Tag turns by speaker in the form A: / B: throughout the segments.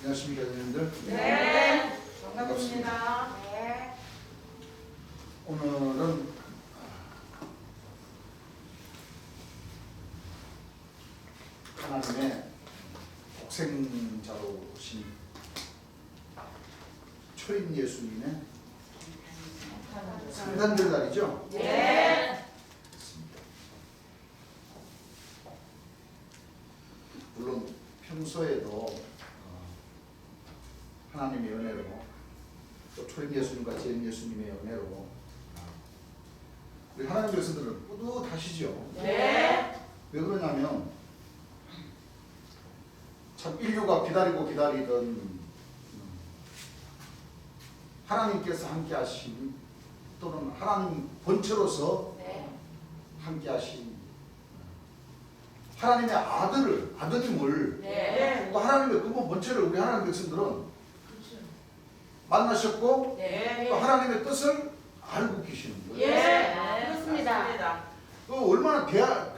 A: 안녕하십니까, 여러분들.
B: 네. 반갑습니다.
C: 네.
A: 오늘은 하나님의 독생자로 오신 초림 예수님의 성탄절 날이죠?
B: 네.
A: 물론 평소에도 하나님의 은혜로 또 초림 예수님과 재림 예수님의 은혜로 우리 하나님 백성들은 뿌듯하시죠?
B: 네.
A: 왜 그러냐면 참 인류가 기다리던 하나님께서 함께 하신 또는 하나님 본체로서
B: 네.
A: 함께 하신 하나님의 아드님을
B: 네.
A: 또 하나님의 근본 본체를 우리 하나님 백성들은 만나셨고
B: 네.
A: 또 하나님의 뜻을 알고 계시는 거예요.
B: 예.
C: 그렇습니다.
A: 얼마나 대형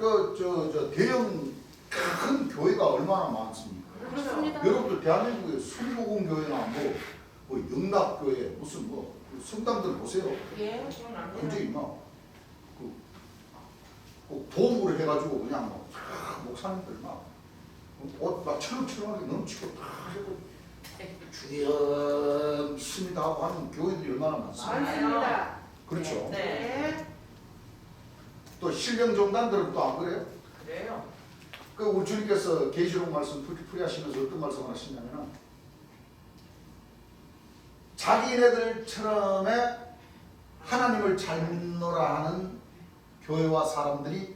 A: 큰 교회가 얼마나 많습니까?
C: 그렇습니다.
A: 여러분들 대한민국의 순복음교회나 뭐 영락교회 무슨 뭐 성당들 보세요.
C: 예.
A: 굉장히 꼭 도움으로 해가지고 그냥 목사님들 옷 막 철렁철렁하게 넘치고 다 하고 주여 믿습니다 하고 하는 교회들이 얼마나 많습니까?
C: 많습니다.
A: 그렇죠.
C: 네.
A: 또 신령정단들은 또 안 그래요?
B: 그래요.
A: 그 우리 주님께서 계시록 말씀 풀이하시면서 어떤 말씀을 하시냐면은 자기네들처럼의 하나님을 잘 믿노라 하는 교회와 사람들이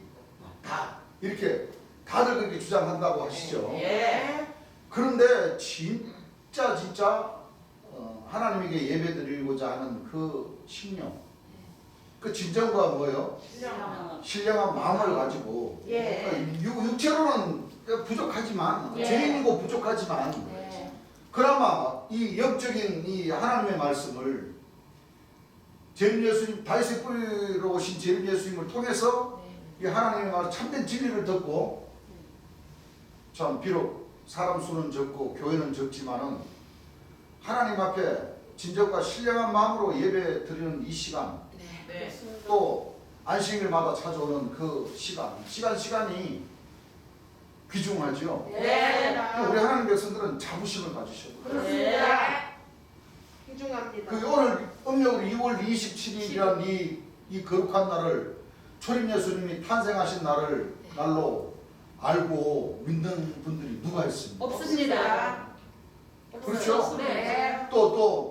A: 다 이렇게 다들 그렇게 주장한다고 하시죠.
B: 예.
A: 그런데 진짜 하나님에게 예배드리고자 하는 그 신령, 그 진정과 뭐예요? 신령한 마음을 가지고
C: 예.
A: 육체로는 부족하지만
C: 예.
A: 죄인이고 부족하지만
C: 네.
A: 그나마 이 영적인 이 하나님의 말씀을 재림 예수님 다윗의 뿌리로 오신 재림 예수님을 통해서 이 하나님의 말 참된 진리를 듣고 참 비록 사람 수는 적고 교회는 적지만은 하나님 앞에 진정과 신령한 마음으로 예배 드리는 이 시간
B: 네.
A: 또 안식일마다 찾아오는 그 시간이 귀중하죠.
B: 네.
A: 우리 하나님 백성들은 자부심을 가지셔야 돼요.
C: 그렇습니다. 귀중합니다.
A: 그 오늘 음력으로 2월 27일이란 이 거룩한 날을 초림 예수님이 탄생하신 날로 알고 믿는 분들이 누가 있습니까?
C: 없습니다.
A: 그렇죠?
C: 네.
A: 또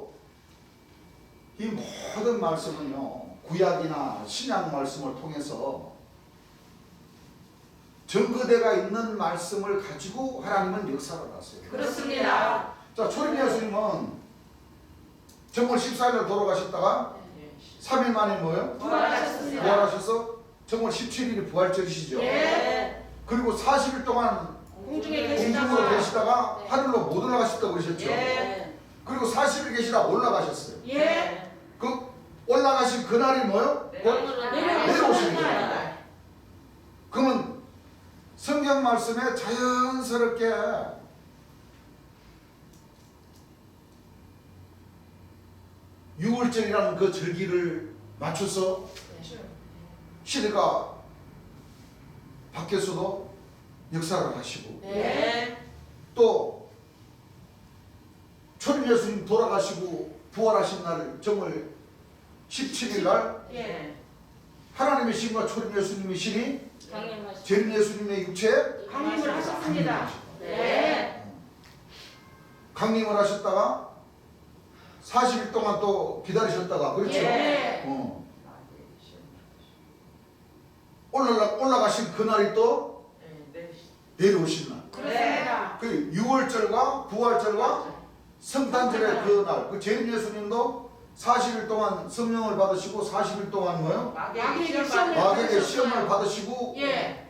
A: 이 모든 말씀은요 구약이나 신약 말씀을 통해서 증거대가 있는 말씀을 가지고 하나님은 역사를 하세요.
C: 그렇습니다.
A: 자, 초림 예수님은 정월 14일 돌아가셨다가 3일 만에 뭐예요?
C: 부활하셨습니다.
A: 부활하셔서 정월 17일이 부활절이시죠.
C: 예.
A: 그리고 40일 동안
C: 공중에
A: 공중으로
C: 계시다가
A: 계시다가 하늘로 못 올라가셨다고 그러셨죠.
B: 예.
A: 그리고 40일 계시다 올라가셨어요.
C: 예.
A: 그 올라가신 그날이 뭐예요? 내려오시는 거예요. 그러면 성경 말씀에 자연스럽게 유월절이라는 그 절기를 맞춰서 시대가 바뀌어서도 역사를 하시고
B: 네.
A: 또 초림 예수님 돌아가시고 부활하신 날 정월 17일 날
B: 예.
A: 하나님의 신과 초림 예수님의 신이 재림 예수님의 육체에
C: 강림을 하셨습니다. 네.
A: 강림을 하셨다가 40일 동안 또 기다리셨다가 그렇죠?
C: 예.
A: 올라가신 그날이 또
B: 네.
A: 내려오신 날.
C: 그렇습니다.
A: 그 6월절과 부활절과 성탄절의 그 날, 그 재림 예수님도 40일 동안 성령을 받으시고 40일 동안 뭐요?
C: 마귀에게
A: 마귀에게 시험을 받으시고
C: 예.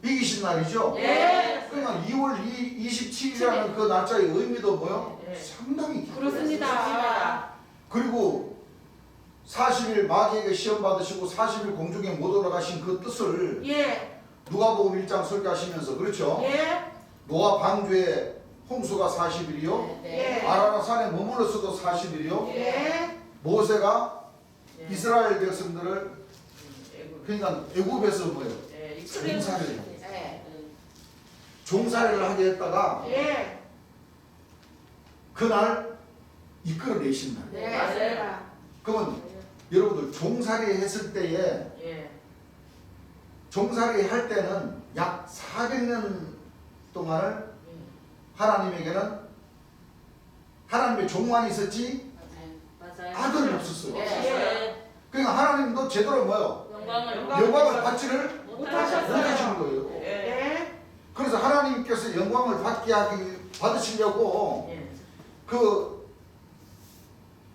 A: 이기신 날이죠.
C: 예.
A: 그러니까 2월 27일이라는 그 날짜의 의미도 뭐요?
B: 예.
A: 상당히 깊어요.
C: 그렇습니다.
A: 그리고 40일 마귀에게 시험 받으시고 40일 공중에 못 올라가신 그 뜻을
C: 예.
A: 누가복음 1장 설교하시면서 그렇죠?
C: 예.
A: 노아 방주에 홍수가 40일이요.
C: 예.
A: 아라라 산에 머물렀어도 40일이요.
C: 예.
A: 모세가
B: 예.
A: 이스라엘 백성들을 그러니까 애굽에서 뭐예요?
B: 예.
A: 종살이를 해요.
C: 예.
A: 종살이를 하게 했다가
C: 예.
A: 그날 이끌어내신다.
C: 네.
B: 맞아요.
C: 맞습니다.
A: 그러면 여러분들 종살이 했을 때에
B: 예.
A: 종살이 할 때는 약 400년 동안을 하나님에게는 하나님의 종만 있었지
B: 맞아요.
A: 아들은 없었어요.
B: 예.
A: 그러니까 하나님도 제대로 뭐요? 영광을 받지를
C: 못하셨어요.
A: 못하시는 거예요.
B: 예.
C: 예.
A: 그래서 하나님께서 영광을 받으시려고
B: 예.
A: 그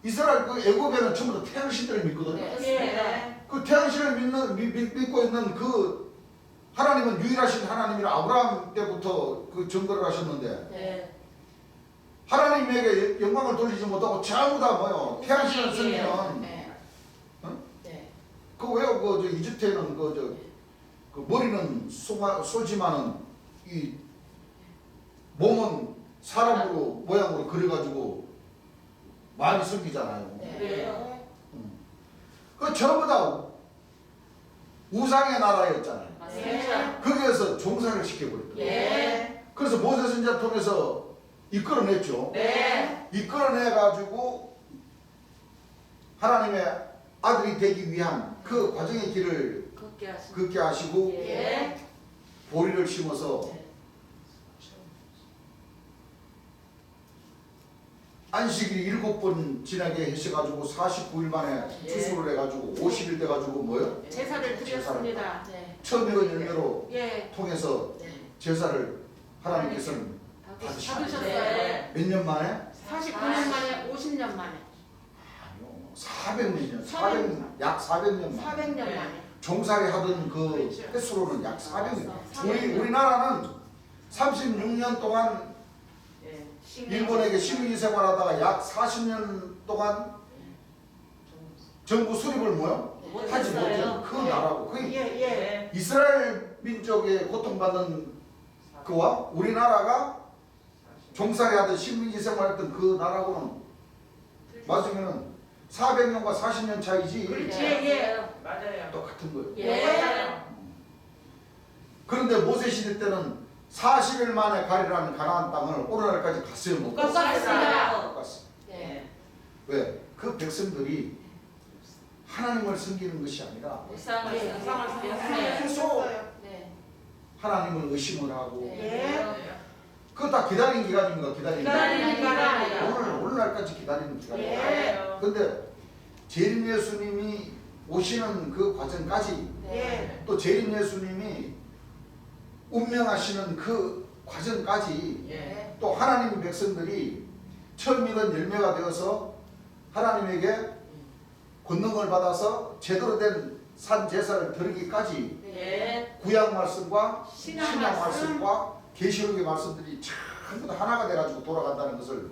A: 이스라엘 그 애굽에는 전부 다 태양신들을 믿거든요.
C: 예.
A: 그 태양신을 믿고 있는 그 하나님은 유일하신 하나님이라 아브라함 때부터 그 증거를 하셨는데
B: 예.
A: 하나님에게 영광을 돌리지 못하고 전부 다 뭐요? 태양신을 섬기는
C: 네.
B: 네.
A: 그 왜요? 그 이집트에는 그 머리는 쏘지만은 이 몸은 사람으로 모양으로 그려가지고 많이 섬기잖아요.
B: 그래요.
A: 그 전부 다 우상의 나라였잖아요.
B: 맞습니다.
A: 거기에서 종살을 시켜버렸거든요.
C: 예.
A: 그래서 모세 선지자 통해서 이끌어냈죠.
C: 네.
A: 이끌어내가지고 하나님의 아들이 되기 위한 그 과정의 길을 걷게 하시고
C: 예.
A: 보리를 심어서 안식일이 7번 지나게 하셔가지고 49일 만에
B: 예.
A: 추수를 해가지고 50일 돼가지고 뭐요?
C: 제사를 드렸습니다.
B: 네.
A: 처음이건 열매로
C: 예.
A: 통해서
B: 네.
A: 제사를 하나님께서는
C: 받으셨어요.
B: 네.
A: 몇 년 만에?
C: 49년 만에 50년 만에.
A: 아니요. 400년,
C: 400년.
A: 약 400년 만에.
C: 400년 만에.
A: 종살이 하던 그
C: 그렇죠.
A: 횟수로는 약 400년.
C: 400년.
A: 우리나라는 36년 동안
B: 예.
A: 일본에게 식민지 생활하다가 약 40년 동안 정부 수립을 뭐요? 하지 못한 그 나라고. 그
C: 예. 예.
B: 예.
A: 이스라엘 민족에 고통받는 그와 우리나라가 종살이 하던 식민지 생활했던 그 나라고는 맞으면은 400년과 40년 차이지
C: 그렇지. 예.
B: 맞아요.
A: 똑같은 거예요.
C: 예.
A: 그런데 모세 시대 때는 40일 만에 가리라는 가나안 땅을 오늘날까지 갔어요. 못 갔어요?
C: 갔습니다.
A: 못 갔어요.
B: 예.
A: 왜? 그 백성들이 하나님을 섬기는 것이 아니라
B: 우상을
C: 예.
B: 섬겼어요.
A: 계속
B: 네.
A: 하나님을 의심을 하고
C: 예.
A: 그거 다 기다린 기간입니다. 기다리는
C: 기다리는
A: 기간.
C: 기간이에요.
A: 오늘날까지 기다리는 기간이에요.
C: 예.
A: 근데 재림 예수님이 오시는 그 과정까지
C: 예.
A: 또 재림 예수님이 운명하시는 그 과정까지
B: 예.
A: 또 하나님 백성들이 처음이건 열매가 되어서 하나님에게 권능을 받아서 제대로 된 산 제사를 드리기까지
B: 예.
A: 구약 말씀과
C: 신약
A: 신약
C: 말씀.
A: 말씀과 계시록의 말씀들이 전부 다 하나가 돼가지고 돌아간다는 것을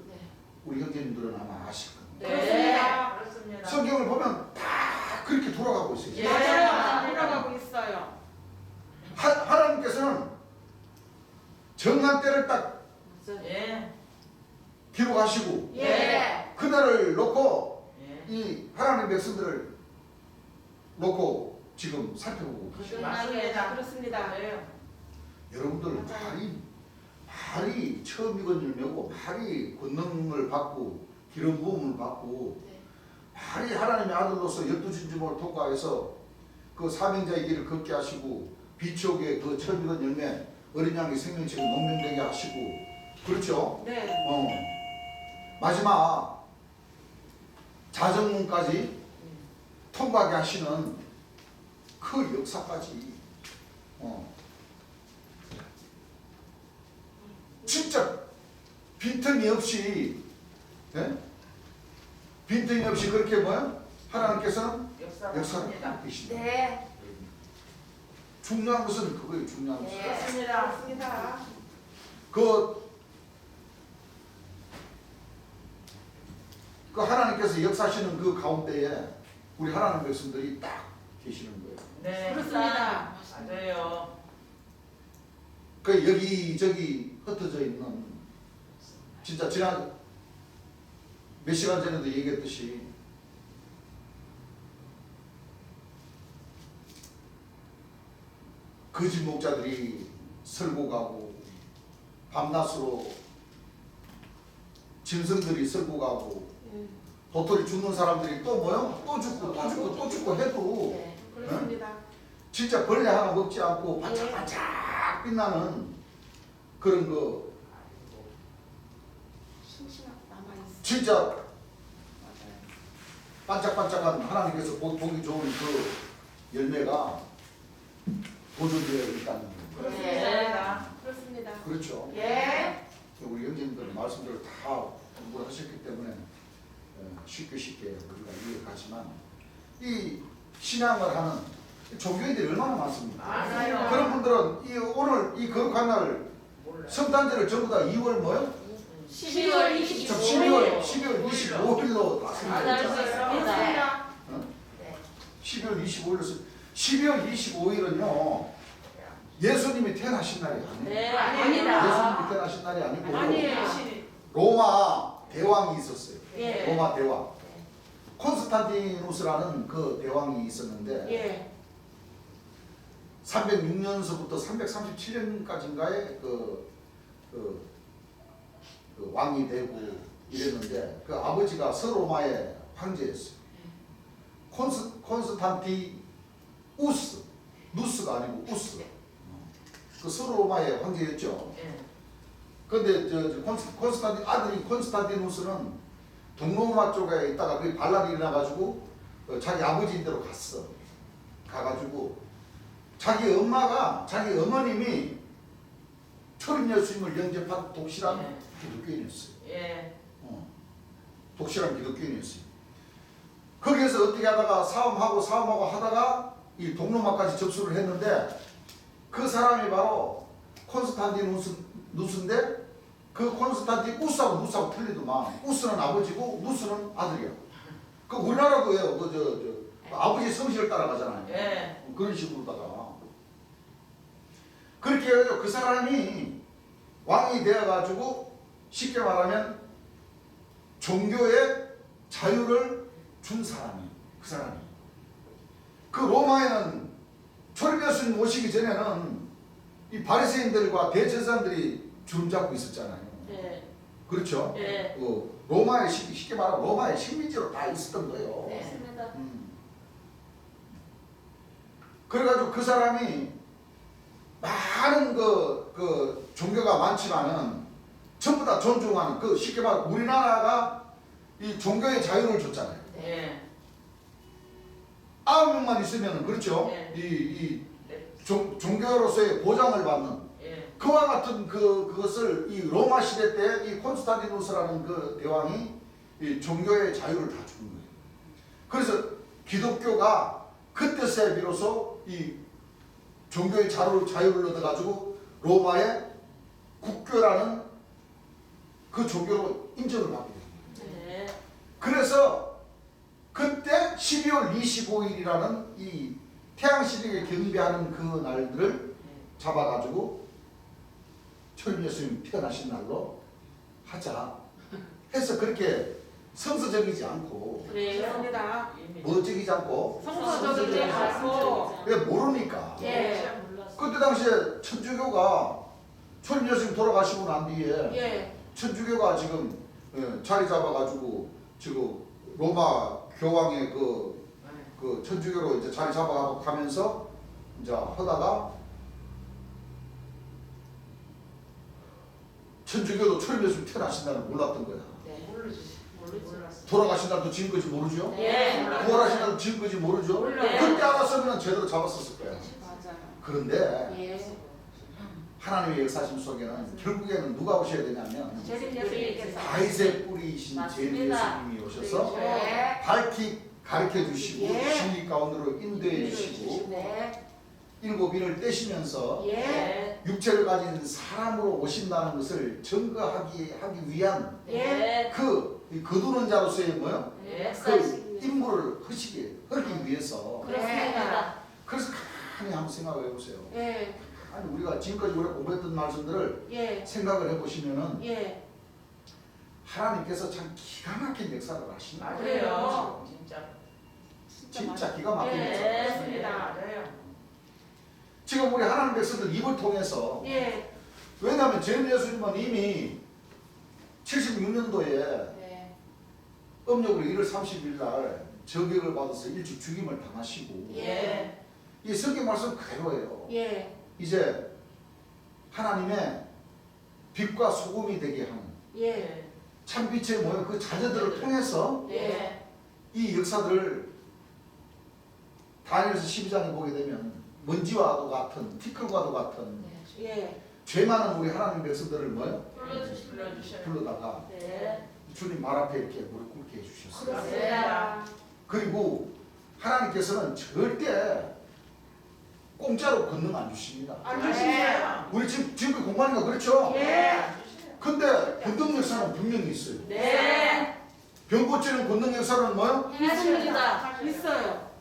A: 우리 형제님들은 아마 아실 겁니다.
C: 그렇습니다.
B: 그렇습니다.
A: 성경을 보면 다 그렇게 돌아가고 있어요.
B: 예.
C: 맞아요. 돌아가고 있어요.
A: 하나님께서는 정한 때를 딱
B: 예.
A: 기록하시고
C: 예.
A: 그날을 놓고
B: 예.
A: 이 하나님 백성들을 놓고 지금 살펴보고 계세요.
B: 맞습니다.
C: 그렇습니다.
B: 맞아요.
A: 여러분들
C: 맞아요.
A: 말이 처음이건 열매고 말이 권능을 받고 기름 부음을 받고 말이 하나님의 아들로서 12진주목을 통과해서 그 사명자의 길을 걷게 하시고 비추옥의 그 처음이건 열매 어린 양의 생명체가 농명되게 하시고 그렇죠?
C: 네.
A: 마지막 자정문까지 통과하게 하시는 그 역사까지 진짜 빈틈이 없이 빈틈이 없이 그렇게 뭐야? 하나님께서는 역사를 하고 계십니다.
C: 네.
A: 중요한 것은 그거예요. 중요한 것은
B: 그렇습니다.
C: 그렇습니다.
A: 그 하나님께서 역사하시는 그 가운데에 우리 하나님 백성들이 딱 계시는 거예요.
B: 네.
C: 그렇습니다.
B: 맞아요.
A: 그 여기저기 흩어져 있는 진짜 지난 몇 시간 전에도 얘기했듯이 거짓 목자들이 설고 가고 밤낮으로 짐승들이 설고 가고 도토리 죽는 사람들이 또 뭐요? 또 죽고 또 죽고 또 죽고 해도
B: 네.
C: 그렇습니다.
A: 진짜 벌레 하나 먹지 않고 반짝반짝 빛나는 그런 거
C: 심심하고 남아있어.
A: 진짜
C: 맞아요.
A: 반짝반짝한 하나님께서 보기 좋은 그 열매가 보존되어 있다는 거예요.
C: 그렇습니다. 그렇습니다.
A: 그렇죠.
C: 예.
A: 우리 형제님들 말씀들을 다 공부를 하셨기 때문에 쉽게 우리가 이해가지만 이 신앙을 하는 종교인들이 얼마나 많습니까?
B: 맞아요.
A: 그런 분들은 오늘 이 거룩한 날
B: 몰라요.
A: 성탄절을 전부 다 2월 뭐요?
C: 12월
A: 12월 25일로 다
B: 맞아요.
A: 생겼죠.
C: 그렇습니다.
A: 12월 25일로 12월 25일은요 예수님이 태어나신 날이 아니에요.
B: 네,
C: 아닙니다.
A: 예수님이 태어나신 날이 아니고
C: 아니에요.
A: 로마 대왕이 있었어요.
C: 예.
A: 로마 대왕. 콘스탄티누스라는 그 대왕이 있었는데
C: 예.
A: 306년서부터 337년까지인가에 그 왕이 되고 이랬는데 그 아버지가 서로마의 황제였어요. 콘스탄티우스, 누스가 아니고 우스. 그 서로마의 황제였죠.
B: 예.
A: 근데 콘스탄티 아들인 콘스탄티누스는 동로마 쪽에 있다가 그 반란이 일어나가지고 자기 아버지인 데로 갔어. 가가지고 자기 어머님이 초림 예수님을 영접한 독실한 기독교인이었어요.
B: 예.
A: 독실한 기독교인이었어요. 거기에서 어떻게 하다가 싸움하고 하다가 이 동로마까지 접수를 했는데 그 사람이 바로 콘스탄티누스인데 그 콘스탄티우스하고 누스하고 틀리더만 우스는 아버지고 누스는 아들이야. 그 우리나라도요. 그 아버지 성실을 따라가잖아요.
B: 예.
A: 그런 식으로다가 그렇게 해가지고 그 사람이 왕이 되어가지고 쉽게 말하면 종교의 자유를 준 사람이 그 사람이. 그 로마에는 초림 예수님 오시기 전에는 이 바리새인들과 대제사장들이 주름 잡고 있었잖아요.
B: 예.
A: 그렇죠?
B: 예.
A: 로마의 쉽게 말하면 로마의 식민지로 다 있었던 거예요.
B: 맞습니다.
A: 그래가지고 그 사람이 많은 그 종교가 많지만은 전부 다 존중하는 그 쉽게 말하면 우리나라가 이 종교의 자유를 줬잖아요.
B: 예.
A: 9명만 있으면 그렇죠.
B: 네.
A: 이 종교로서의 보장을 받는
B: 예.
A: 그와 같은 그것을 이 로마 시대 때 이 콘스탄티누스라는 그 대왕이 이 종교의 자유를 다 준 거예요. 그래서 기독교가 그때서야 비로소 이 종교의 자유를 얻어가지고 로마의 국교라는 그 종교로 인정을 받게 됩니다.
B: 예.
A: 그래서 그때 12월 25일이라는 이 태양신에게 경배하는 그 날들을 잡아가지고 초림 예수님 태어나신 날로 하자 해서 그렇게 성서적이지 않고
C: 그렇습니다.
A: 멋적이지 않고
C: 성서적이지 않고
A: 왜 모르니까
C: 예.
A: 그때 당시에 천주교가 초림 예수님 돌아가시고 난 뒤에
C: 예.
A: 천주교가 지금 자리 잡아가지고 지금 로마 교황의 그 천주교로 이제 자리 잡아가면서 이제 하다가 천주교도 초림 예수님 태어나신다는 몰랐던 거야.
B: 네. 모르지. 몰랐어.
A: 돌아가신 날도 지금까지 모르죠?
B: 예.
A: 부활하신 날도 지금까지 모르죠?
C: 몰라요.
A: 그때 알았으면 제대로 잡았었을 거야.
C: 맞아요.
A: 그런데
C: 예.
A: 하나님의 역사심 속에는 결국에는 누가 오셔야 되냐면
C: 재림 예수님께서
A: 다윗의 뿌리이신 제일
B: 맞습니다.
A: 예수님이 오셔서
C: 네.
A: 밝히 가르쳐 주시고
C: 예.
A: 진리 가운데로 인도해 주시고
C: 네.
A: 일곱 인을 떼시면서
C: 예.
A: 육체를 가진 사람으로 오신다는 것을 증거하기 위한
C: 예.
A: 그 거두는 자로서의 뭐요?
B: 예.
A: 그 임무를 하기 위해서
B: 그렇습니다.
A: 그래서 가만히 한번 생각을 해보세요.
C: 예.
A: 아니 우리가 지금까지 우리가 공부했던 말씀들을
C: 예.
A: 생각을 해보시면은
C: 예.
A: 하나님께서 참 기가 막힌 역사를 하시는 거예요.
B: 그래요. 진짜.
A: 진짜 기가 막힌
C: 예.
A: 역사를 하시는
C: 그렇습니다.
A: 거예요.
B: 맞아요.
A: 지금 우리 하나님 백성들 입을 통해서
C: 예.
A: 왜냐하면 제일 예수님은 이미 76년도에
C: 네.
A: 음력으로 1월 30일 날 저격을 받아서 일찍 죽임을 당하시고
C: 예.
A: 이 성경 말씀 그대로예요.
C: 예.
A: 이제 하나님의 빛과 소금이 되게 하는
C: 예.
A: 참빛의 모여 그 자녀들을 통해서
C: 예.
A: 이 역사들을 다니엘서 12장에 보게 되면 먼지와도 같은 티끌과도 같은
C: 예.
A: 죄 많은 우리 하나님 백성들을 뭐요?
B: 불러주셔요.
A: 불러다가
C: 네.
A: 주님 말 앞에 이렇게 무릎 꿇게 해주셨어요.
C: 그렇습니다.
A: 그리고 하나님께서는 절대 공짜로 권능 안 주십니다.
C: 안 주시네요.
A: 우리 지금 공부하니까 그렇죠?
C: 예.
A: 근데 권능 역사는 분명히 있어요.
C: 네.
A: 병 고치는 권능 역사는 뭐요?
C: 있습니다. 있어요.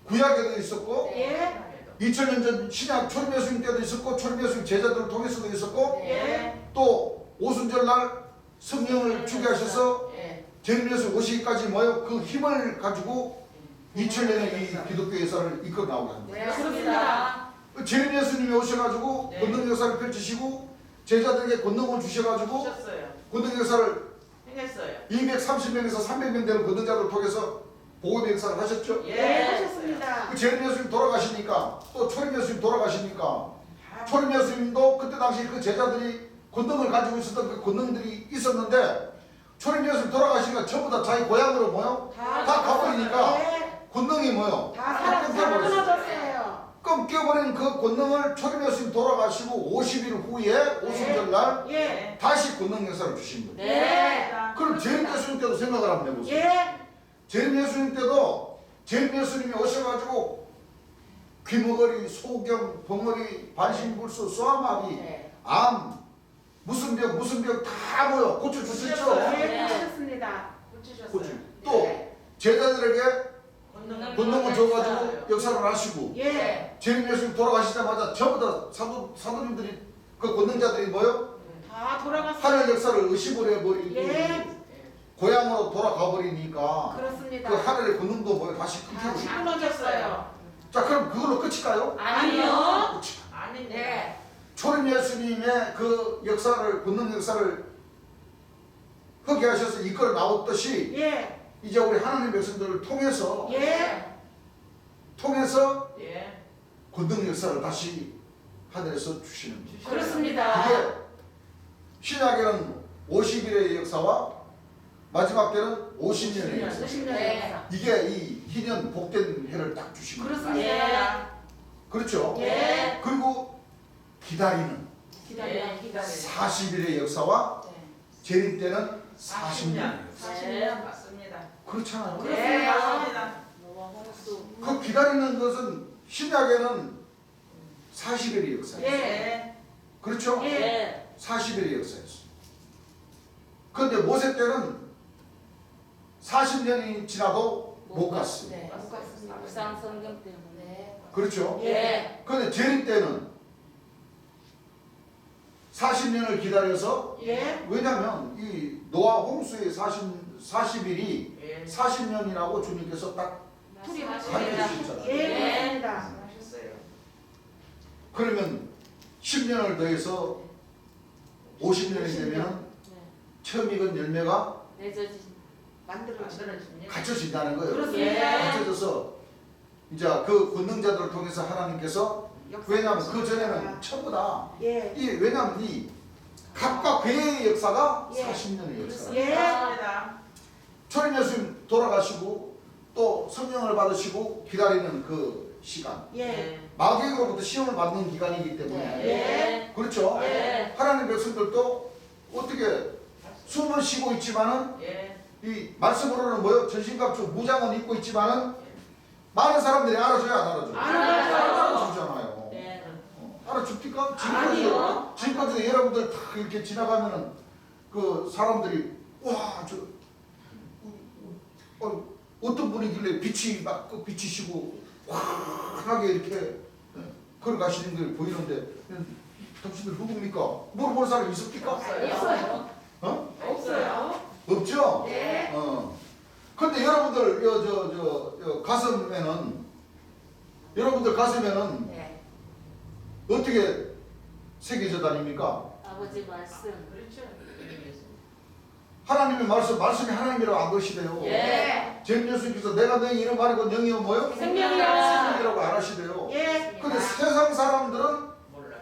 A: 구약에도 있었고
C: 예.
A: 2000년 전 신약 초림 예수님 때도 있었고 초림 예수님 제자들을 통해서도 있었고
C: 예.
A: 또 오순절 날 성령을 주게 하셔서
B: 예.
A: 재림 예수 오시기까지 뭐요? 그 힘을 가지고 2000년의 이 기독교 역사를 이끌어 나오게 합니다.
C: 네. 그렇습니다.
A: 재림 예수님이 오셔가지고
B: 네.
A: 권능 역사를 펼치시고 제자들에게 권능을 주셔가지고
B: 주셨어요.
A: 권능 역사를
B: 행했어요.
A: 230명에서 300명 되는 권능자들을 통해서 복음의 역사를 하셨죠.
C: 예. 하셨습니다.
A: 그 재림 예수님 돌아가시니까 또 초림 예수님 돌아가시니까 초림 예수님도 그때 당시 그 제자들이 권능을 가지고 있었던 그 권능들이 있었는데 초림 예수님 돌아가시니까 전부 다 자기 고향으로 뭐요? 다 가버리니까
C: 예.
A: 권능이 뭐요?
C: 다 사라졌어요.
A: 끊겨버린 그 권능을 초림 예수님 돌아가시고 50일 후에 오순절 날
C: 예.
A: 다시 권능 역사를 주신 거예요.
C: 네.
A: 그럼 재림 예수님 때도 생각을 한번 해보세요.
C: 예.
A: 재림 예수님 때도 재림 예수님이 오셔가지고 귀머거리, 소경, 벙어리, 반신불수, 쏘아마비, 암, 무슨 병 다 모여 고쳐주셨죠.
C: 예. 하셨습니다.
B: 고치셨어요.
A: 또 제자들에게 권능을 줘가지고
B: 했어요.
A: 역사를 하시고
C: 예.
A: 재림 예수님 돌아가시자마자 전부 다 사도님들이 그 권능자들이 모여
C: 다 돌아갔어요.
A: 하늘 역사를 의식을 해버리고
C: 예.
A: 고향으로 돌아가 버리니까
C: 그렇습니다.
A: 그 하늘의 권능도 모여 다시
C: 다시
A: 끊기고.
C: 끊어졌어요.
A: 자 그럼 그걸로 끝일까요?
C: 아니요.
A: 끝이.
B: 아닌데.
C: 네.
A: 초림 예수님의 그 역사를 권능 역사를 하게 하셔서 이끌어 나왔듯이
C: 예.
A: 이제 우리 하나님 백성들을 통해서
C: 예.
B: 예.
A: 권능 역사를 다시 하늘에서 주시는 거죠.
C: 그렇습니다.
A: 그게 신약에는 50일의 역사와 마지막 때는 50년의 역사.
C: 50년의
A: 이게 이 희년 복된 해를 딱 주신 거예요.
C: 그렇습니다.
A: 그렇죠?
C: 예.
A: 그리고 기다리는
C: 기다려. 기다려.
A: 40일의 역사와 재림 때는 40년의 역사.
B: 40년 맞습니다.
A: 그렇잖아요.
C: 네.
B: 맞습니다.
A: 그 기다리는 것은 신약에는 40일의 역사예요.
C: 예.
A: 그렇죠?
C: 예.
A: 40일의 역사였어요. 그런데 모세 때는 40년이 지나도 못 갔어요.
C: 네. 못 갔습니다.
D: 묵상 성경 때문에.
A: 그렇죠?
C: 예.
A: 그런데 재림 때는 40년을 기다려서
C: 예.
A: 왜냐하면 이 노아 홍수의 40일이
B: 예.
A: 40년이라고 주님께서 딱
C: 풀이
A: 가르쳐주셨잖아요.
C: 예. 그렇습니다.
B: 말씀하셨어요.
A: 그러면 10년을 더해서 50년이 되면 처음 익은 열매가
D: 내져진
C: 만들어진.
B: 만들어집니다.
A: 갖춰진다는 거예요.
C: 그렇습니다.
A: 갖춰져서 이제 그 권능자들을 통해서 하나님께서 왜냐하면 그 전에는 전부 다
C: 예.
A: 왜냐하면 이 갑과 괴의 역사가
C: 예.
A: 40년의 역사.
C: 예.
B: 맞습니다.
A: 초림 예수님 돌아가시고 또 성령을 받으시고 기다리는 그 시간.
C: 예.
A: 마귀로부터 시험을 받는 기간이기 때문에
C: 예.
A: 그렇죠.
C: 예.
A: 하나님 백성들도 어떻게 숨을 쉬고 있지만은
B: 예.
A: 이 말씀으로는 뭐요? 전신갑주 무장은 입고 있지만은 많은 사람들이 알아줘야 안 알아줘요?
C: 알아줘요.
A: 알아주잖아요.
D: 네.
A: 알아줍니까?
C: 아니요.
A: 지금까지 여러분들 다 이렇게 지나가면은 그 사람들이 와저 어떤 분이길래 빛이 막 비치시고 환하게 이렇게 걸어가시는 게 보이는데 당신들 누굽니까? 물어볼 사람 있습니까?
B: 없어요.
C: 없어요.
A: 어?
B: 없어요.
A: 근데 여러분들 가슴에는
C: 네.
A: 어떻게 새겨져 다닙니까?
D: 아버지 말씀.
B: 그렇죠.
A: 하나님의 말씀이 하나님이라고 안 그러시대요.
C: 예.
A: 전 예수님께서 내가 너희 이름 아니고 영이요 뭐요?
C: 생명이라.
A: 생명이라고 안 하시대요.
C: 예.
A: 근데 세상 사람들은
B: 몰라요.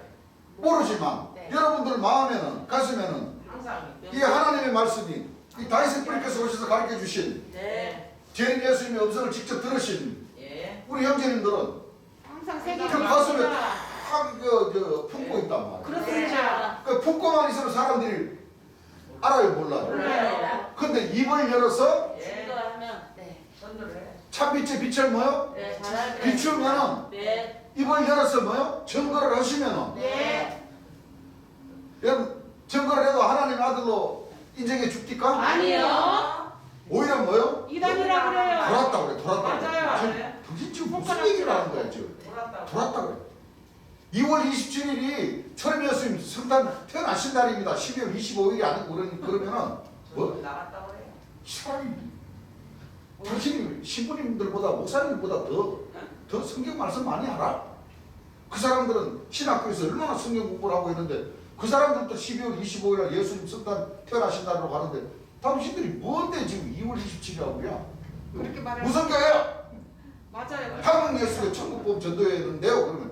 A: 모르지만
C: 네.
A: 여러분들 마음에는 가슴에는
B: 항상
A: 이 하나님의 말씀이 이 다윗 뿌리께서 오셔서 가르쳐 주신
C: 네.
A: 제 예수님의 음성을 직접 들으신
B: 예.
A: 우리 형제님들은
C: 항상
A: 그 가슴에 탁 품고 있단 말이에요.
C: 그렇습니다.
A: 그 품고만 있으면 사람들이 알아요, 몰라요?
C: 몰라요.
A: 근데 입을 열어서
B: 예.
D: 증거하면
C: 네.
B: 전도를 해.
A: 참빛의 빛을 뭐요?
D: 네, 잘하게.
A: 비추면은
D: 네.
A: 입을 열어서 뭐요? 증거를 하시면은
C: 네.
A: 여러분 증거를 해도 하나님의 아들로 인정해 줍니까?
C: 아니요.
A: 오히려 뭐요?
C: 이단이라 그래요.
A: 돌았다 그래, 돌았다 그래.
C: 맞아요.
A: 당신 지금 무슨 얘기를 하는 거야 지금?
B: 돌았다고.
A: 돌았다 그래. 2월 27일이 철임 예수님 성탄 태어나신 날입니다. 12월 25일이 아니고 그러면은 뭐?
B: 나갔다고 그래요.
A: 이 사람이 당신이 신부님들보다 목사님들보다 더 성경 말씀 많이 알아? 그 사람들은 신학교에서 얼마나 성경 공부를 하고 있는데 그 사람들도 12월 25일 날 예수님 성탄 태어나신 날로 가는데 당신들이 뭔데 지금 2월 27일이라고요?
C: 그렇게 말해요.
A: 무슨 교회야?
C: 맞아요.
A: 한국 예수교 천국보험 전도회는데요. 그러면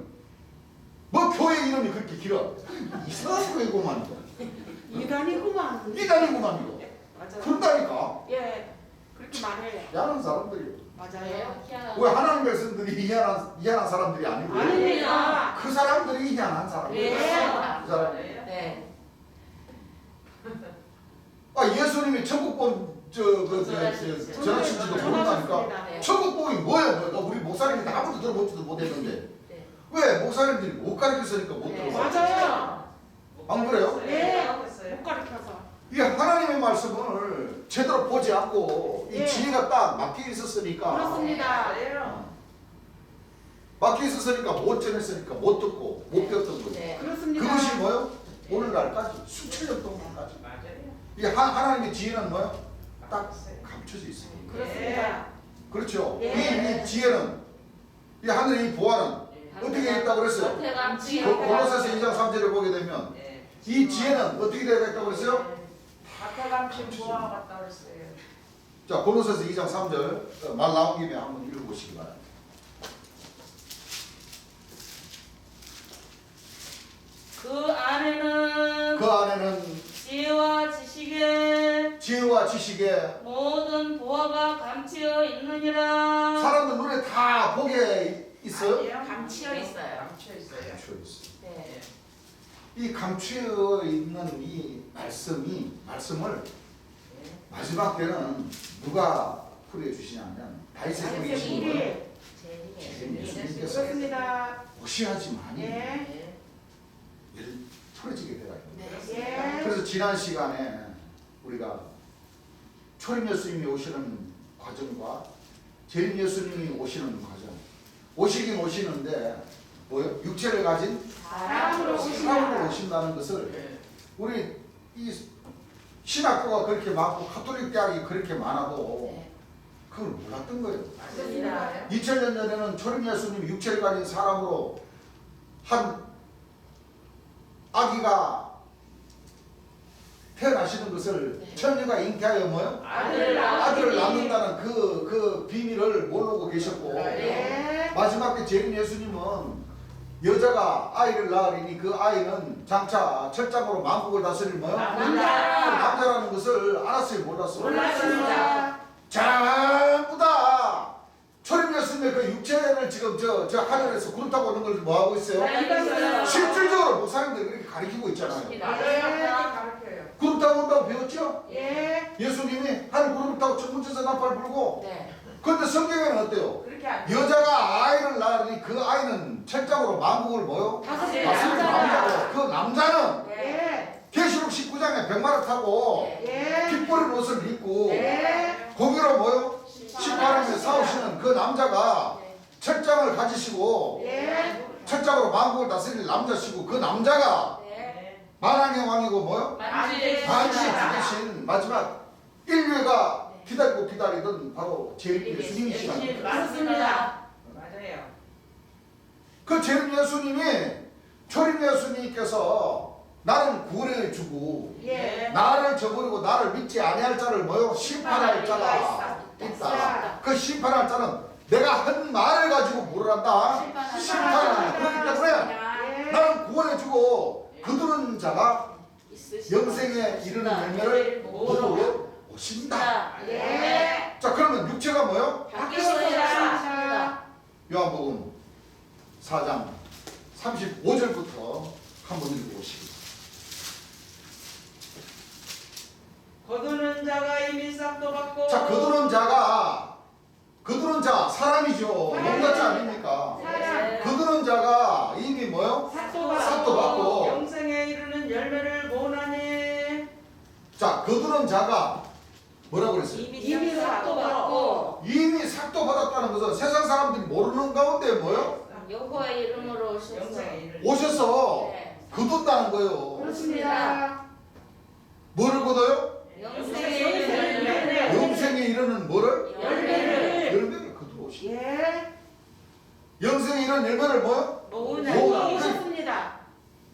A: 뭐 교회 이름이 그렇게 길어? 이상한 교회고만
C: 이단이구만.
A: 이단이구만 이거.
C: 맞아요.
A: 그런다니까.
C: 예. 그렇게 말해요.
A: 야한 사람들이.
C: 맞아요.
A: 왜 하나님 백성들이 이해한 사람들이 아니고
C: 아닙니다.
A: 그 사람들이 이해한 사람들.
C: 예.
A: 그 사람.
C: 네.
A: 예수님이 천국보험 전하신지도 모른다니까.
C: 전하셨습니다.
A: 천국보험이 뭐예요? 우리 목사님이 아무도 들어보지도 못했는데
C: 네.
A: 왜 목사님들이 못 가르쳤으니까 못
C: 네.
A: 들어봐?
C: 맞아요.
A: 안 그래요?
C: 예.
B: 했어요.
C: 못 가르쳐서.
A: 이 하나님의 말씀을 제대로 보지 않고 이
C: 예.
A: 지혜가 딱 막혀 있었으니까
C: 그렇습니다.
B: 그래요.
A: 막혀 있었으니까 못 전했으니까 못 듣고 못 배웠던 거죠.
C: 네. 그렇습니다.
A: 그것이 뭐요? 오늘날까지 수천 년 동안까지
B: 맞아요.
A: 이 하나님의 지혜는 뭐요? 딱
B: 맞았어요.
A: 감춰져 있습니다.
C: 그렇습니다.
A: 그렇죠.
C: 예.
A: 이 지혜는 이 하늘의 이 보화는 어떻게 있다고 그랬어요?
D: 겉에 감지.
A: 골로새서 2장 3절에 보게 되면
B: 예.
A: 이 지혜는 어떻게 되어 있다고 그랬어요?
B: 앞에 감춘 보아 같다 그랬어요.
A: 자, 골로새서 2장 3절 말 나온 김에 한번 읽어보시기 바랍니다.
D: 그 안에는
A: 그 안에는
D: 지혜와 지식의
A: 지식에
D: 모든 보화가 감추어 있느니라.
A: 사람들 눈에 다 보게 있어요?
B: 아니에요.
C: 감추어 있어요.
B: 감추어 있어요.
A: 감추어 있어요.
C: 네.
A: 이 감추어 있는 이 말씀을
B: 예.
A: 마지막 때는 누가 풀어 주시냐면 다윗의
C: 다윗의
A: 뿌리신
C: 뿌리.
A: 분
C: 네.
A: 예수님께서
C: 그렇습니다.
A: 오셔야지만이
C: 예.
A: 일 풀어지게 되어요.
C: 예.
A: 그래서 지난 시간에 우리가 초림 예수님이 오시는 과정과 재림 예수님이 오시는 과정 오시긴 오시는데 뭐요? 육체를 가진
C: 사람으로
A: 사람으로
C: 오신다.
A: 오신다는 것을
B: 예.
A: 우리 이 신학교가 그렇게 많고 가톨릭 대학이 그렇게 많아도
C: 네.
A: 그걸 몰랐던 거예요.
C: 맞습니다.
A: 2000년 전에는 초림 예수님이 육체를 가진 사람으로 한 아기가 태어나시는 것을
C: 네.
A: 처녀가 잉태하여 뭐요? 아들을 낳는다는 그 비밀을 모르고 계셨고
C: 네.
A: 마지막 때 재림 예수님은 여자가 아이를 낳으리니 그 아이는 장차 철장으로 만국을 다스릴 뭐요? 남자라는 것을 알았어요, 몰랐어요?
C: 몰랐습니다.
A: 전부 다 초림 예수님의 그 육체를 지금 저 하늘에서 구름 타고 오는 걸 뭐 하고 있어요?
C: 있어요.
A: 실질적으로 목사님들이 그렇게 가르치고 있잖아요.
B: 맞아요. 가르쳐요.
A: 구름 타고 온다고 배웠죠?
C: 예.
A: 예수님이 하늘 구름 타고 천문천사 나팔 불고.
C: 네.
A: 그런데 성경에는 어때요?
B: 그렇게 안
A: 여자가 아이를 낳으니 그 아이는 철장으로 만국을 뭐요?
C: 다스릴
A: 다스릴 남자고 그 남자는
C: 예.
A: 계시록 19장에 백마를 타고
C: 예.
A: 핏보른 옷을 입고
C: 예.
A: 고기로 뭐요? 신바람에 싸우시는 그 남자가 철장을 가지시고
C: 예.
A: 철장으로 만국을 다스릴 남자시고 그 남자가 만왕의 왕이고 뭐요?
D: 만지.
A: 반지 죽이신 마지막 인류가 기다리고 기다리던 바로 제일 예수님이시라는 거예요.
C: 맞습니다.
B: 맞아요.
A: 그 제일 예수님이 초림 예수님께서 나는 구원해 주고
C: 예.
A: 나를 저버리고 나를 믿지 아니할 자를 뭐요? 심판할 자가 있다. 그 심판할 자는 내가 한 말을 가지고 뭐를 한다? 심판을 그렇기 때문에 나는 구원해 주고 그들은 자가 영생에 이르는 열매를 보고 오신다.
C: 예.
A: 자, 그러면 육체가 뭐요?
C: 바뀌었습니다.
A: 요한복음 4장 35절부터 한번 읽어보시겠습니다.
B: 거두는 자가 이미 싹도 받고.
A: 자, 그들은 자 사람이죠. 몸같지 아닙니까?
C: 사람.
A: 그들은 자가 이미 뭐요? 삭도 받고.
B: 영생에 이르는 열매를 모으나니.
A: 자, 그들은 자가 뭐라고 그랬어요?
C: 이미 삭도 받고
A: 이미 삭도 받았다는 것은 세상 사람들이 모르는 가운데 뭐요?
D: 여호와의 이름으로 오셔서
B: 영생에 이르는.
A: 오셔서
D: 네.
A: 거둔다는 거예요.
C: 그렇습니다.
A: 뭐를 거둬요?
D: 영생의 열매를
A: 영생에 이르는 뭐를?
D: 열매를
A: 열매를 거두어 오시.
C: 예.
A: 영생에 이르는 열매를 뭐요? 모으나.
C: 오셨습니다.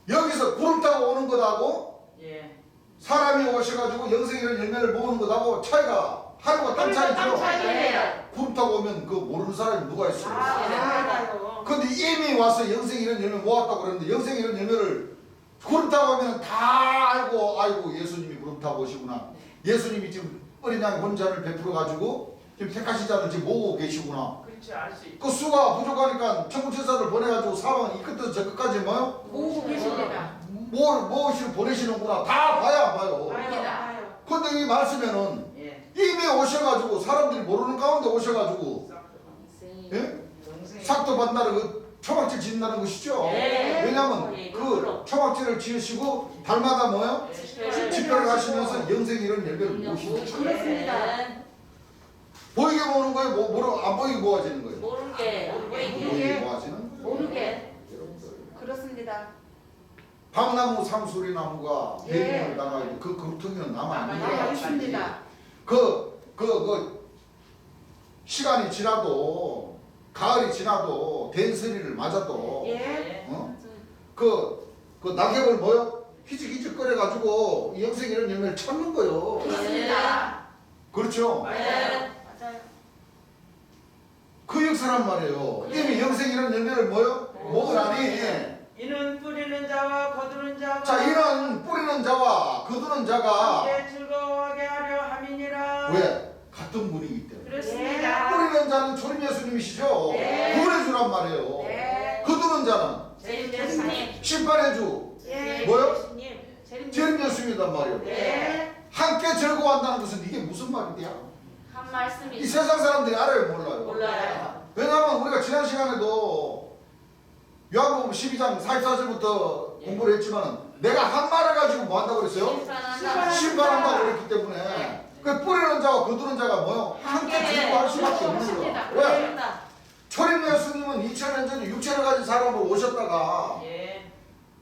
A: 여기서 구름 타고 오는 것하고
B: 예.
A: 사람이 오셔가지고 영생에 이르는 열매를 모으는 것하고 차이가 하루가 딴 차이죠.
C: 차이예요.
A: 구름 타고 오면 그 모르는 사람이 누가 있어요?
C: 알아요.
A: 근데 이미 와서 영생에 이르는 열매 모았다고 그러는데 영생에 이르는 열매를 구름 타고 오면 다 알고 아이고 예수님이 구름 타고 오시구나. 예수님이 지금 어린 양 혼자를 베풀어 가지고 지금 택하신 자를 지금 모으고 계시구나.
B: 그렇지 알 수 있고.
A: 그 수가 부족하니까 천국천사를 보내가지고 사방 이 끝에서 저 끝까지 뭐요?
C: 모으고 계십니다.
A: 무엇을 보내시는구나. 다 봐야 안 봐요.
C: 봐요.
A: 근데 이 말씀에는
B: 예.
A: 이미 오셔가지고 사람들이 모르는 가운데 오셔가지고
B: 싹도
A: 예?
B: 영생에.
A: 삭도 받는다는 그 초막질 짓는다는 것이죠.
D: 네.
A: 왜냐하면 그 초막질을 지으시고 달마다 뭐요? 집회를 하시면서 영생 이런 열매를 모으시죠.
C: 그렇습니다.
A: 보이게 모으는 거예요? 안 보이게 모아지는 거예요?
D: 모르게
A: 보이게 모아지는 거예요.
C: 모르게.
A: 여러분들.
C: 그렇습니다.
A: 밤나무 상수리나무가
C: 예.
A: 대림을 당하고 그 그루터기는 남아 안
C: 아,
A: 돼요.
C: 있습니다.
A: 그 시간이 지나도 가을이 지나도 된서리를 맞아도
C: 예.
A: 그 낙엽을 뭐요? 희죽희죽 거려가지고 영생 이런 열매를 찾는 거예요.
C: 그렇습니다.
A: 그렇죠?
D: 네.
C: 맞아요.
A: 그 역사란 말이에요. 이미 영생 이런 열매를 뭐요? 먹으라니.
B: 이는 뿌리는 자와 거두는 자가.
A: 자, 이런 뿌리는 자와 거두는 자가
B: 함께 즐거워하게 하려 함이니라.
A: 왜? 같은 분이기 때문에.
C: 그렇습니다.
A: 뿌리는 자는 초림 예수님이시죠.
C: 네.
A: 구원해주란 말이에요.
C: 네.
A: 거두는 자는
D: 제일 예수님
A: 심판해주.
C: 예.
A: 뭐요?
D: 예수님
A: 재림 예수님이란 말이에요.
C: 네.
A: 함께 즐거워한다는 것은 이게 무슨 말이야?
D: 한 말씀이
A: 이 세상 사람들이 알아요, 몰라요?
D: 몰라요.
A: 왜냐하면 우리가 지난 시간에도 요한복음 12장 44절부터 공부를 했지만 내가 한 말을 가지고 뭐 한다고 그랬어요?
D: 심판한다.
A: 심판한다고 그랬기 때문에
D: 네.
A: 그 뿌리는 자와 거두는 자가 뭐요? 함께 즐거워할 수밖에 없는 거야. 왜? 초림 예수님은 2000년 전에 육체를 가진 사람으로 오셨다가
B: 예.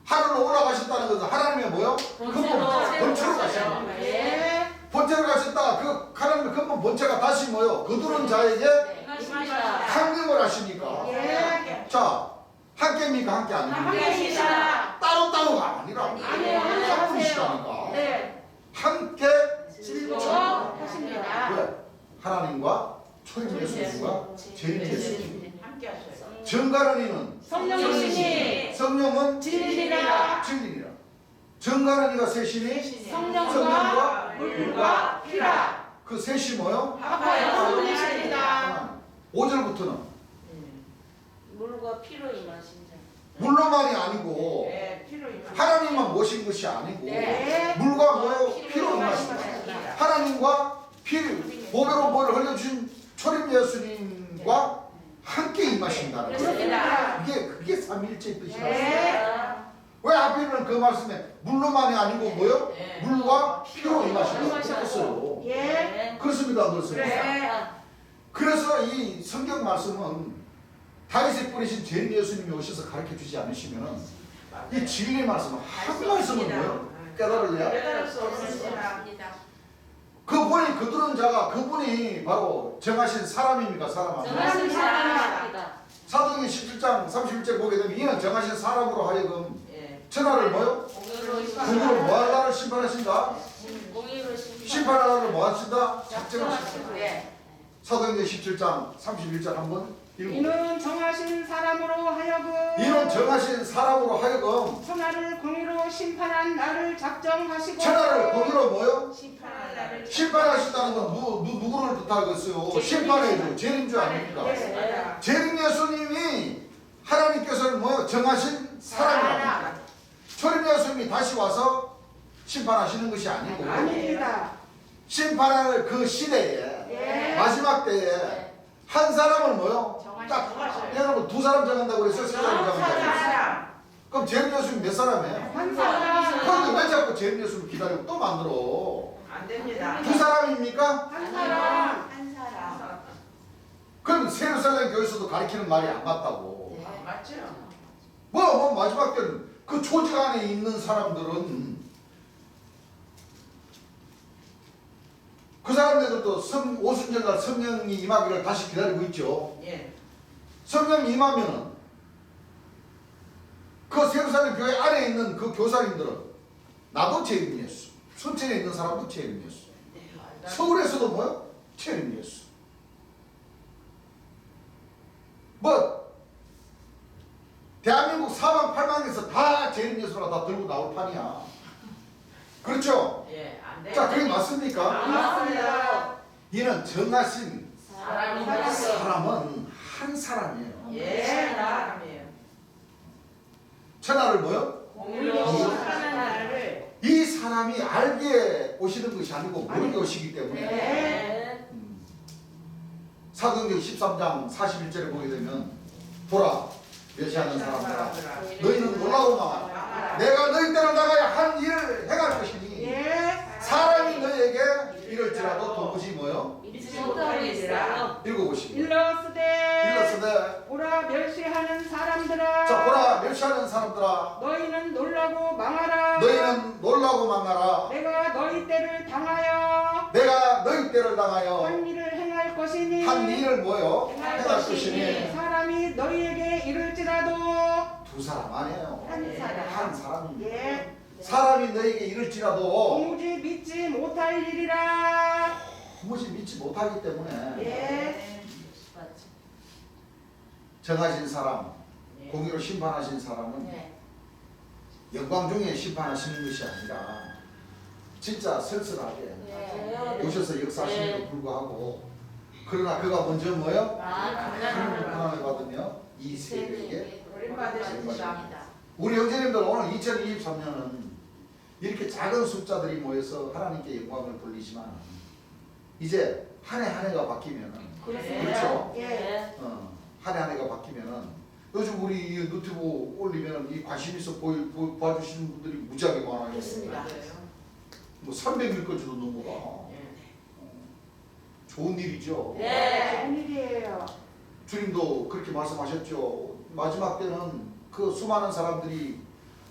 A: 하늘로 올라가셨다는 것은 하나님의 뭐요? 본체로 가신 거예요.
C: 예.
A: 본체로 가셨다가 그 하나님의 근본 본체가 다시 뭐요? 거두는 자에게
D: 임하십니다.
A: 상림을 하시니까
C: 예.
A: 자 함께입니까? 함께 아닙니까?
C: 함께입니다.
A: 따로따로가 아니라
C: 아니에요.
A: 한 분이시라니까
C: 네.
A: 함께
C: 즐거워하십니다.
A: 왜? 하나님과 초림 예수님과 제일 예수님
B: 함께 하셔요.
A: 정가는 이는
C: 성령이시니
A: 성령은
C: 진리라.
A: 진리니라 정가는 이가 셋이니
C: 성령과 물과 피라.
A: 그 셋이 뭐요?
C: 아파요. 성령이십니다.
A: 5절부터는
D: 물과 피로 임하신 자.
A: 물로만이 아니고
B: 예. 피로 임하.
A: 하나님만 모신 것이 아니고
C: 네.
A: 물과 뭐요? 피로 임하신다.
C: 임하십니다.
A: 하나님과 피 보배로 뭐를 흘려주신 초림 예수님과 함께 임하신다는 거예요.
C: 그렇습니다.
A: 그게 삼위일체의 뜻이라고.
C: 네.
A: 왜 하필이면 그 말씀에 물로만이 아니고 뭐요?
B: 예.
A: 물과 피로 임하신다고
C: 임하셨어요.
A: 했어요.
C: 예.
D: 네.
A: 그렇습니다, 안 그렇습니까?
C: 네.
A: 그래서 이 성경 말씀은 다윗이 뿌리신 제일 예수님이 오셔서 가르쳐 주지 않으시면은 이 진리 말씀은 한 말씀은 뭐요? 깨달을래요?
B: 깨달을 수 없습니다.
A: 그분이 거두는 자가 그분이 바로 정하신 사람입니까? 사람 아닙니까?
D: 정하신 사람입니다.
A: 사도행전 17장 31절 보게 되면 이는 정하신 사람으로 하여금
B: 예.
A: 천하를 뭐요?
D: 공의로
A: 공으로 뭐 하나를 심판하신다?
D: 공의로
A: 심판하라를 뭐 하신다? 작정하신다.
D: 작정하신다.
B: 예.
A: 사도행전 17장 31절 한번 읽고
C: 이는 정하신 사람으로 하여금
A: 이는 정하신 사람으로 하여금
C: 천하를 공의로 심판한 나를 작정하시고
A: 천하를 거기로 뭐요?
B: 심판할 날을
A: 심판하신다는 건 누구를 뜻하겠어요? 심판의 주, 재림주 아닙니까?
B: 예.
A: 재림 예수님이 하나님께서는 뭐요? 정하신 사람이랍니다. 초림 예수님이 다시 와서 심판하시는 것이 아니고
C: 아닙니다.
A: 심판할 그 시대에
C: 예.
A: 마지막 때에 한 사람을 뭐요? 딱
B: 정하셔요.
A: 여러분 두 사람 정한다고 그랬어요? 세 사람 정한다고 그랬어요?
B: 사람.
A: 그럼 재림 예수님 몇 사람이에요?
C: 한 사람
A: 그런데 왜 자꾸 재림 예수님 기다리고 또 만들어?
B: 안 됩니다.
A: 두 사람입니까?
C: 한 사람
D: 한 사람.
A: 그럼 세루살렘 교회에서도 가리키는 말이 안 맞다고.
B: 맞죠?
A: 뭐 마지막 때는 그 조직 안에 있는 사람들은 그 사람들도 오순절날 성령이 임하기를 다시 기다리고 있죠.
B: 예.
A: 성령이 임하면은 그 세루살렘 교회 안에 있는 그 교사님들은 나도 재림 예수, 순천에 있는 사람도 재림 예수, 서울에서도 뭐요? 재림 예수. 뭐 대한민국 사방팔방에서 다 재림 예수라 다 들고 나올 판이야. 그렇죠?
B: 예. 안 돼.
A: 자, 그게 맞습니까?
B: 맞습니다.
A: 이는 정하신
D: 사람입니다.
A: 사람은 한 사람이에요.
B: 예. 사람이에요.
A: 천하를 뭐요?
B: 공의로 심판할 날을
A: 이 사람이 알게 오시는 것이 아니고 모르게 오시기 때문에
D: 네.
A: 사도행전 13장 41절에 보게 되면 보라 멸시하는 사람들아 너희는 놀라고 마 내가 너희 때로 나가야 한 일을 행할 것이니
C: 예.
A: 사람이 너희에게 이럴지라도 도무지 뭐요?
D: 믿지 못하고 있어요.
A: 읽어보십니다.
C: 일러스되
A: 일러스되
C: 보라 멸시하는 사람들아
A: 자 보라 멸시하는 사람들아
C: 너희는 놀라고 망하라
A: 너희는 놀라고 망하라
C: 내가 너희 때를 당하여
A: 내가 너희 때를 당하여
C: 한 일을 행할 것이니
A: 한 일을 뭐요? 행할 것이니
C: 사람이 너희에게 이를지라도
A: 두 사람 아니에요.
C: 한 사람.
A: 한 사람입니다.
C: 예
A: 사람이 너에게 이를지라도
C: 도무지 믿지 못할 일이라
A: 도무지 믿지 못하기 때문에
C: 예
D: 맞죠.
A: 정하신 사람,
B: 예.
A: 공의로 심판하신 사람은
D: 네.
A: 영광 중에 심판하시는 것이 아니라 진짜 쓸쓸하게
D: 네.
A: 오셔서 역사하심에도
D: 네.
A: 불구하고 그러나 그가 먼저 뭐요?
D: 하나님을
A: 하나님을 받으며 이 세계에게
B: 버림받으십니다.
A: 우리 형제님들 오늘 2023년은 이렇게 작은 숫자들이 모여서 하나님께 영광을 돌리지만 이제 한 해 한 해가 바뀌면은 그렇죠?
C: 예.
A: 한 해 한 해가 바뀌면은 요즘 우리 이 유튜브 올리면 이 관심 있어 봐주시는 분들이 무지하게 많아요.
D: 그렇습니다.
A: 뭐 300명까지도 넘어가. 좋은 일이죠.
D: 네.
C: 좋은 일이에요
A: 주님도 그렇게 말씀하셨죠. 마지막 때는 그 수많은 사람들이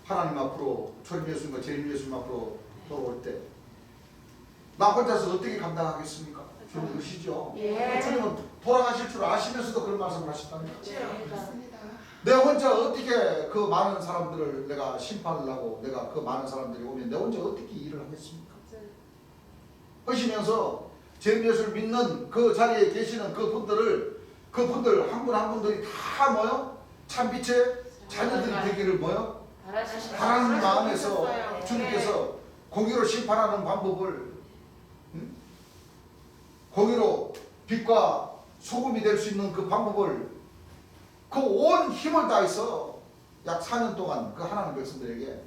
A: 하나님 앞으로 초림 예수님과 재림 예수님 앞으로 돌아올 때 나 혼자서 어떻게 감당하겠습니까? 주님 그러시죠.
C: 예.
A: 주님은 돌아가실 줄 아시면서도 그런 말씀을 하셨다는 거죠.
C: 맞습니다
A: 내 혼자 어떻게 그 많은 사람들을 내가 심판을 하고 내가 그 많은 사람들이 오면 내 혼자 어떻게 일을 하겠습니까? 하시면서 재림 예수를 믿는 그 자리에 계시는 그분들 한 분 한 분들이 다 뭐요? 참빛의 자녀들이 되기를 뭐요? 바라는 마음에서 주님께서 공의로 심판하는 방법을 공의로 빛과 소금이 될 수 있는 그 방법을 그 온 힘을 다해서 약 4년 동안 그 하나님 백성들에게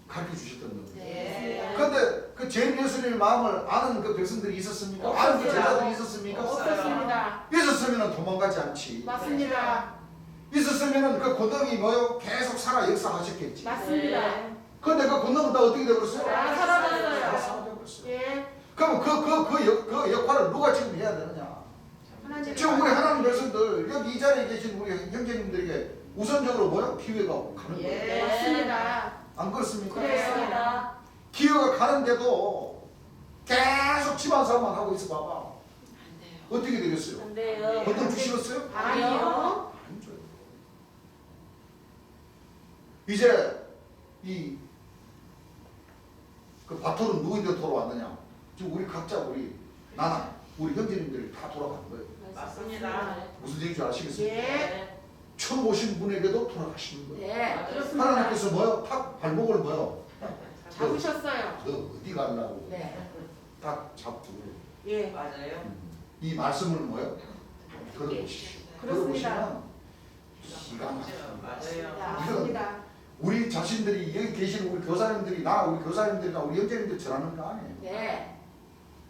A: 가르쳐 주셨던 겁니다.
B: 예.
A: 그런데 그 재림 예수님의 마음을 아는 그 백성들이 있었습니까? 아는 그 제자들이 있었습니까?
C: 없었습니다
A: 있었으면 도망가지 않지.
C: 맞습니다
A: 있었으면 그 권능이 뭐요? 계속 살아 역사하셨겠지.
C: 맞습니다
A: 그런데 그 권능은 다 어떻게 되버렸어요?
C: 다 사라졌어요.
A: 다 사라져버렸어요.
C: 예
A: 그럼 그 역할을 누가 지금 해야 되느냐? 지금 우리 하나님 백성들 여기 이 자리에 계신 우리 형제님들에게 우선적으로 뭐야? 기회가 가는 거예요.
B: 예.
C: 맞습니다
A: 안 그렇습니까?
C: 그래요.
D: 그렇습니다.
A: 기회가 가는데도 계속 집안 사업만 하고 있어 봐봐. 어떻게 되겠어요?
D: 안 돼요.
A: 벌금 주시겠어요?
C: 아니요.
A: 안 줘요. 이제 이 그 바토는 누구인데 돌아왔느냐? 지금 우리 각자 나나 우리 형제님들이 다 돌아가는 거예요.
B: 맞습니다.
A: 무슨 얘기인지 아시겠습니까?
C: 예.
A: 처음 오신 분에게도 돌아가시는 거예요.
D: 네.
C: 그렇습니다.
A: 하나님께서 뭐요? 탁 발목을 뭐요?
C: 잡으셨어요.
A: 너 어디 가려고
D: 네.
A: 딱 잡고
C: 예.
B: 맞아요.
A: 이 말씀을 뭐요? 들어보시오.
C: 그렇습니다.
A: 들어보시면 기가 막혀요.
B: 맞아요.
C: 맞습니다.
A: 우리 자신들이 여기 계시는 우리 교사님들이 우리 교사님들이나 우리 형제님들 전하는 거 아니에요.
D: 네.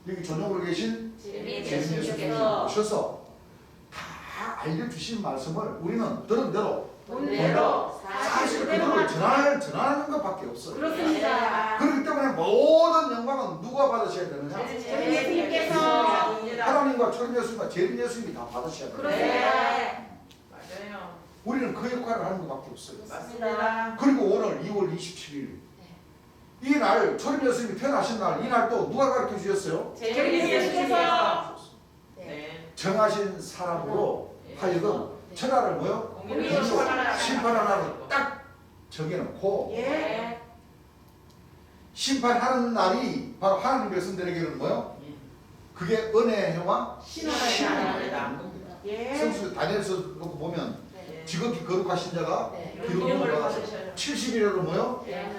A: 여기 전역으로 계신
D: 재미
A: 예수님께서
D: 예수님께서
A: 오셔서 다 알려주신 말씀을 우리는 들은 대로
C: 본대로
A: 사실
C: 사실대로만
A: 그걸 전하는 것밖에 없어요.
C: 그렇습니다.
A: 그렇기 때문에 모든 영광은 누가 받으셔야 되느냐?
C: 예수님께서
A: 하나님과 초림 예수님과 재림 예수님이 다 받으셔야 돼요.
C: 그렇습니다.
B: 맞아요.
A: 우리는 그 역할을 하는 것밖에 없어요.
B: 맞습니다.
A: 그리고 오늘 2월 27일 이날 초림 예수님이 태어나신 날 이날 또 누가 가르쳐 주셨어요?
C: 예수님께서
B: 네.
A: 정하신 사람으로 하여금 천하를 뭐요?
B: 공의로
A: 심판하라고 딱 정해놓고
C: 예.
A: 심판하는 날이 바로 하나님 백성들에게는 뭐요? 그게 은혜의 해와
C: 신앙입니다.
B: 네.
C: 예.
A: 성수 다니엘서 놓고 보면 지극히 거룩하신 자가
D: 네.
B: 기름을 받으셔요.
A: 70일으로 뭐요?
B: 네.
C: 기원을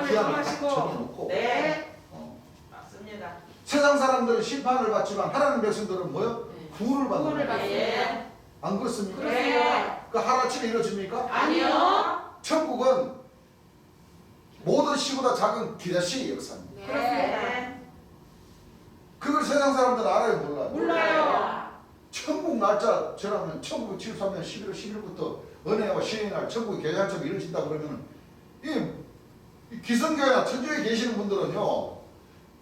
A: 기한을 딱
C: 정하시고
A: 정해놓고
B: 네.
A: 어.
B: 맞습니다.
A: 세상 사람들은 심판을 받지만 하나님 백성들은 뭐요? 구원을 받는
C: 구원을
A: 거예요.
C: 받습니다.
A: 안 그렇습니까?
C: 그렇습니다.
A: 그 하루아침에 이루어집니까?
C: 아니요.
A: 천국은 모든 시보다 작은 기다시의 역사입니다.
C: 그렇습니다.
A: 그걸 세상 사람들은 알아요, 몰라요?
C: 몰라요.
A: 천국 날짜 저라면 1973년 11월 10일부터 은혜와 신의 날 천국의 개장처럼 이루어진다 그러면은 이 기성교회나 천주교에 계시는 분들은요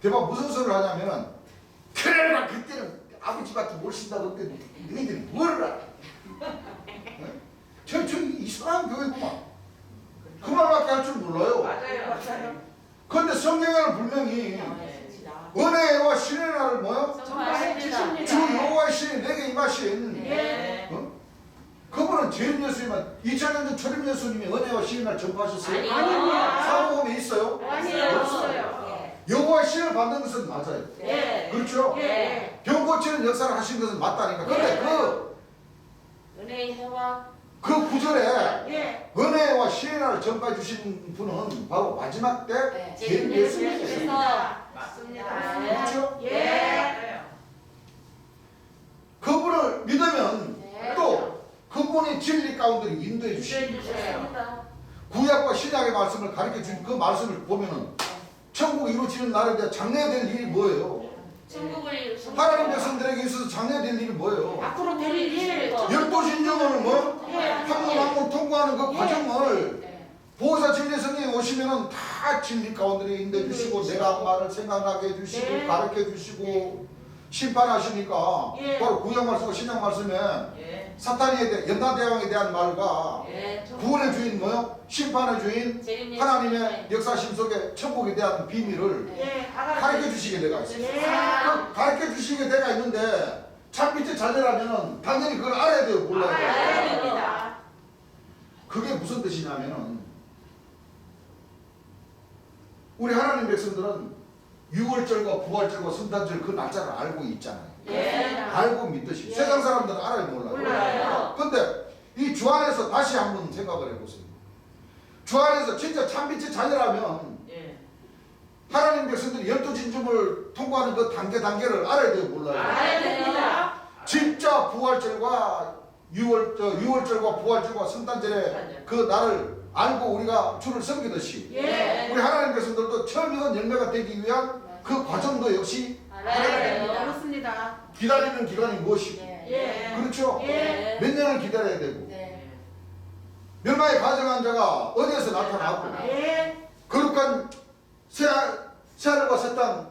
A: 대박 무슨 소리를 하냐면은 그래라 그때는 아버지밖에 모르신다 그런데 너희들이 뭘 알아? 저 이상한 교회구만. 그 말밖에 할 줄 몰라요.
B: 맞아요.
A: 그런데 성경에는 분명히 은혜와 신의 날을 뭐요?
C: 정말
A: 주
C: 주십니다.
A: 여호와의 신이 내게 임하신
B: 네.
A: 그분은 재림 예수님은 2000년 전 초림 예수님이 은혜와 신의 날 전파하셨어요?
C: 아닙니다.
A: 사복음에 있어요?
C: 아니에요.
D: 없어요.
A: 여호와의 신을 받는 것은 맞아요.
D: 네.
A: 그렇죠?
C: 예.
A: 병 고치는 역사를 하신 것은 맞다니까. 근데
D: 은혜의 해와
A: 그 구절에
C: 예.
A: 은혜와 신의 날을 전파해 주신 분은 바로 마지막 때 재림 예수님이세요.
B: 맞습니다.
A: 그렇죠?
C: 예.
B: 맞아요.
A: 그분을 믿으면
D: 네.
A: 또 그분이 진리 가운데 인도해 주시고
D: 있습니다.
A: 구약과 신약의 말씀을 가르쳐 준 그 말씀을 보면은 천국 이루어지는 날에 대해 장래될 일이 뭐예요?
D: 천국을 이루신
A: 하나님 백성들에게 있어서 장래될 일이 뭐예요?
C: 앞으로 될 일.
A: 열두 신정을 뭐
C: 예.
A: 한문 한문 통과하는 그
C: 예.
A: 과정을
D: 네.
A: 보호사 진리 성령이 오시면은 다 진리 가운데 인도해 주시고 내가 한 말을 생각나게 해주시고
C: 네.
A: 가르쳐 주시고 심판하시니까
C: 예.
A: 바로 구약 말씀과 신약 말씀에
B: 예.
A: 사탄에 대한 연단대왕에 대한 말과
D: 네.
A: 구원의 주인 뭐요? 심판의 주인
D: 재림
A: 하나님의 역사심 속에 천국에 대한 비밀을
C: 예.
A: 가르쳐 주시게 돼가 있어요.
C: 예.
A: 그 가르쳐 주시게 돼가 있는데 참 밑에 자녀라면은 당연히 그걸 알아야 돼요, 몰라야 돼요.
C: 알아야 됩니다.
A: 그게 무슨 뜻이냐면은 우리 하나님 백성들은 6월절과 부활절과 성탄절 그 날짜를 알고 있잖아요.
C: 예.
A: 알고 믿듯이
C: 예.
A: 세상 사람들은 알아요, 몰라요?
C: 몰라요.
A: 근데 이 주 안에서 다시 한번 생각을 해보세요. 주 안에서 진짜 참빛의 자녀라면
B: 예.
A: 하나님 백성들이 열두 진중을 통과하는 그 단계를 알아야 돼요, 몰라요?
C: 알아야 됩니다.
A: 진짜 부활절과 6월절과 부활절과 성탄절에 그 날을 알고 우리가 주를 섬기듯이
C: 예.
A: 우리 하나님 백성들도 처음 익은 열매가 되기 위한 그 과정도 역시
D: 알아야 돼요.
C: 그렇습니다.
A: 기다리는 기간이 무엇이고
C: 예.
A: 그렇죠?
C: 예.
A: 몇 년을 기다려야 되고
D: 네.
A: 멸망에 가정한 자가 어디에서 나타나고
C: 예.
A: 거룩한 새하늘과 새 땅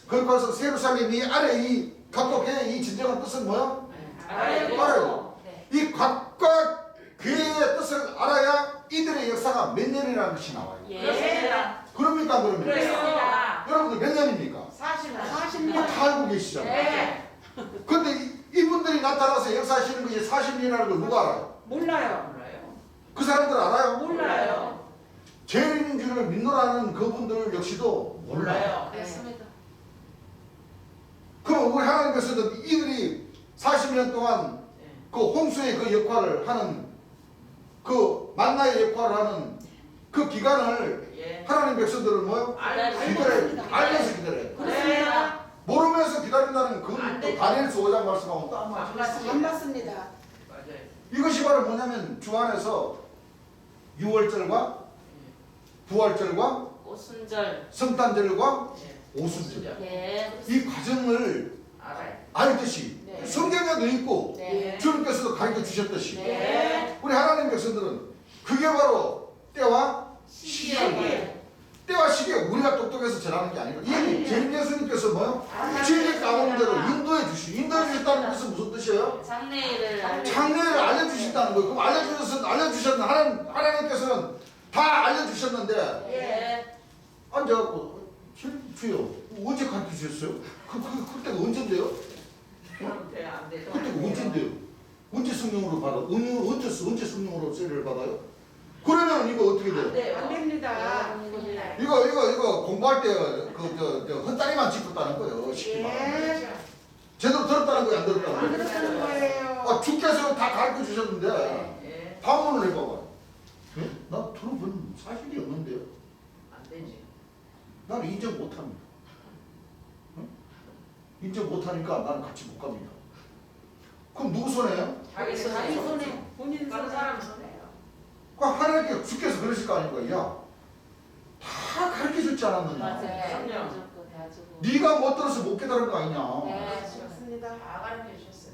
A: 거룩한 세루살렘 이 아래 이 각국의 이 진정한 뜻은 뭐야?
C: 알아야
A: 알아요.
D: 네.
A: 이 각각 그의 뜻을 알아야 이들의 역사가 몇 년이라는 것이 나와요.
D: 예.
B: 그렇습니다.
A: 그럽니까 안 그럽니까?
B: 그렇습니다.
A: 여러분들 몇 년입니까?
B: 40년.
A: 계시잖아요.
C: 네.
A: 근데 이분들이 나타나서 역사하시는 것이 사실이라는 걸 누가 알아요?
C: 몰라요.
B: 몰라요.
A: 그 사람들 알아요?
C: 몰라요.
A: 죄인인 줄을 믿노라는 그분들 역시도 몰라요.
B: 몰라요.
D: 그렇습니다.
A: 그럼 우리 하나님께서는 이들이 40년 동안
B: 네.
A: 그 홍수의 그 역할을 하는 그 만나의 역할을 하는 그 기간을
B: 예.
A: 하나님 백성들은 뭐요? 기다려요. 알면서 기다려요.
C: 그렇습니다.
A: 모르면서 기다린다는 그
B: 안 되죠.
A: 다니엘서 5장 말씀하고 딱 맞아요.
B: 안 맞습니다.
C: 안 맞습니다.
B: 맞아요.
A: 이것이 바로 뭐냐면 주 안에서 유월절과 부활절과
D: 오순절.
A: 성탄절과
B: 예.
A: 오순절
D: 네.
A: 이 과정을
B: 알아요.
A: 알듯이
D: 네.
A: 성경에도 있고
D: 네.
A: 주님께서도 가르쳐 주셨듯이
D: 네.
A: 우리 하나님 백성들은 그게 바로 때와
D: 시기에.
A: 때와 시기에 우리가 똑똑해서 전하는 게 아니라 이미 주님 예수님께서 뭐요?
C: 아멘.
A: 진리 가운데로 인도해 주신다는 것은 무슨 뜻이에요?
D: 장래일을 알려.
A: 장래를 알려주신다는 거예요. 그럼 알려주셨는 하나님께서는 다 알려주셨는데
D: 네.
A: 앉아갖고 주여 언제 가르쳐 주셨어요? 그때가 언젠데요?
B: 그럼 돼요. 안 돼요.
A: 그때가 언젠데요? 언제 성령으로 받아? 언제 성령으로 세례를 받아요? 그러면 이거 어떻게
B: 안
A: 돼요?
B: 돼요.
C: 안 됩니다.
A: 이거 공부할 때 헛다리만 짚었다는 거예요. 쉽게 말하면.
C: 예.
A: 제대로 들었다는 거예요, 안
C: 안
A: 들었다는 거예요?
C: 그렇다는 거예요.
A: 주께서 다 가르쳐 주셨는데
B: 예.
A: 반문을 해봐봐. 예? 나 들어본 사실이 없는데요.
B: 안 되지.
A: 나는 인정 못합니다. 응? 인정 못하니까 나는 같이 못 갑니다. 그럼 누구 손해요?
B: 자기
C: 자기
B: 손에.
C: 손에 본인
B: 다른
C: 손에.
B: 사람 손에요.
A: 그럼 하나님께 주께서 그러실 거 아닌 거야. 야, 다 가르쳐 줬지 않았느냐.
D: 맞아요.
B: 그럼요.
D: 무조건 해가지고.
A: 네가 못 들어서 못 깨달은 거 아니냐.
D: 네.
C: 그렇습니다.
B: 다 가르쳐 주셨어요.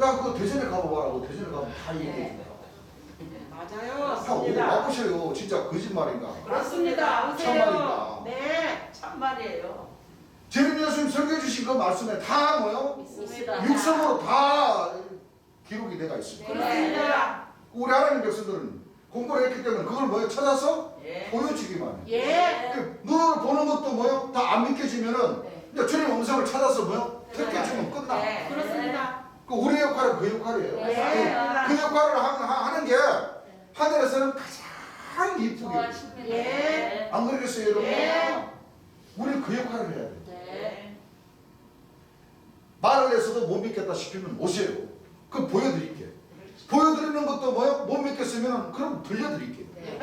A: 야, 그거 대전에 가봐봐라. 그거 대전에 가면 다 얘기해.
C: 맞아요.
A: 다 오고
C: 맞습니다.
A: 와보세요. 진짜 거짓말인가.
C: 그렇습니다.
A: 참말인가.
C: 오세요. 네.
B: 참말이에요.
A: 제림 예수님 설교해 주신 그 말씀에 다 뭐요?
D: 믿습니다.
A: 육성으로 다 기록이 돼가 있습니다.
C: 그렇습니다.
A: 우리 하나님 백성들은 공부를 했기 때문에 그걸 뭐요? 찾아서
B: 예.
A: 보여주기만 해.
C: 예.
A: 눈으로 보는 것도 뭐요? 다 안 믿겨지면은
D: 네.
A: 이제 주님 음성을 찾아서 뭐요? 듣게주면 끝나.
B: 네.
C: 그렇습니다.
A: 그 우리의 역할은 그 역할이에요.
C: 네.
A: 그 역할을 하는 게 하늘에서는 가장 이쁘게.
D: 좋아하십니다.
C: 예.
A: 안 그러겠어요, 여러분?
C: 예.
A: 우리는 그 역할을 해야 돼.
D: 네.
A: 말을 해서도 못 믿겠다 싶으면 오세요. 그럼 보여드릴게. 보여드리는 것도 뭐요? 못 믿겠으면 그럼 들려드릴게.
D: 네.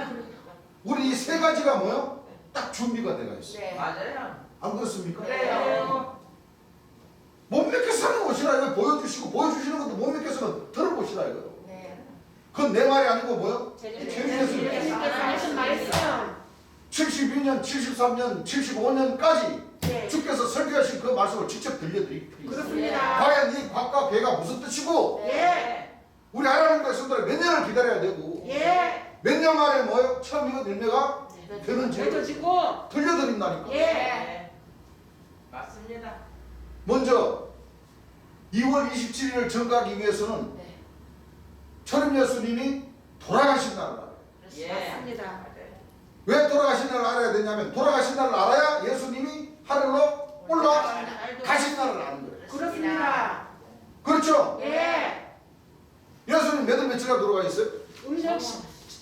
A: 우리 이 세 가지가 뭐요? 딱 준비가 되어 있어요.
D: 네.
B: 맞아요.
A: 안 그렇습니까?
B: 그래요.
A: 못 믿겠으면 오시라 이거 보여주시고 보여주시는 것도 못 믿겠으면 들어보시라 이거.
D: 네.
A: 그건 내 말이 아니고 뭐요?
D: 제일
C: 예수님께서 하신 말씀.
A: 72년, 73년, 75년까지
C: 네.
A: 주께서 설교하신 그 말씀을 직접 들려드리겠습니다.
C: 그렇습니다.
A: 과연 이 곽과 배가 무슨 뜻이고
C: 예.
A: 우리 하나님 백성들은 몇 년을 기다려야 되고
C: 예.
A: 몇 년 만에 뭐요? 처음 이거 열매가 되는지
C: 맺어지고.
A: 들려드린다니까.
C: 예.
B: 예. 맞습니다.
A: 먼저 2월 27일을 정가하기 위해서는
D: 네.
A: 초림 예수님이 돌아가신 날을 알아요.
B: 예.
C: 맞습니다.
B: 맞아요.
A: 왜 돌아가신 날을 알아야 되냐면 돌아가신 날을 알아야 예수님이 하늘로 올라가신 날을 아는 거예요.
C: 그렇습니다.
A: 그렇죠?
C: 예.
A: 예수님 몇월 며칠에 돌아가 있어요?
C: 음력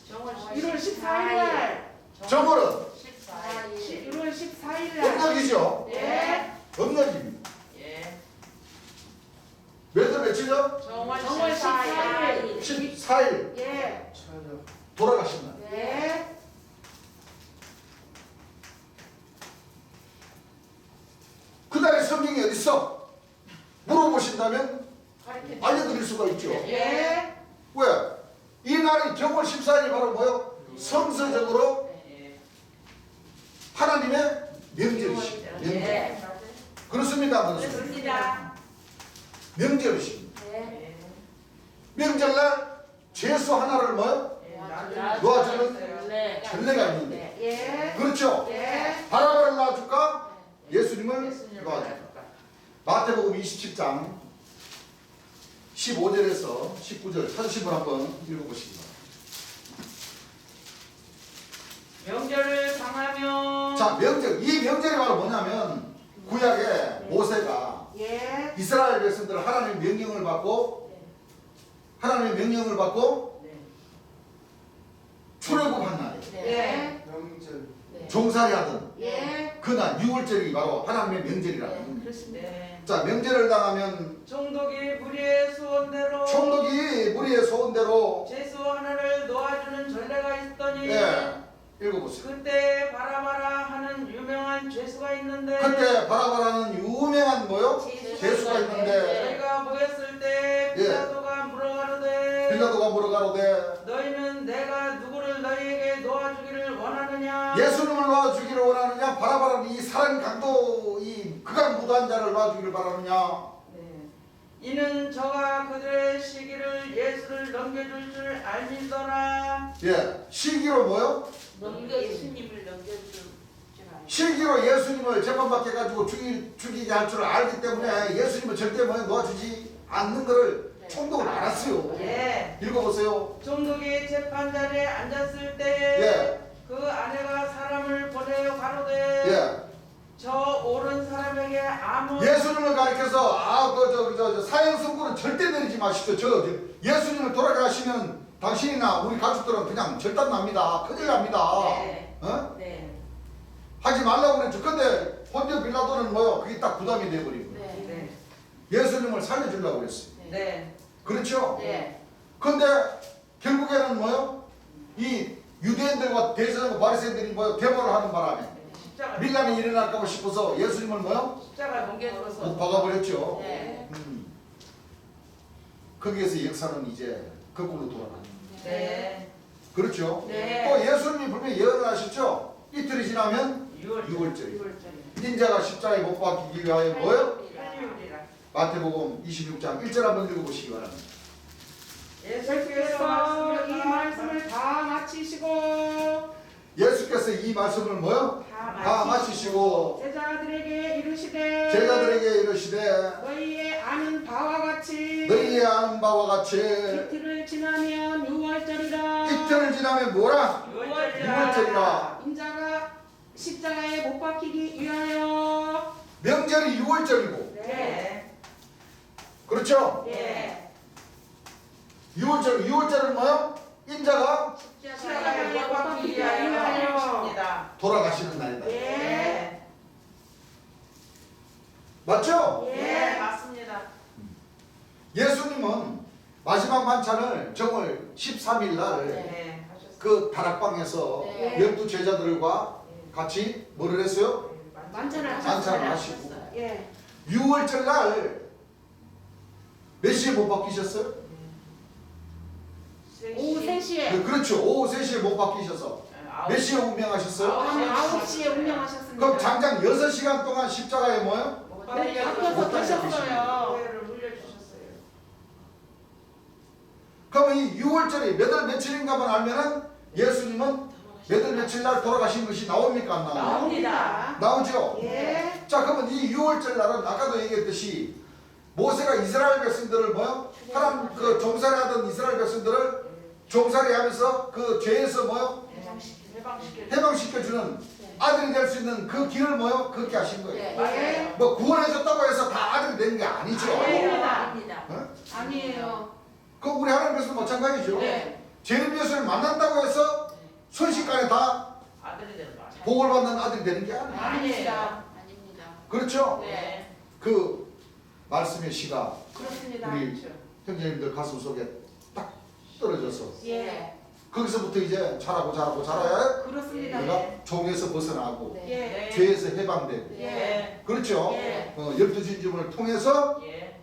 B: 정월
C: 1월 14일 날.
A: 저번은
B: 14일.
C: 1월 14일 날.
A: 음력이죠?
C: 예.
A: 음력입니다.
B: 예.
A: 몇월 며칠이요?
B: 정월
C: 정월
B: 14일.
A: 14일
C: 예.
A: 돌아가신 날.
C: 예.
A: 그날의 성경이 어디 있어? 물어보신다면 알려드릴 수가 있죠.
C: 예.
A: 왜? 이 날이 정월 14일이 바로 뭐요? 성서적으로
B: 예.
A: 하나님의 명절이십니다. 명절.
B: 예.
A: 그렇습니다. 안 그렇습니까?
B: 그렇습니다.
A: 명절이십니다.
D: 네.
B: 예.
A: 명절날 죄수 하나를 뭐요?
B: 예.
A: 놓아주는
D: 네.
A: 전례가 있는데.
C: 예.
A: 그렇죠?
C: 예.
A: 바라바를 놔줄까? 예수님을
B: 예수님을
A: 놓아줄까?
B: 놔줄까?
A: 마태복음 27장 15절에서 19절 찾으신 분 한번 읽어보시기 바랍니다.
B: 명절을 당하며
A: 자, 명절. 이 명절이 바로 뭐냐면 구약에 이스라엘 백성들 하나님의 명령을 받고
B: 네.
A: 출애굽한 날에
C: 예.
E: 명절.
A: 종살이 하던
C: 예.
A: 그날 6월절이 바로 하나님의 명절이라는 겁니다.
C: 그렇습니다.
B: 네.
A: 자, 명절을 당하면
B: 총독이 무리의 소원대로
A: 총독이 무리의 소원대로
B: 죄수 하나를 놓아주는 전례가 있더니
A: 예, 읽어보세요.
B: 그때 바라바라 하는 유명한 죄수가 있는데
A: 그때 바라바라는 유명한 뭐요?
D: 죄수가
A: 죄수가 있는데
B: 저희가 모였을 때 빌라도가 물어가로되
A: 빌라도가 물어가로되
B: 너희는 내가 누구를 너희에게 놓아주기를 원하느냐
A: 예수님을 놔주기를 원하느냐? 바라바라는 이 사랑 강도 이 극악무도한 자를 놔주기를 바라느냐?
B: 네. 이는 저가 그들의 시기를 예수를 넘겨줄 줄 알미더라.
A: 예, 시기로 뭐요?
D: 예수님을 넘겨줄 줄 알아요.
A: 시기로 예수님을 재판받게 해가지고 죽이게 할 줄 알기 때문에 예수님을 절대 뭐요? 놓아주지 않는 것을 총독은 알았어요.
B: 예.
A: 읽어보세요.
B: 총독이 재판자리에 앉았을 때에
A: 예.
B: 그 아내가 사람을 보내어 가로되
A: 예.
B: 저 옳은 사람에게 아무
A: 예수님을 가리켜서 사형 선고는 절대 내리지 마십시오. 예수님을 돌아가시면 당신이나 우리 가족들은 그냥 절단 납니다. 큰일 납니다.
B: 네.
A: 어?
B: 네.
A: 하지 말라고 그랬죠. 근데 본디오 빌라도는 뭐요? 그게 딱 부담이 돼버린 거예요.
D: 네.
B: 네.
A: 예수님을 살려주려고 그랬어요.
B: 네.
A: 그렇죠?
D: 네.
A: 근데 결국에는 뭐요? 이 유대인들과 대제사장과 바리새인들이 뭐요? 대모를 하는 바람에
B: 십자가
A: 밀란이 일어날까 싶어서 예수님을 뭐요?
B: 십자가
A: 못
B: 넘겨줘서
A: 박아버렸죠.
D: 네.
A: 거기에서 역사는 이제 거꾸로 돌아가요.
B: 네.
A: 그렇죠?
B: 네.
A: 또 예수님이 분명히 예언을 하셨죠? 이틀이 지나면 6월절. 인자가 십자가에 못 박히기 위하여 뭐요?
B: 편리우리라.
A: 마태복음 26장 1절 한번 읽어보시기 바랍니다.
C: 예수께서 이 말씀을 다 마치시고
A: 예수께서 이 말씀을 뭐요? 다 마치시고
C: 제자들에게 이르시되
A: 제자들에게 이르시되
C: 너희의 아는 바와 같이
A: 너희의 아는 바와 같이
C: 이틀을 지나면 6월절이라
A: 이틀을 지나면 뭐라? 6월절이라.
C: 인자가 십자가에 못 박히기 위하여
A: 명절이 6월절이고
B: 네.
A: 그렇죠?
B: 네.
A: 6월절은 뭐요? 인자가
B: 십자가에 못 박히기 위하여 하십니다.
A: 돌아가시는 날이다.
B: 네.
A: 맞죠?
B: 네, 맞습니다.
A: 예수님은 마지막 만찬을 정월 13일 날
B: 네, 하셨습니다.
A: 그 다락방에서
D: 네.
A: 12제자들과 같이 뭐를 했어요?
C: 만찬을
A: 만찬을
C: 하셨어요.
A: 하시고
C: 예.
A: 6월절 날 몇 시에 못 바뀌셨어요?
C: 오후 3시에
A: 네, 그렇죠. 오후 3시에 못 바뀌셔서 몇 시에 운명하셨어요?
C: 한 9시에 운명하셨습니다.
A: 그럼 장장 6시간 동안 십자가에 뭐요?
C: 네, 바뀌어서 드셨어요.
B: 교회를 흘려주셨어요.
A: 그러면 이 6월절이 몇 월 며칠인가만 알면은 예수님은 몇 월 며칠 날 돌아가신 것이 나옵니까? 안 나와요?
B: 나옵니다.
A: 나오죠?
C: 예.
A: 자, 그러면 이 6월절 날은 아까도 얘기했듯이 모세가 이스라엘 백성들을 뭐요? 하나님 그 종살이하던 이스라엘 백성들을 종살이하면서 그 죄에서 뭐요? 해방시켜주는 아들이 될 수 있는 그 길을 뭐요? 그렇게 하신 거예요.
D: 네.
B: 맞아요.
A: 뭐 구원해줬다고 해서 다 아들이 되는 게 아니죠.
D: 아닙니다.
A: 어?
C: 아니에요.
A: 그 우리 하나님 백성 마찬가지죠.
D: 네.
A: 죄는 예수를 만난다고 해서 순식간에 다
B: 아들이 되는 거
A: 복을 받는 아들이 되는 게 아니에요.
C: 아닙니다.
D: 아닙니다.
A: 그렇죠?
D: 네.
A: 그 말씀의 시가
C: 그렇습니다.
A: 우리 형제님들 가슴 속에 딱 떨어져서
C: 예.
A: 거기서부터 이제 자라야
C: 그렇습니다.
A: 내가 종에서 벗어나고
C: 예.
A: 죄에서 해방되고
B: 예.
A: 그렇죠?
C: 예.
A: 12진짐을 통해서
B: 예.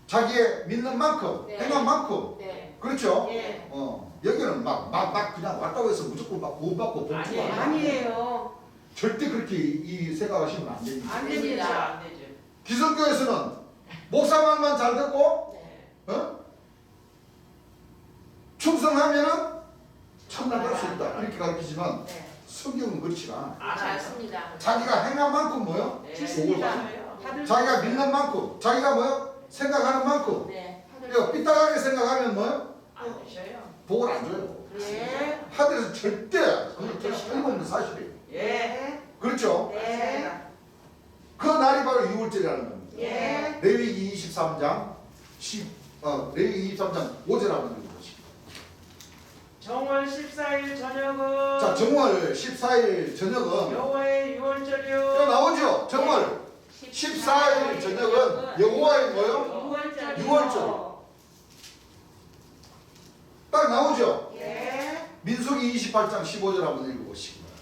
A: 자기의 믿는 만큼
D: 네.
A: 행한 만큼
D: 네.
A: 그렇죠?
C: 예.
A: 여기는 막 그냥 왔다고 해서 무조건 막 구원받고 복주가
B: 아니에요.
C: 아니에요.
A: 절대 그렇게 이 생각하시면 안 됩니다.
C: 안
B: 됩니다.
C: 됩니다.
B: 안 되죠.
A: 기성교에서는 목사말만 잘 듣고
B: 네.
A: 충성하면은 천당 갈 수 있다 이렇게 가르치지만
B: 네.
A: 성경은 그렇지가 않아.
D: 잘 씁니다.
A: 자기가 행한 만큼 뭐요?
B: 네.
C: 좋습니다.
B: 맞아요.
C: 다들
A: 자기가 믿는 만큼 자기가 뭐요? 생각하는 만큼
D: 네.
A: 그러니까 삐딱하게 생각하면 뭐요?
B: 안 되셔요.
A: 복을 안 줘요.
C: 예.
A: 하늘에서 절대 그건 틀림없는 사실이에요.
B: 예.
A: 그렇죠?
C: 네.
B: 맞습니다.
A: 그 날이 바로 6월절이라는 겁니다.
C: 예.
A: 레위기 23장 레위기 23장 5절 한번 읽어보시죠.
B: 정월 14일 저녁은
A: 자, 정월 14일 저녁은
B: 여호와의
A: 이거
B: 유월절이요.
A: 나오죠. 정월 14일 저녁은 여호와의 뭐요?
C: 6월절.
A: 6월절. 딱 나오죠.
C: 예.
A: 민수기 28장 15절 한번 읽어보시기 바랍니다.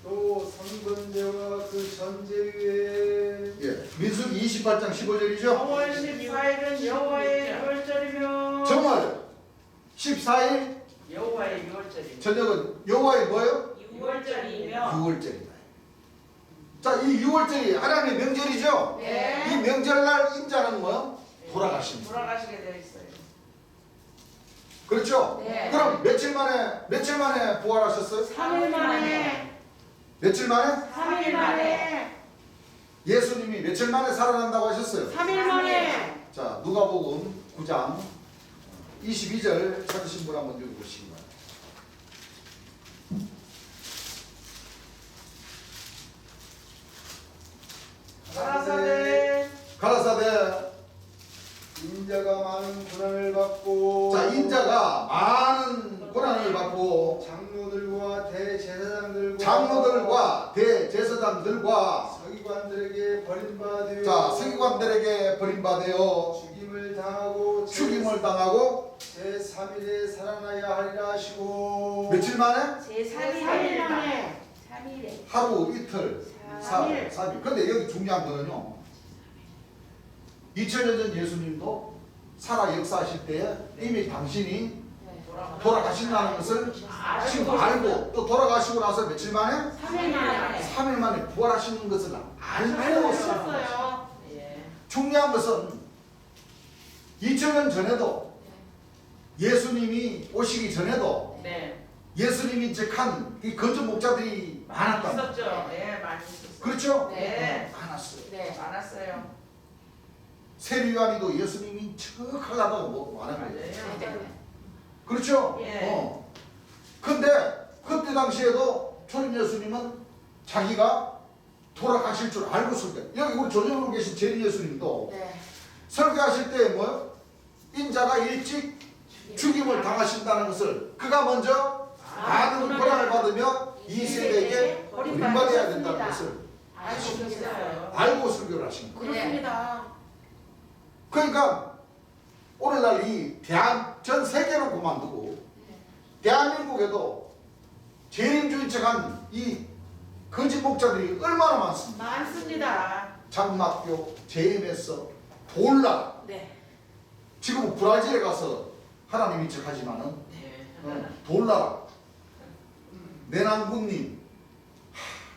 E: 또 상근제와 그 전제위에
A: 예, 민수기 28장 15절이죠.
B: 정월 14일은 여호와의 유월절이며
A: 정월 14일
B: 여호와의 유월절이며
A: 저녁은 여호와의 뭐예요?
D: 6월절이며
A: 6월절이다. 자, 이 6월절이 하나님의 명절이죠.
C: 네.
A: 이 명절날 인자는 뭐요? 돌아가신 분.
B: 돌아가시게 되어 있어요.
A: 그렇죠?
C: 네.
A: 그럼 며칠 만에 부활하셨어요?
C: 3일 만에.
A: 며칠 만에?
C: 3일 만에.
A: 예수님이 며칠 만에 살아난다고 하셨어요?
C: 3일 만에.
A: 자, 누가복음 9장 22절 찾으신 분 한번 읽어보시기 바랍니다.
B: 가라사대
A: 가라사대.
E: 인자가 많은 고난을 받고
A: 자, 인자가 많은 고난을 받고
E: 장로들과 대제사장들과
A: 대제사장들과
E: 서기관들에게 버림받아
A: 자, 서기관들에게 버림받아
E: 죽임을 당하고
A: 죽임을 당하고
E: 제3일에 살아나야 하리라 하시고
A: 며칠 만에?
C: 제3일 만에.
D: 3일에
A: 하루 이틀
C: 3일.
A: 3일. 근데 여기 중요한 거는요, 2000년 전 예수님도 살아 역사하실 때 이미 당신이 돌아가신다는 것을 지금 알고 또 돌아가시고 나서 며칠 만에?
C: 3일 만에.
A: 3일 만에 부활하시는 것을 알고
C: 알고
A: 있어요.
C: 있었어요.
B: 예.
A: 중요한 것은 2000년 전에도 예수님이 오시기 전에도
B: 네.
A: 예수님이 즉한 이 건축 목자들이 많았다.
B: 있었죠. 예, 많이 있었어요.
A: 그렇죠?
B: 네.
A: 많았어요.
C: 네.
B: 많았어요.
A: 세리요한이도 예수님이 척 하려다가 뭐 많은 거예요.
B: 맞아요.
A: 그렇죠?
B: 예.
A: 근데 그때 당시에도 초림 예수님은 자기가 돌아가실 줄 알고 설계. 여기 우리 조정으로 계신 재림 예수님도
C: 네.
A: 설계하실 때 뭐요? 인자가 일찍 죽임을 당하신다는 것을 그가 먼저 많은 고난을 받으며 이 세대에게 버림받아야 된다는 것을
C: 알고 있었어요.
A: 알고 설교를 하신 거예요.
C: 그렇습니다.
A: 그러니까 오늘날 이 전 세계로 그만두고 대한민국에도 재림주의 척한 이 거짓 목자들이 얼마나 많습니까?
C: 많습니다.
A: 장막교, JMS, 돌라.
C: 네.
A: 지금은 브라질에 가서 하나님이 척하지만은
B: 네.
A: 돌라, 내남군님,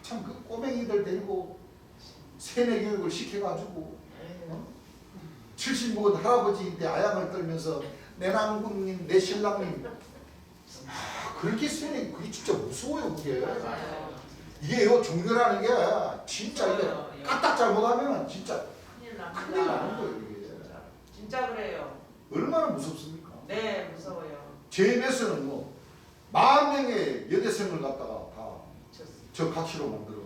A: 참 그 꼬맹이들 데리고 세뇌 교육을 시켜가지고 70묵은 할아버지인데 아양을 떨면서 내남군님, 내 신랑님, 그렇게 세뇌, 그게 진짜 무서워요 그게.
B: 맞아요.
A: 이게요 종교라는 게 진짜 이게
B: 무서워요.
A: 까딱 잘못하면 진짜
B: 큰일 납니다.
A: 큰일 나는 거예요 이게.
B: 진짜 그래요.
A: 얼마나 무섭습니까?
B: 네, 무서워요.
A: JMS는 뭐 10,000명의 여대생을 갖다가 다
B: 미쳤어.
A: 저 각시로 만들어요.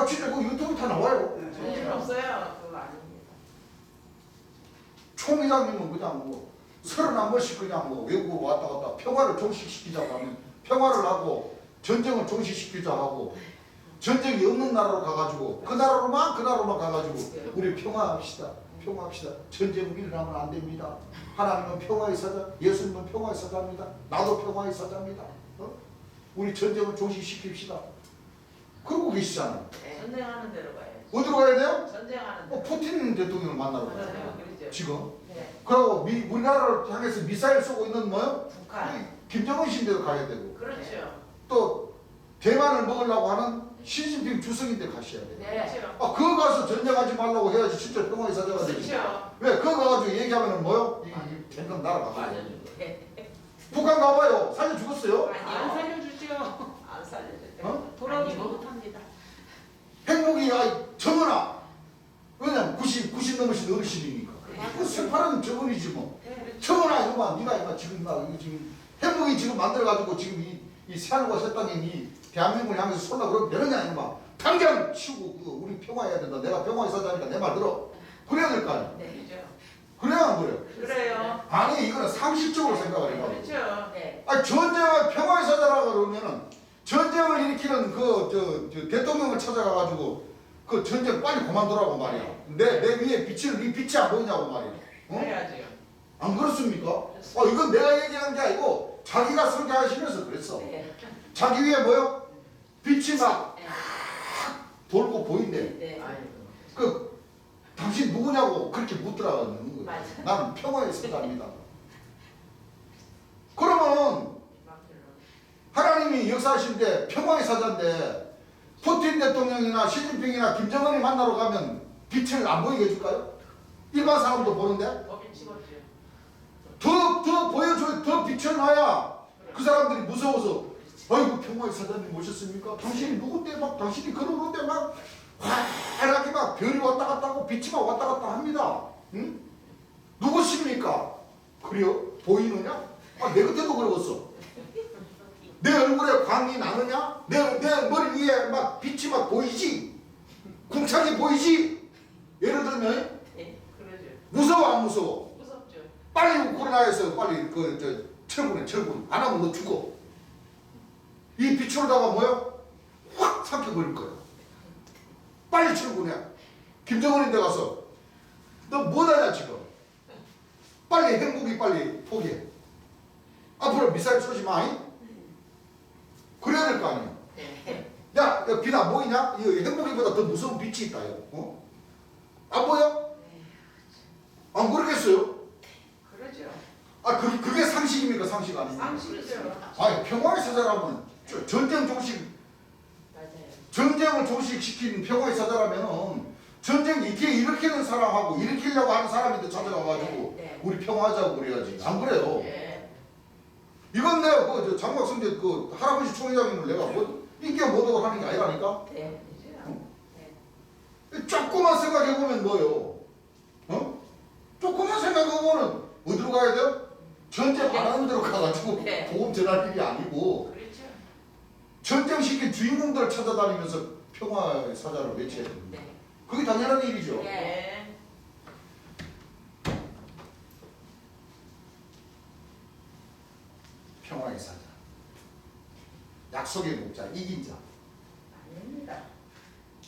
A: 진짜 그 유튜브 다 나와요.
B: 정신 없어요. 그거 아닙니다.
A: 총회장님은 그냥 뭐 31번씩 그냥 뭐 외국으로 왔다 갔다 평화를 종식시키자고 하면 평화를 하고 전쟁을 종식시키자 하고 전쟁이 없는 나라로 가가지고 그 나라로만 가가지고 우리 평화합시다. 평화합시다. 전쟁 일어나면 안 됩니다. 하나님은 평화의 사자, 예수님은 평화의 사자입니다. 나도 평화의 사자입니다. 우리 전쟁을 종식시킵시다. 그러고 계시잖아요.
B: 전쟁하는 데로 가야지.
A: 어디로 가야 돼요?
B: 전쟁하는 데로.
A: 푸틴 대통령을 만나러 가요.
B: 맞아요. 그러죠.
A: 지금.
B: 네.
A: 그리고 우리나라를 향해서 미사일 쏘고 있는 뭐요?
B: 북한.
A: 김정은 씨인데도 가야 되고
B: 그렇죠.
A: 또 대만을 먹으려고 하는 시진핑 주석인데 가셔야 돼요.
C: 네.
B: 그렇죠.
A: 그거 가서 전쟁하지 말라고 해야지 진짜 평화의 사자가 되지.
B: 그렇죠.
A: 왜? 그거 가가지고 얘기하면은 뭐요? 댕강 날아가고.
B: 맞아요.
A: 북한 가봐요. 살려 죽었어요.
C: 안
B: 아니요.
C: 살려주죠.
B: 안 살려줄 때.
C: 돌아오지
B: 아니요.
C: 못합니다.
A: 핵무기 정은아. 왜냐면 90 넘으신 어르신이니까.
C: 네.
A: 그 새파란 저번이지 뭐.
C: 네.
A: 저번아 이거만 네가 이거 지금 막 이거 지금 해먹이 지금 만들어가지고 지금 이 새하늘과 새 땅에 이 대한민국을 향해서 쏠라 그러면 되느냐 이거 당장 치우고 그 우리 평화해야 된다. 내가 평화의 사자니까 내 말 들어. 그래야 될 거 아니야.
D: 네.
C: 그죠.
A: 그래야 안 그래?
B: 그래요.
A: 아니 이거는 상식적으로 생각을 해봐.
B: 그렇죠.
D: 네.
A: 아니 전쟁을 평화의 사자라 그러면은 전쟁을 일으키는 저 대통령을 찾아가가지고 그 전쟁 빨리 그만두라고 말이야. 내 위에 네 빛이 안 보이냐고 말이야. 어?
B: 그래야죠.
A: 안 그렇습니까? 이건 내가 얘기한 게 아니고 자기가 설계하시면서 그랬어.
D: 네.
A: 자기 위에 뭐요? 빛이 막
D: 네.
A: 돌고 보인대.
D: 네.
A: 그 당신 누구냐고 그렇게 묻더라는 거야.
D: 맞아.
A: 나는 평화의 사자입니다. 그러면 하나님이 역사하실 때 평화의 사자인데 푸틴 대통령이나 시진핑이나 김정은이 만나러 가면 빛을 안 보이게 해줄까요? 일반 사람도 보는데
B: 법이 찍었죠.
A: 더 보여줘야 더 비춰놔야 그 사람들이 무서워서 아이고 평화의 사자님 모셨습니까? 당신이 누군데 막 당신이 그러는데 막 화하게 막 별이 왔다 갔다 하고 빛이 막 왔다 갔다 합니다. 응? 누구십니까? 그래요? 보이느냐? 내 곁에도 그러겠어. 내 얼굴에 광이 나느냐? 내 머리 위에 막 빛이 막 보이지? 궁창이 보이지? 예를 들면
B: 그러죠.
A: 무서워 안 무서워?
B: 무섭죠.
A: 빨리 코로나에서 빨리 철분해 철분 안 하면 너 죽어. 이 빛으로다가 뭐야? 확 삼켜버릴 거야. 빨리 철분해. 김정은인데 가서 너 뭐하냐 지금? 빨리 행복이 빨리 포기해. 앞으로 미사일 쏘지 마. 그래야 될 거 아니야. 야, 빛 안 보이냐? 이 행복이보다 더 무서운 빛이 있다. 어? 안 보여? 안 그러겠어요?
B: 그러죠.
A: 그게 상식입니까? 상식 아닙니까?
B: 상식이죠.
A: 평화의 사자라면 전쟁 종식
D: 맞아요.
A: 전쟁을 종식시킨 평화의 사자라면은 전쟁 일으키는 사람하고 일으키려고 하는 사람인데 찾아가가지고
D: 네.
A: 우리 평화하자고 그래야지. 안 그래요?
D: 네.
A: 이건 내가 그 장막성대 그 할아버지 총회장님을 내가 뭐 인격 모독을 하는 게 아니라니까.
D: 네.
A: 조금만 생각해보면 뭐요? 어? 조금만 생각해보면 어디로 가야 돼요? 전쟁 안 하는 데로 가가지고
D: 네.
A: 보험 전할 일이 아니고
B: 그렇죠.
A: 전쟁시킨 주인공들을 찾아다니면서 평화의 사자를 외쳐야 됩니다.
D: 네.
A: 그게 당연한 일이죠.
D: 네.
A: 평화의 사자. 약속의 목자, 이긴 자.
D: 아닙니다.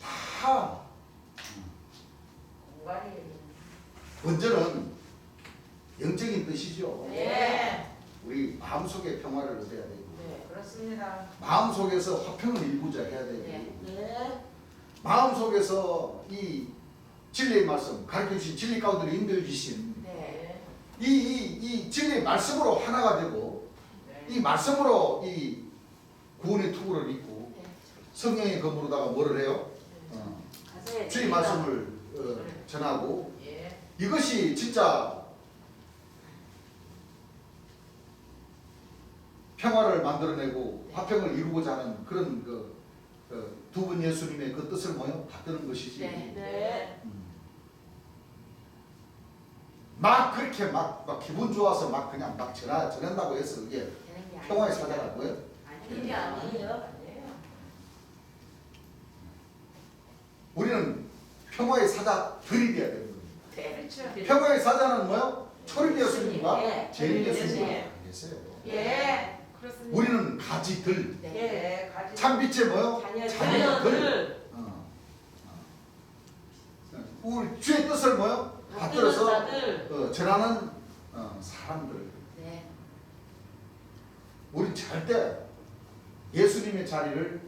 A: 다
D: 공간이.
A: 먼저는 영적인 뜻이죠.
D: 네.
A: 우리 마음속에 평화를 얻어야 되고
D: 네.
B: 그렇습니다.
A: 마음속에서 화평을 이루고자 해야 되고
D: 네.
A: 마음속에서 이 진리의 말씀 가르쳐주신 진리 가운데로 인도해 주신
D: 네.
A: 이 진리의 말씀으로 하나가 되고
B: 네.
A: 이 말씀으로 이 구원의 투구를 입고
D: 네.
A: 성령의 검으로다가 뭐를 해요?
D: 가서야
A: 주의
D: 됩니다.
A: 말씀을 전하고
B: 예.
A: 이것이 진짜 평화를 만들어내고 화평을 이루고자 하는 그런 두 분 예수님의 그 뜻을 뭐요? 받드는 것이지.
D: 네. 네.
A: 막 그렇게 막 기분 좋아서 막 그냥 막 전한다고 해서 이게
D: 되는 게
A: 평화의
D: 아니에요.
A: 사자라고요?
D: 아니에요. 아니에요.
A: 우리는 평화의 사자들이 되어야 되는 겁니다.
D: 네.
B: 그렇죠.
A: 평화의 사자는 뭐요? 초림 예수님과
D: 예.
A: 재림
B: 재림
A: 예수님과
B: 예수님.
A: 계세요.
B: 예. 그렇습니다.
A: 우리는 가지들,
D: 네.
B: 예. 가지.
A: 참빛의 뭐요?
D: 자녀들.
A: 우리 주의 뜻을 뭐요? 받들어서
D: 자들.
A: 전하는 사람들.
D: 네.
A: 우리 절대 예수님의 자리를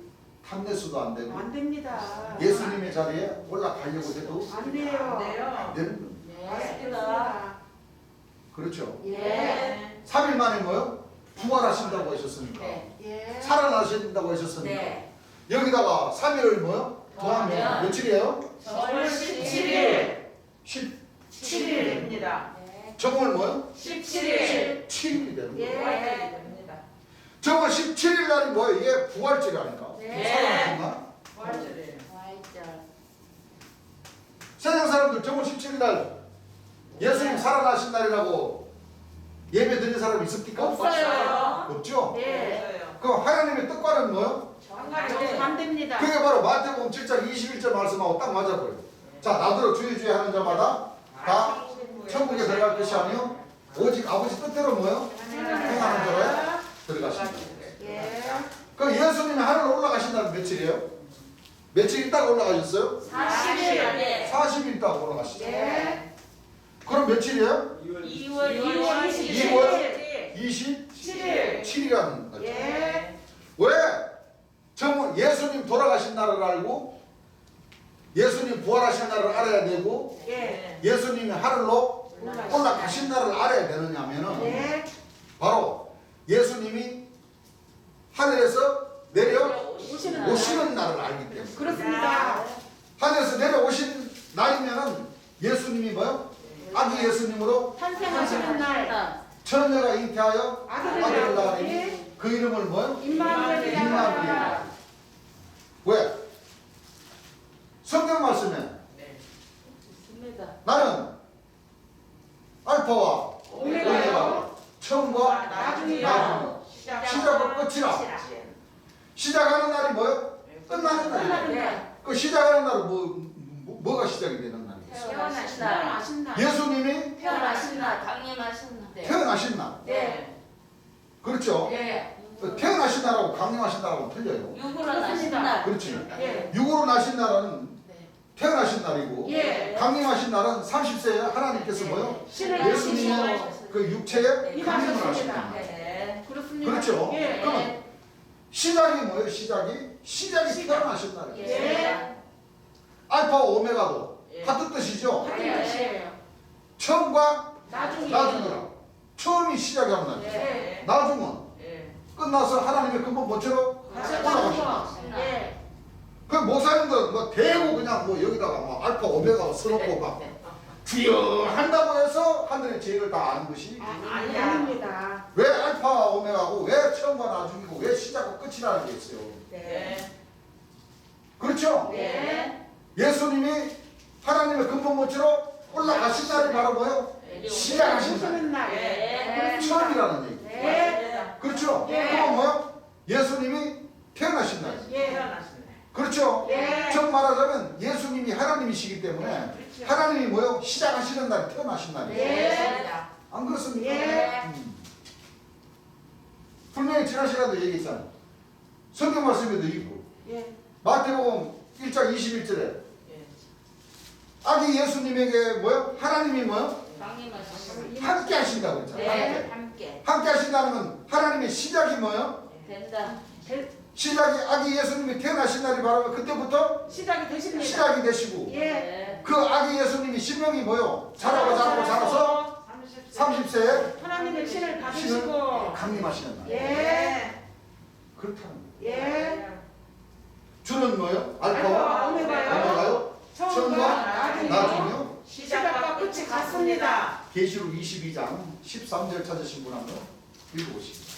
A: 탐내서도 안 되고
C: 안 됩니다.
A: 예수님의 자리에 올라가려고 해도
C: 안 돼요.
B: 안 돼요.
A: 안 되는 겁니다.
D: 네.
C: 맞습니다.
A: 그렇죠.
D: 예.
A: 3일 만에 뭐요? 부활하신다고 하셨으니까
D: 네.
C: 예.
A: 살아나신다고 하셨으니까
D: 네.
A: 여기다가 3일을 뭐요? 더하면
D: 더하면
A: 며칠이에요?
D: 정월 17일.
B: 7일입니다.
D: 네.
A: 정월 뭐요?
D: 17일.
A: 7일이 되는 거예요.
D: 예.
B: 됩니다.
A: 정월 17일 날이 뭐예요? 이게 부활절이 아닌가?
D: 네.
A: 살아나신 날?
B: 부활절이에요.
D: 와이자.
A: 세상 사람들 정월 17일 날 예수님 살아나신 날이라고 예배 드린 사람 있습니까?
C: 없어요.
A: 없죠?
C: 네.
B: 없어요.
A: 그 하나님의 뜻과는 뭐요?
C: 반대입니다.
A: 그게 바로 마태복음 7장 21절 말씀하고 딱 맞아버려요. 자, 나더러 주의 하는 자마다 다 천국에 들어갈 것이 아니요 오직 아버지 뜻대로 뭐요? 행하는 자로 들어가신다.
C: 예.
A: 그 예수님이 하늘 올라가신다는 며칠이에요? 며칠 있다가 올라가셨어요?
C: 40일.
A: 40일 있다가 올라가시죠.
C: 예.
A: 그럼 며칠이에요?
C: 2월
A: 27일.
C: 27일.
A: 27일이라는 거죠.
C: 예.
A: 왜? 정말 예수님 돌아가신 날을 알고 예수님 부활하신 날을 알아야 되고
C: 예.
A: 예수님이 하늘로 올라가신 날을 알아야 되느냐면은
C: 예.
A: 바로 예수님이 하늘에서 내려
C: 오시는
A: 오시는 날을 알기 때문에
C: 그렇습니다.
A: 하늘에서 내려오신 날이면은 예수님이 뭐요? 아기 예수님으로
C: 탄생하시는 날
A: 처녀가 잉태하여
C: 아들을
A: 아들을
C: 낳으니
A: 낳으니 그 이름을 뭐요?
C: 임마누엘이라
A: 임마누엘. 왜? 성경 말씀에 나는 알파와
C: 오메가요.
A: 처음과
C: 나중이요.
A: 나중 시작과 끝이라. 시작하는 날이 뭐요? 끝나는 날이에요.
C: 끝나는 날.
A: 그 시작하는 날은 뭐가 시작이 되는 날이에요?
C: 태어나신 날.
A: 예수님이
D: 태어나신 날, 강림하신 날.
A: 태어나신 날.
C: 네.
A: 그렇죠?
C: 예.
A: 그 태어나신 날하고 강림하신 날하고 틀려요.
D: 육으로 나신 날.
A: 그렇지.
C: 예.
A: 육으로 나신 날은
D: 네.
A: 태어나신 날이고
C: 예.
A: 강림하신 날은 30세에 하나님께서 뭐요?
C: 신을
A: 예수님의
C: 가지시고
A: 그 육체에 강림을 하신
C: 임하셨습니다.
A: 날.
D: 네.
C: 그렇습니다.
A: 그렇죠?
C: 예.
A: 그러면 시작이 뭐예요? 시작이 태어나신 날이에요.
C: 예.
A: 알파 오메가도
B: 예.
A: 같은 뜻이죠?
C: 같은 뜻이에요.
A: 처음과
C: 나중에.
A: 나중이라. 처음이 시작하는 날.
C: 예.
A: 나중은
B: 예.
A: 끝나서 하나님의 근본 모처럼 올라가신 날.
C: 가셔가지고. 예.
A: 그 목사님들 뭐 대고 그냥 뭐 여기다가 뭐 알파 오메가 써놓고 막 주여 한다고 해서 하늘의 죄를 다 아는 것이
C: 아닙니다.
A: 왜 알파 오메가고 왜 처음과 나중이고 왜 시작과 끝이라는 게 있어요.
B: 네.
A: 그렇죠?
C: 예.
A: 예수님이 하나님의 근본 모처럼 올라가신 날이 바로 뭐예요? 시작하신 날.
C: 오시는 날.
D: 예.
A: 처음이라는 얘기.
C: 예.
A: 그렇죠?
C: 예.
A: 그건 뭐요? 예수님이 태어나신 날.
C: 예.
B: 태어나시네.
A: 그렇죠?
C: 예.
A: 정 말하자면 예수님이 하나님이시기 때문에
C: 그렇죠.
A: 하나님이 뭐요? 시작하시는 날, 태어나신 날이에요.
C: 예.
A: 안 그렇습니까?
C: 예.
A: 분명히 지난 시간에도 얘기했잖아요. 성경 말씀에도 있고
C: 예.
A: 마태복음 1장 21절에
B: 예.
A: 아기 예수님에게 뭐요? 하나님이 뭐요?
D: 강림하신 날.
A: 함께 하신다고 했잖아요.
D: 네. 함께.
A: 함께 하신다는 건 하나님의 시작이 뭐요?
D: 된다.
A: 시작이 아기 예수님이 태어나신 날이 바로 그때부터
C: 시작이 되십니다.
A: 시작이 되시고
C: 예.
D: 네.
A: 그 아기 예수님이 신명이 뭐요? 자라서 30세에
C: 하나님의 신을
A: 신을
C: 받으시고.
A: 강림하시는 날.
C: 예.
A: 그렇다는 거예요.
C: 예.
A: 주는 뭐요?
C: 알파와
A: 알파와
C: 오메가요.
A: 오메가요?
C: 처음과
A: 처음과
C: 나중이요.
A: 나중이요?
C: 시작과 끝이 같습니다.
A: 계시록 22장 13절 찾으신 분 한번 읽어보시죠.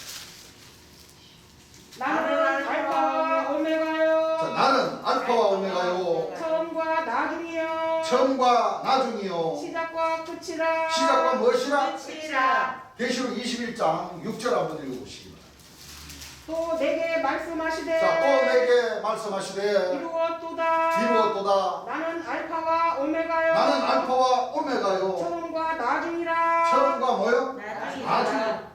C: 나는 알파와 오메가요.
A: 자, 나는 알파와 오메가요.
C: 처음과 나중이요.
A: 처음과 나중이요.
C: 시작과 끝이라.
A: 시작과 무엇이라?
C: 끝이라.
A: 계시록 21장 6절 한번 읽어보시기 바랍니다.
C: 또 내게 말씀하시되.
A: 자, 또 내게 말씀하시되
C: 이루었도다.
A: 이루었도다.
C: 나는 알파와 오메가요.
A: 나는 알파와 오메가요.
C: 처음과 나중이라.
A: 처음과 뭐요?
C: 나중이라.
A: 나중.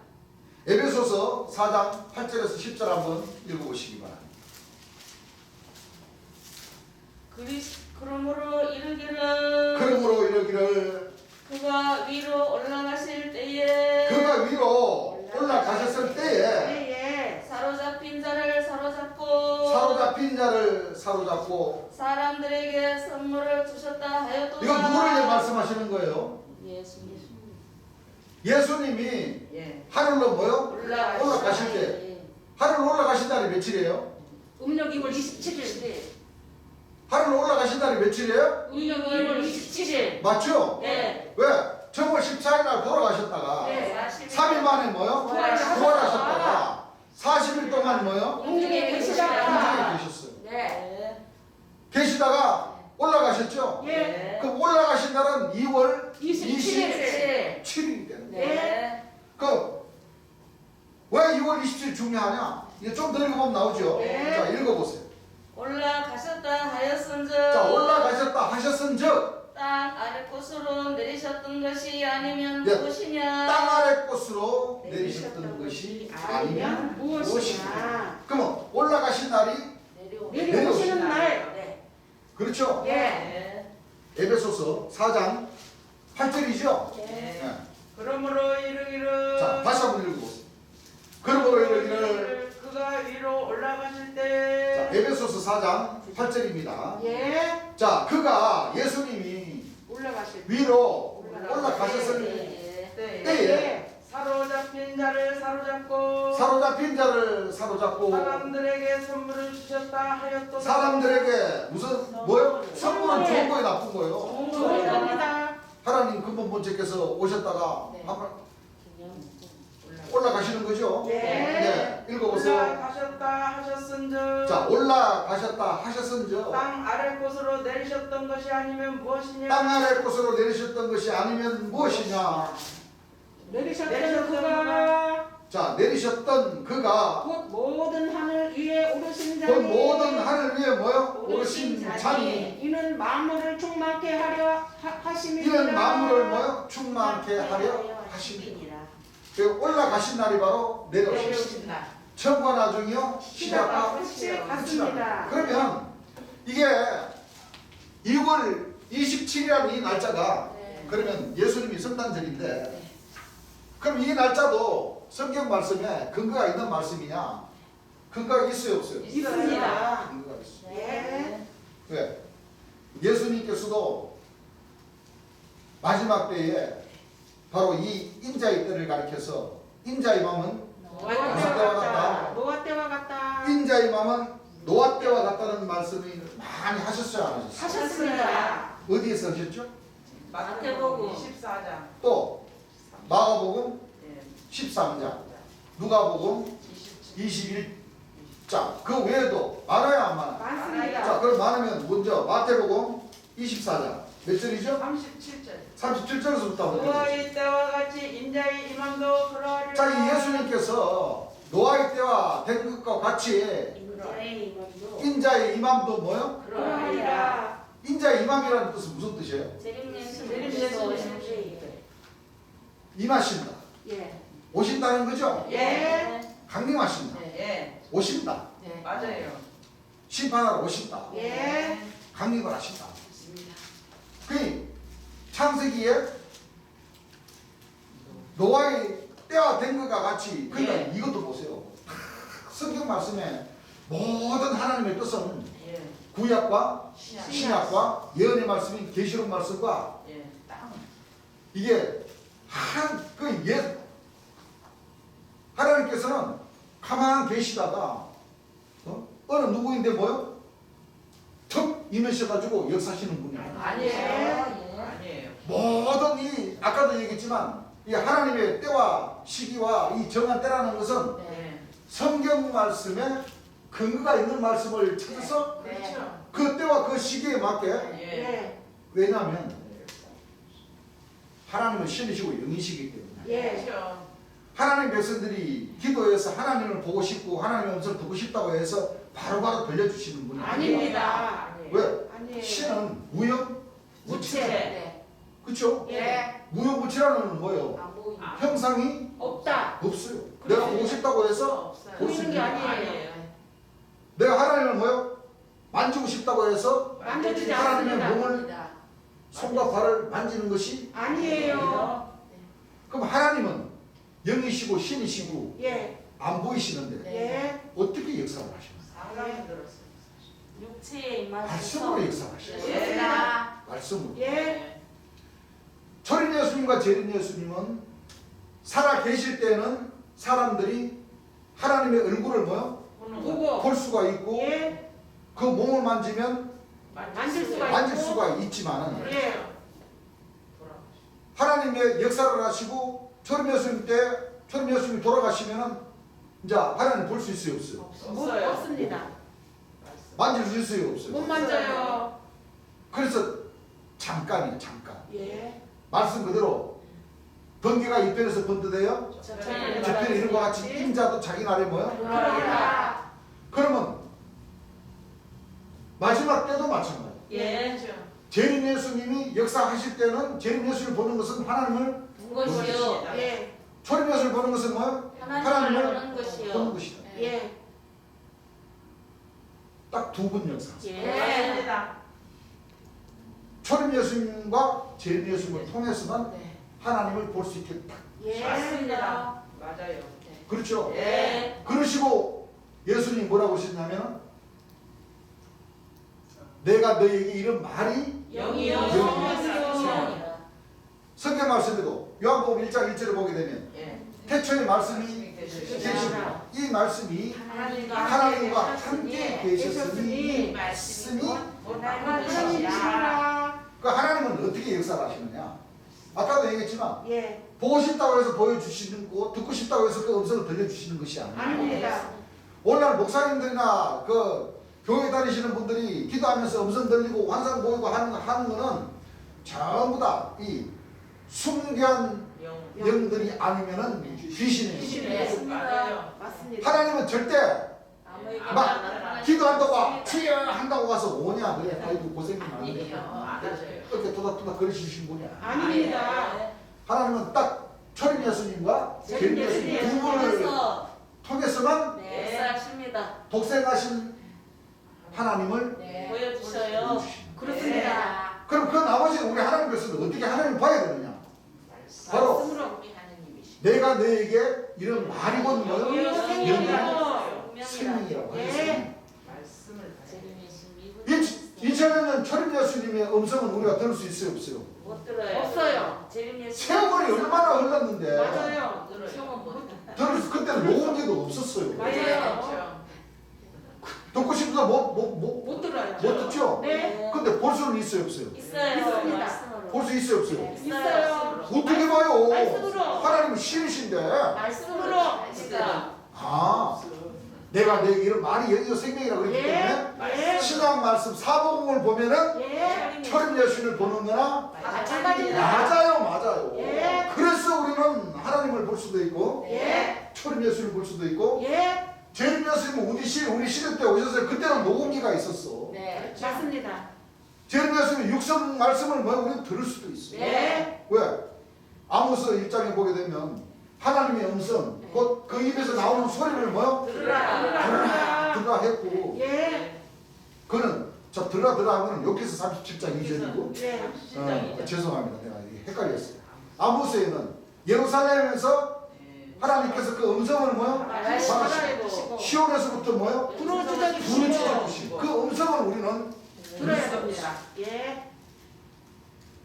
A: 에베소서 4장 8절에서 10절 한번 읽어보시기 바랍니다.
D: 그러므로 이르기를
A: 그러므로 이르기를
D: 그가 위로 올라가실 때에
A: 그가 위로 올라가셨을 때에
C: 예.
D: 사로잡힌 자를 사로잡고
A: 사로잡힌 자를 사로잡고
D: 사람들에게 선물을 주셨다 하였도다.
A: 이건 누구를 말씀하시는 거예요?
D: 예수님.
A: 예수님이
B: 예.
A: 하늘로 뭐요?
D: 올라가실
A: 때 하늘로 올라가신 날이 며칠이에요?
C: 음력 2월 27일.
A: 하늘로 올라가신 날이 며칠이에요?
D: 음력 2월 27일.
A: 맞죠?
D: 네.
A: 왜? 정월 14일 날 돌아가셨다가
C: 네.
A: 3일 만에 뭐요? 부활하셨다가 40일 동안 뭐요?
C: 공중에 계시다가.
A: 공중에 계셨어요.
D: 네.
A: 계시다가 올라가셨죠?
C: 예.
A: 그 올라가신 날은 2월
C: 27일.
A: 중요하냐? 이게 좀 더 읽어보면 나오죠.
C: 네.
A: 자, 읽어보세요.
D: 올라가셨다 하였은즉
A: 자, 올라가셨다 하셨은즉
D: 땅 아래 곳으로 내리셨던 것이 아니면
A: 네.
D: 무엇이냐?
A: 땅 아래 곳으로 내리셨던 것이 아니면
C: 무엇이냐?
A: 그러면 올라가신 날이
C: 내려오시는 날.
D: 네.
A: 그렇죠?
C: 예.
D: 네.
A: 에베소서 4장 8절이죠?
D: 네.
B: 그러므로 이르기를
A: 자, 다시 한번 읽어보세요. 그러므로 이르기를
B: 그가 위로 올라가실
A: 자,
B: 때
A: 에베소서 4장 8절입니다.
C: 예.
A: 자, 그가 예수님이
C: 올라가실
A: 위로 올라가셨을
D: 네.
B: 때
A: 때에
C: 때.
B: 사로잡힌 자를 사로잡고
A: 사로잡힌 자를 사로잡고
B: 사람들에게 선물을 주셨다 하였도다.
A: 사람들에게 무슨 뭐요? 선물은 좋은 거에 나쁜 거예요.
C: 좋은 겁니다.
A: 하나님 근본본체께서 오셨다가
D: 네.
A: 아마 올라가시는 거죠.
C: 예.
A: 네, 읽어보세요.
B: 올라가셨다 하셨은즉
A: 자, 올라가셨다 하셨은즉
B: 땅 아래 곳으로 내리셨던 것이 아니면 무엇이냐?
A: 땅 아래 곳으로 내리셨던 것이 아니면 무엇이냐?
C: 내리셨던 그가
A: 자, 내리셨던 그가
C: 곧 모든 하늘 위에 오르신
A: 그
C: 자니
A: 모든 하늘 위에 뭐요?
D: 오르신
A: 오르신
D: 자니.
A: 자니
C: 이는 만물을 충만케 하려 하심이니라.
A: 이는 만물을 뭐요? 충만케 하려 하심이니라. 그 올라가신 날이 바로 내려오신 날. 처음과 나중이요 시작과
C: 같이 같습니다.
A: 그러면 이게 2월 27일이라는 이 날짜가
D: 네.
A: 그러면 예수님이 성탄절인데 그럼 이 날짜도 성경 말씀에 근거가 있는 말씀이냐? 근거가 있어요 없어요?
C: 있습니다.
A: 근거가 있어요.
D: 네.
A: 왜? 예수님께서도 마지막 때에 바로 이 인자의 때를 가리켜서 인자의 맘은
C: 노아
A: 무슨
C: 때와
A: 때와
C: 같다.
A: 같다?
C: 노아 때와 같다.
A: 인자의 맘은 노아 때와 같다는 말씀을 많이 하셨어요 안 하셨어요?
C: 하셨습니다.
A: 어디에서 하셨죠?
D: 마태복음
B: 24장.
A: 또 마가복음
B: 예.
A: 13장 누가복음 21장 그 외에도 많아요 안 많아요?
C: 많습니다.
A: 자 그럼 많으면 먼저 마태복음 24장 몇 절이죠?
B: 37절.
A: 37절에서부터 한번 해보세요.
B: 노아의 때와 같이 인자의 임함도 그러하리라.
A: 자, 이 예수님께서 노아의 때와 된 것과 같이
C: 인자의 임함도
A: 인자의 임함도 뭐요?
C: 그러하리라.
A: 인자의 임함이라는 뜻은 무슨 뜻이에요?
D: 재림
C: 재림
D: 예수님께서
C: 예수님.
D: 오실
A: 임하신다.
C: 예.
A: 오신다는 거죠?
C: 예.
A: 강림하신다.
B: 예.
A: 오신다.
C: 네.
B: 맞아요.
A: 심판하러 오신다.
C: 예.
A: 강림을 하신다. 그 창세기에 노아의 때와 된 것과 같이 그러니까 이것도 보세요. 성경 말씀에 모든 하나님의 뜻은
B: 예.
A: 구약과 신약과 예언의 말씀인 계시록 말씀과
B: 예.
A: 이게 하나님께서는 가만 계시다가 어느 누구인데 뭐요? 턱 임하셔가지고 역사하시는 분이 아니에요.
B: 아니에요. 아니에요.
A: 모든 이 아까도 얘기했지만 이 하나님의 때와 시기와 이 정한 때라는 것은
B: 예.
A: 성경 말씀에 근거가 있는 말씀을 찾아서
B: 그렇죠.
A: 그 때와 그 시기에 맞게
B: 예.
C: 예.
A: 왜냐하면 하나님은 신이시고 영이시기 때문에
C: 예.
B: 그렇죠.
A: 하나님 백성들이 기도해서 하나님을 보고 싶고 하나님의 음성을 듣고 싶다고 해서 바로바로 들려주시는 분이 아니에요.
C: 아닙니다.
A: 왜?
C: 아니에요.
A: 신은 무형
C: 무체. 네.
A: 그렇죠?
C: 예.
A: 무형무치라는 건 뭐예요?
C: 안 보이는.
A: 형상이
C: 없다.
A: 없어요. 내가 보고 싶다고 해서
B: 없어요.
A: 볼 수
C: 보이는
A: 있는
C: 게
A: 게
C: 아니에요.
A: 내가 하나님을 뭐요? 만지고 싶다고 해서
C: 만져지지
A: 하나님의
C: 않습니다.
A: 몸을 손과 발을 만지는 것이
C: 아니에요.
A: 그럼 하나님은 영이시고 신이시고
C: 예.
A: 안 보이시는데
C: 예.
A: 어떻게 역사를 하시나요?
B: 상당히 들었어요.
D: 육체에 임하셔서
A: 말씀으로 역사를 하시나요?
B: 예.
A: 말씀으로.
C: 예.
A: 철인 예수님과 재림 예수님은 살아 계실 때는 사람들이 하나님의 얼굴을 뭐요?
C: 보고.
A: 볼 수가 있고
C: 예.
A: 그 몸을 만지면
C: 만질 수가
A: 만질
C: 있고.
A: 수가 있지만은
C: 예.
A: 하나님의 역사를 하시고 철인 예수님이 돌아가시면은 이제 하나님 볼 수 있어요 없어요?
C: 못
B: 없어요.
C: 없습니다.
A: 만질 수 있어요 없어요?
C: 못 만져요.
A: 그래서 잠깐이에요 잠깐.
C: 예.
A: 말씀 그대로 번개가 이편에서 번드돼요? 저편 이런 것 같이 인자도 자기 나라에 뭐요?
C: 그러리라.
A: 그러면 마지막 때도 마찬가지.
D: 예.
A: 재림 예수님이 역사하실 때는 재림 예수를 보는 것은 하나님을
D: 것이요.
C: 예.
A: 초림 예수를 보는 것은 뭐요?
D: 하나님을 보는 것이요.
A: 보는 것이다.
C: 예.
A: 딱 두 분 역사.
D: 예.
B: 맞습니다.
A: 초림 예수님과 재림 예수님을 통해서만 하나님을 볼 수 있겠다.
C: 예.
B: 맞습니다. 맞아요.
A: 그렇죠?
D: 예.
A: 그러시고 예수님이 뭐라고 하셨냐면 내가 너에게 이런 말이
D: 영이요.
C: 영이요.
A: 성경 말씀에도 요한복음 1장 1절을 보게 되면
B: 예.
A: 태초에 말씀이
B: 계시고
A: 계십니다. 이 말씀이
C: 하나님과
A: 하나님과 함께 계셨으니
D: 말씀이
C: 하나님이시라.
A: 그 하나님은 어떻게 역사를 하시느냐? 아까도 얘기했지만
C: 예.
A: 보고 싶다고 해서 보여주시는 거, 듣고 싶다고 해서 그 음성을 들려주시는 것이 아니에요.
C: 아닙니다.
A: 오늘날 목사님들이나 그 교회 다니시는 분들이 기도하면서 음성 들리고 환상 보이고 하는 거는 전부 다 이 순교한
B: 영.
A: 영들이 아니면은 귀신이에요.
C: 귀신이에요.
B: 맞아요.
C: 맞습니다.
A: 하나님은 절대
D: 아무에게나
A: 막
D: 나타나시는
A: 기도한다고
D: 것입니다.
A: 치유 한다고 와서 오냐 그래. 아이고 고생이
B: 아니에요.
A: 많은데
B: 안 하셔요.
A: 이렇게 토닥토닥 그러시신 분이 아니에요.
C: 아닙니다.
A: 하나님은 딱 초림 예수님과 재림 예수님 두 분을
D: 그래서
A: 통해서만
D: 역사하십니다.
A: 독생하신 하나님을
D: 네. 보여주셔요.
A: 보여주시는
C: 그렇습니다.
A: 그럼 그 나머지는 우리 하나님께서는 어떻게 하나님을 봐야 되느냐? 바로
C: 말씀으로.
A: 내가 너에게 이런 말이 곧 뭐요?
C: 영이요.
A: 영이요. 생명이라고
C: 예.
A: 하셨어요.
B: 말씀을
A: 2000년 초림 예수님의 음성은 우리가 들을 수 있어요, 없어요?
D: 못 들어요.
C: 없어요.
A: 세월이 얼마나 흘렀는데
C: 맞아요.
A: 들을 수 그때는 녹음기도 없었어요.
C: 맞아요.
A: 듣고 싶어서
C: 못 들어요.
A: 못 듣죠?
C: 네.
A: 근데 볼 수는 있어요, 없어요?
D: 있어요.
C: 있습니다.
D: 말씀으로.
A: 볼 수 있어요, 없어요?
D: 네.
C: 있어요.
A: 어떻게 봐요?
C: 말씀으로.
A: 하나님은 신이신데
C: 말씀으로.
A: 아 내가 내게 이런 말이 여기서 생명이라고 그랬기 때문에
C: 예.
A: 신앙 말씀 사복음을 보면은
C: 예.
A: 초림 예수님을 보는 거나
C: 마찬가지입니다.
A: 맞아요.
C: 예.
A: 그래서 우리는 하나님을 볼 수도 있고
C: 예.
A: 초림 예수를 볼 수도 있고
C: 예.
A: 재림 예수님은 우리 시대 때 오셨어요. 그때는 녹음기가 있었어.
D: 네.
C: 맞습니다.
A: 재림 예수님은 육성 말씀을 뭐 우리는 들을 수도 있어요.
C: 예.
A: 왜? 아모스 1장에 보게 되면 하나님의 음성 곧 그 입에서 나오는 소리를 뭐요? 들으라 했고
C: 예.
A: 그는 저 들으라 하고는 욕해서 37장 2절이고
C: 예.
A: 죄송합니다. 내가 헷갈렸어요. 아모스에는 예루살렘에서 하나님께서 그 음성을 뭐요?
C: 말씀하시고
A: 시온에서부터 뭐요?
C: 불을
A: 불을
C: 찢어주시고
A: 찢어주시고 그 음성을 우리는
C: 들어야 됩니다. 예.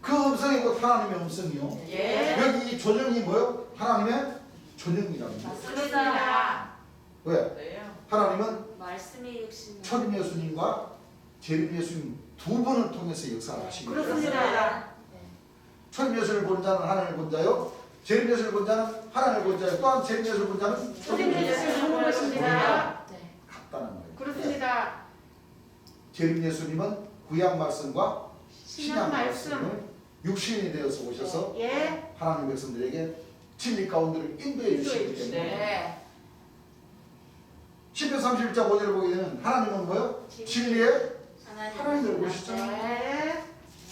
A: 그 음성이 곧 하나님의 음성이요.
C: 예.
A: 여기 이 조정이 뭐요? 하나님의 조정이라는 거예요.
C: 맞습니다.
A: 왜?
B: 네요.
A: 하나님은
D: 말씀이 육신.
A: 초림 예수님과 재림 예수님 두 분을 통해서 역사를 하시고
C: 그렇습니다.
A: 초림 예수를 본 자는 하나님을 본 자요. 재림 예수를 본 자는 하나님을 본 자요. 또한 재림 예수를 본 자는
C: 초림 예수를 보는 것입니다.
D: 네.
A: 같다는 거예요.
C: 그렇습니다.
A: 재림 예수님은 구약 말씀과 신약
C: 신약
A: 말씀을
C: 말씀.
A: 육신이 되어서 오셔서
C: 예.
A: 하나님 백성들에게 진리 가운데를 인도해 주시기
C: 인도해
A: 때문에
D: 네.
A: 시편 31장 5절을 보게 되면 하나님은 뭐요? 진리의 하나님을 보시잖아요.
C: 예.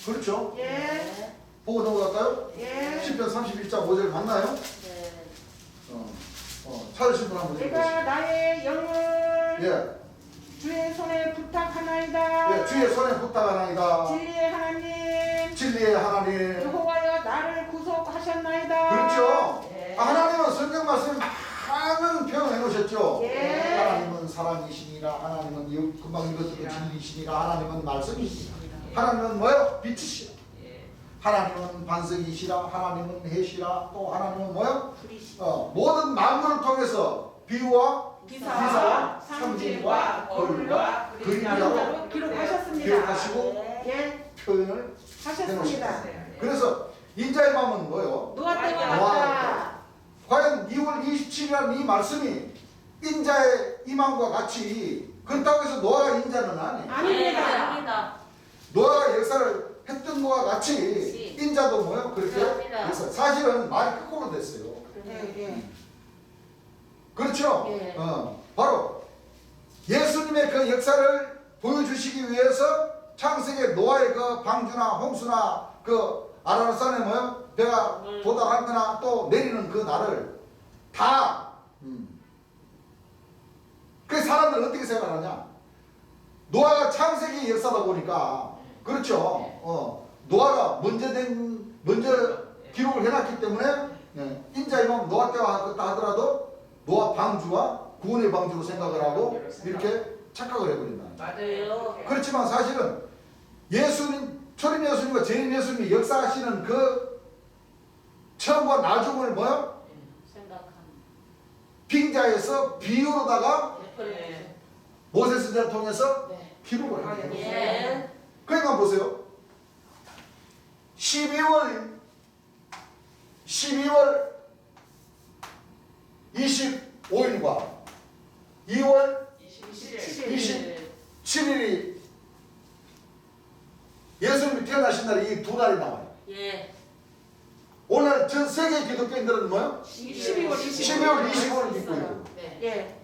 A: 그렇죠?
C: 예.
D: 네.
A: 보고 넘어갈까요?
C: 예.
A: 시편 31장 5절 맞나요?
D: 네.
A: 찾으신 분 한번
C: 내가
A: 읽어보시죠.
C: 나의 영을
A: 예,
C: 주의 손에 부탁하나이다.
A: 예, 주의 손에 부탁하나이다.
C: 진리의 하나님
A: 진리의 하나님.
C: 여호와여 나를 구속하셨나이다.
A: 그렇죠?
B: 예.
A: 하나님은 성경 말씀에 많은 표현을 해놓으셨죠?
C: 예.
A: 하나님은 사랑이시니라, 하나님은 금방 읽었던 진리시니라, 하나님은 말씀이시니라, 하나님은 뭐요? 빛이시라,
B: 예.
A: 하나님은 반석이시라, 하나님은 해시라, 또 하나님은 뭐요?
C: 불이시-
A: 모든 만물을 통해서 비유와
C: 기사와
A: 상징과
C: 상징과
A: 거울과 그림자로
C: 그림자로 기록하셨습니다.
A: 기록하시고
C: 예.
A: 표현을
C: 하셨습니다.
A: 그래서 인자의 마음은 뭐요?
C: 노아 때와
A: 노아
C: 같다.
A: 과연 2월 27일이라는 이 말씀이 인자의 이맘과 같이 그렇다고 해서 노아가 인자는 아니에요.
C: 아닙니다.
D: 아닙니다.
A: 노아가 역사를 했던 것과 같이 인자도 뭐요? 그렇게
D: 그렇습니다.
A: 됐어요. 사실은 말이 거꾸로 됐어요.
C: 예.
A: 그렇죠?
D: 예.
A: 바로 예수님의 그 역사를 보여주시기 위해서 창세기 노아의 그 방주나 홍수나 그 아라산에 뭐요? 배가 도달하거나 또 내리는 그 날을 다 그 사람들은 어떻게 생각하냐? 노아가 창세기 역사다 보니까 그렇죠. 노아가 먼저 기록을 해놨기 때문에 인자이면 노아 때와 같다 하더라도 노아 방주와 구원의 방주로 생각을 하고 이렇게 착각을 해버린다.
B: 맞아요.
A: 그렇지만 사실은 초림 예수님과 재림 예수님이 역사하시는 그 처음과 나중을 뭐요?
D: 생각하는.
A: 빙자에서 비유로다가
D: 예.
A: 모세스를 통해서
D: 네.
A: 기록을 하게 됩니다.
D: 예.
A: 그러니까 보세요. 12월 25일과 2월
B: 27일.
A: 27일이 예수님이 태어나신 날이 이 두 날이 나와요.
D: 예.
A: 오늘 전 세계 기독교인들은 뭐요?
C: 12월
A: 12월 25일 믿고 있고
D: 네.
C: 예.